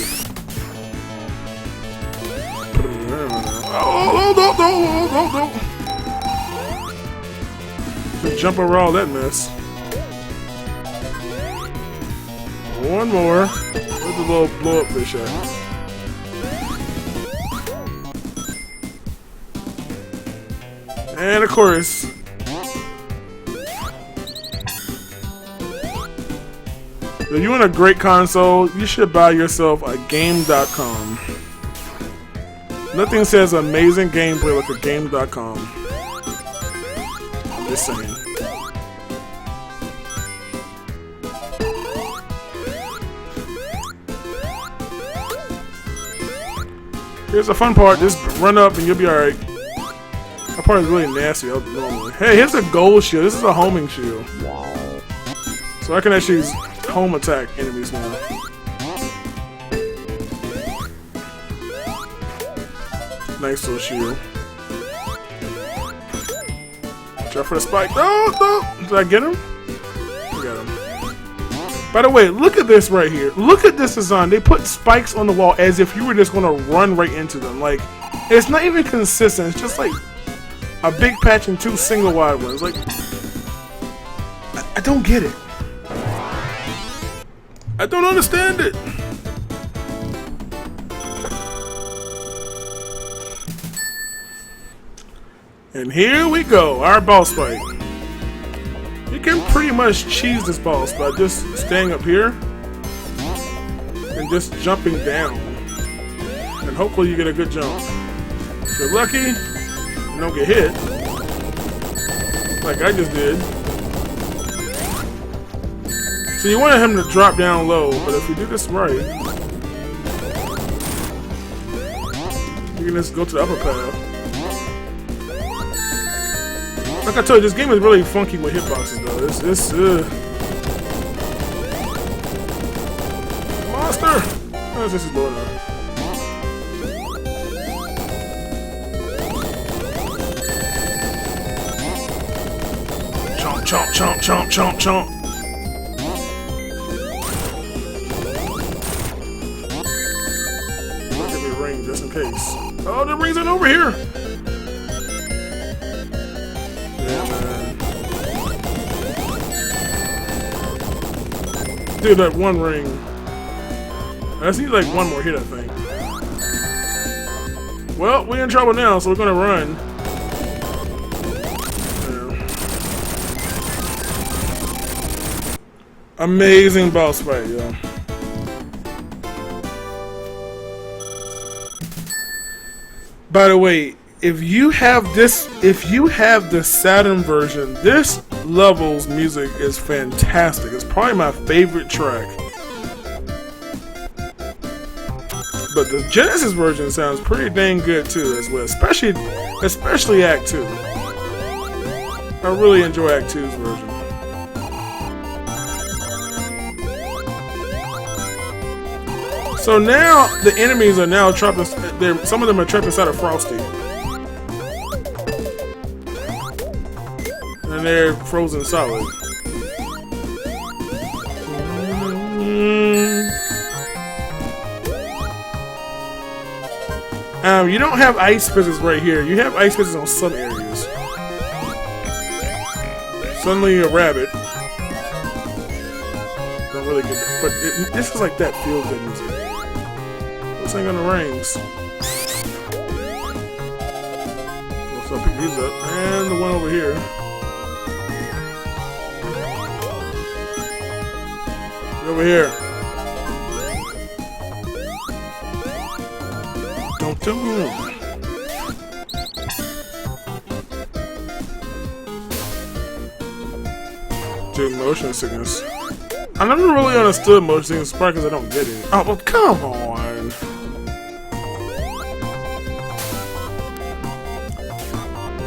S1: Oh. Just jump over all that mess. One more. Where's the little blow up fish at? And of course, if you want a great console, you should buy yourself a gamej06. Nothing says amazing gameplay like a gamej06. I'm just saying. Here's the fun part, just run up and you'll be alright. That part is really nasty normally. Hey, here's a gold shield. This is a homing shield. So I can actually home attack enemies now. Nice little shield. Try for the spike. No! Did I get him? I got him. By the way, look at this right here. Look at this design. They put spikes on the wall as if you were just gonna run right into them. Like, it's not even consistent. It's just like a big patch and two single wide ones. Like, I don't get it. I don't understand it. And here we go, our boss fight. You can pretty much cheese this boss by just staying up here and just jumping down. And hopefully you get a good jump. If you're lucky, you don't get hit. Like I just did. So you want him to drop down low, but if you do this right, you can just go to the upper path. Like I told you, this game is really funky with hitboxes though. This monster! Oh, this is blowing up. Chomp, chomp, chomp, chomp, chomp, chomp. Look at the ring just in case. Oh, the rings are over here! Dude, that one ring. I just need like one more hit, I think. Well, we're in trouble now, so we're gonna run. Yeah. Amazing boss fight, yo. By the way, if you have the Saturn version, this level's music is fantastic. It's probably my favorite track. But the Genesis version sounds pretty dang good too as well, especially Act 2. I really enjoy Act 2's version. So now the enemies are now trapped. Some of them are trapped inside of Frosty. And they're frozen solid. You don't have ice fizzes right here. You have ice fizzes on some areas. Suddenly a rabbit. Don't really get that. But this is like that feel good music. This ain't gonna rings. So I'll pick these up. And the one over here. Over here. Don't do it. Dude, motion sickness. I never really understood most things, probably because I don't get it. Oh, well, come on.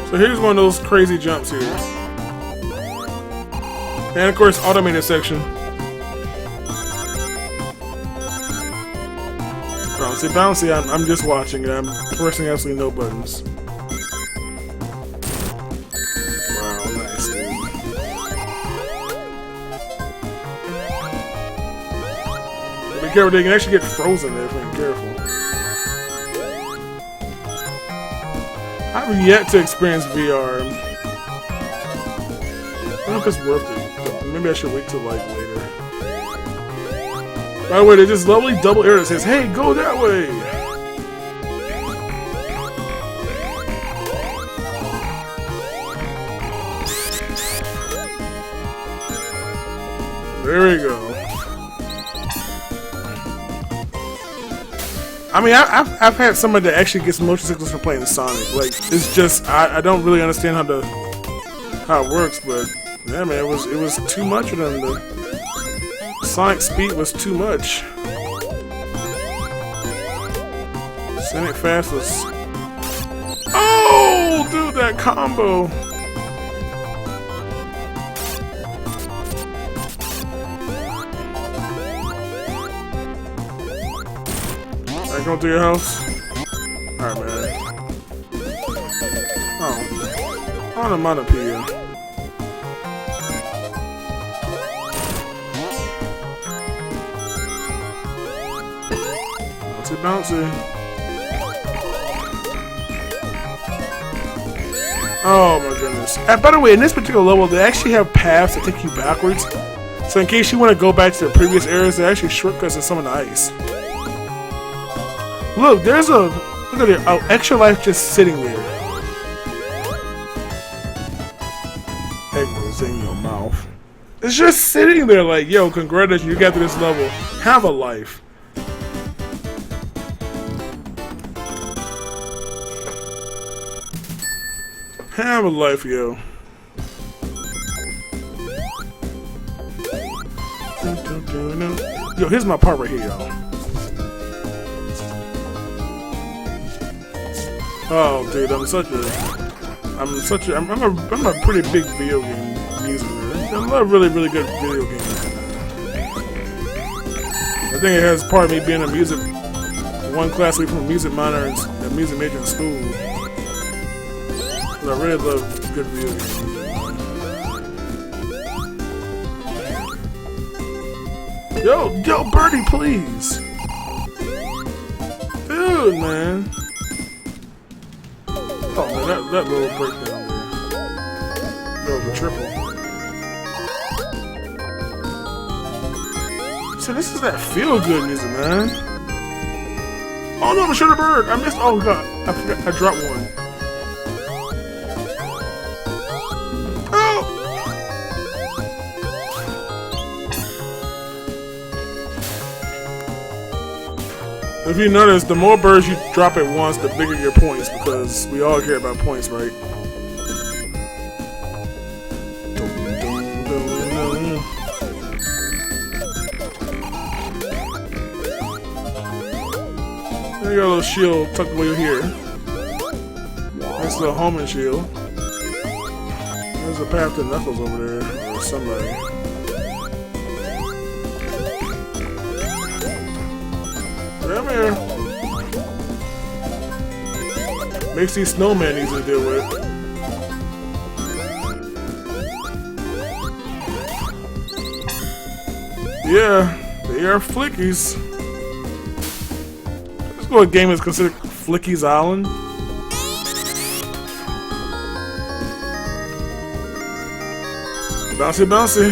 S1: So here's one of those crazy jumps here. And of course, automated section. Bouncy, bouncy, I'm just watching it. I'm pressing absolutely no buttons. Wow, nice, dude. Be careful, they can actually get frozen there if you're careful. I've yet to experience VR. I don't know if it's worth it. Maybe I should wait till like later. By the way, there's this lovely double arrow that says, "Hey, go that way." There we go. I mean, I've had somebody that actually gets motion sickness from playing Sonic. Like, it's just I don't really understand how it works, but yeah, man, it was too much of them. The Sonic speed was too much. Sonic Fast was. Oh, dude, that combo. Back on to your house. Alright, man. Oh. Onomatopoeia. Bouncy, bouncy. Oh my goodness. And by the way, in this particular level, they actually have paths that take you backwards. So in case you want to go back to the previous areas, they're actually shortcuts to some of the ice. Look, look at it, oh, extra life just sitting there. Egg was in your mouth. It's just sitting there like, yo, congratulations, you got to this level. Have a life. Have a life, yo. Yo, here's my part right here, y'all. Oh, dude, I'm a pretty big video game music nerd. I love really good video games. I think it has part of me being one class away from a music minor and a music major in school. But I really love good video games. Yo, Birdie, please. Dude, man. Oh man, that little breakdown there. That was a triple. So this is that feel-good music, man. Oh no, I'm shooting a bird. I missed. Oh god, I forgot. I dropped one. Oh. If you notice, the more birds you drop at once, the bigger your points, because we all care about points, right? There you go, a little shield tucked away here. That's the homing shield. There's a path to Knuckles over there, or somebody. Come here. Makes these snowmen easy to deal with. Yeah, they are flickies. This is what game is considered Flicky's Island. Bouncy, bouncy.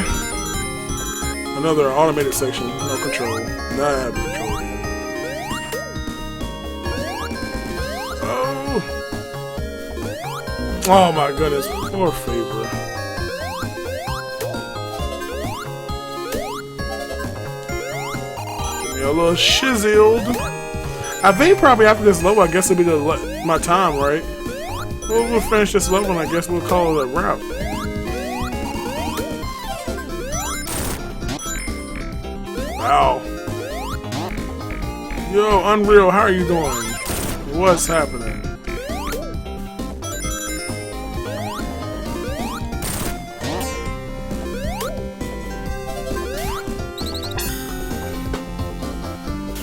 S1: Another automated section, no control. Now I have control. Oh my goodness, poor Favor. Give me a little shizzled. I think probably after this level, I guess it'll be my time, right? We'll finish this level and I guess we'll call it a wrap. Ow. Yo, Unreal, how are you doing? What's happening?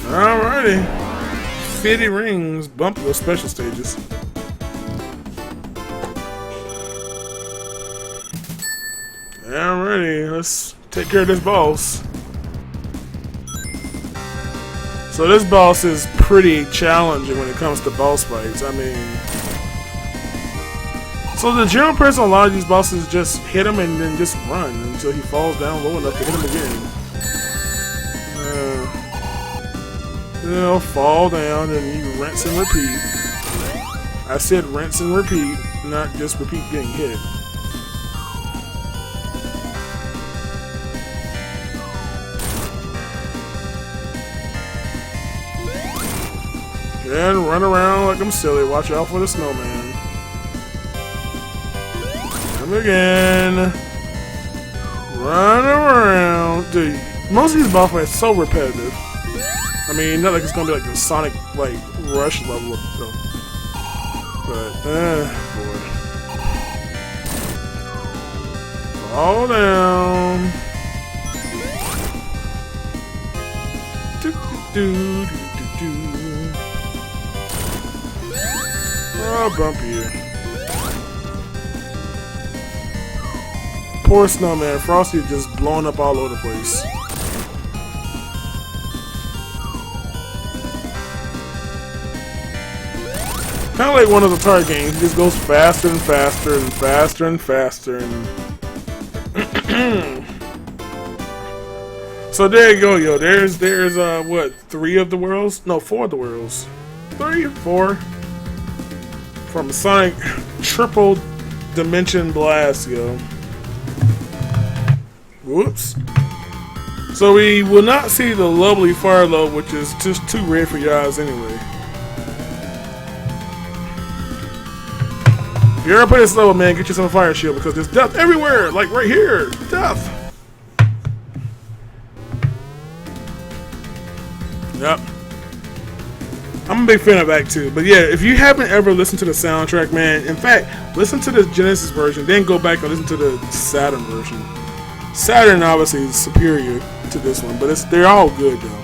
S1: Alrighty. 50 rings, bump those special stages. Alrighty, let's take care of this boss. So this boss is pretty challenging when it comes to boss fights. I mean, so the general principle on a lot of these bosses is just hit him and then just run until he falls down low enough to hit him again. You know, fall down and you rinse and repeat. I said rinse and repeat, not just repeat getting hit. And run around like I'm silly. Watch out for the snowman. Come again. Run around. Dude, most of these boss fights are so repetitive. I mean, not like it's gonna be like the Sonic like Rush level of stuff. But boy. Fall down. Do do do do do. Oh, bump you. Poor snowman. Frosty is just blowing up all over the place. Kind of like one of the Atari games. He just goes faster and faster and faster and faster. And so there you go, yo. There's what, 3 of the worlds? No, 4 of the worlds. 3, 4. From Sonic Triple Dimension Blast, yo. Whoops. So we will not see the lovely fire lobe, which is just too rare for your eyes anyway. If you ever play this level, man, get yourself a fire shield because there's death everywhere, like right here. Death. Yep. I'm a big fan of Act 2, but yeah, if you haven't ever listened to the soundtrack, man, in fact, listen to the Genesis version, then go back and listen to the Saturn version. Saturn obviously is superior to this one, but they're all good though.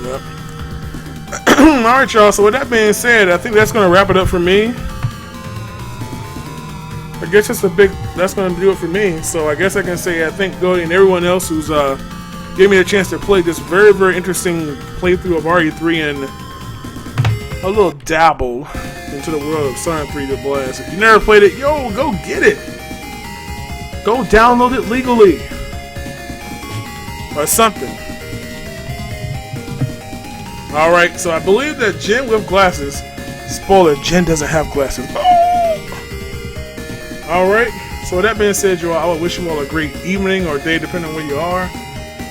S1: Yep. Alright, y'all, so with that being said, I think that's going to wrap it up for me. I guess that's going to do it for me, so I guess I can say I thank Goldie and everyone else who's gave me a chance to play this very, very interesting playthrough of RE3 and a little dabble into the world of Sonic 3 The Blast. If you never played it, yo, go get it! Go download it legally! Or something. Alright, so I believe that Jen with glasses, spoiler, Jen doesn't have glasses. Oh! Alright, so with that being said, y'all, I would wish you all a great evening or day depending on where you are.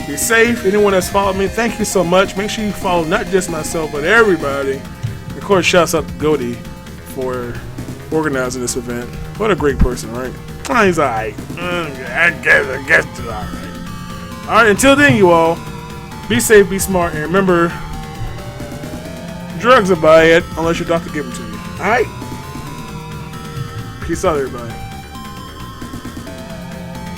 S1: Be safe. Anyone that's followed me, thank you so much. Make sure you follow not just myself, but everybody. Of course, shouts out to Goldie for organizing this event. What a great person, right? Oh, he's alright. I guess it's alright. Alright, until then, you all, be safe, be smart, and remember, drugs are bad unless your doctor gives them to you. Alright? Peace out, everybody.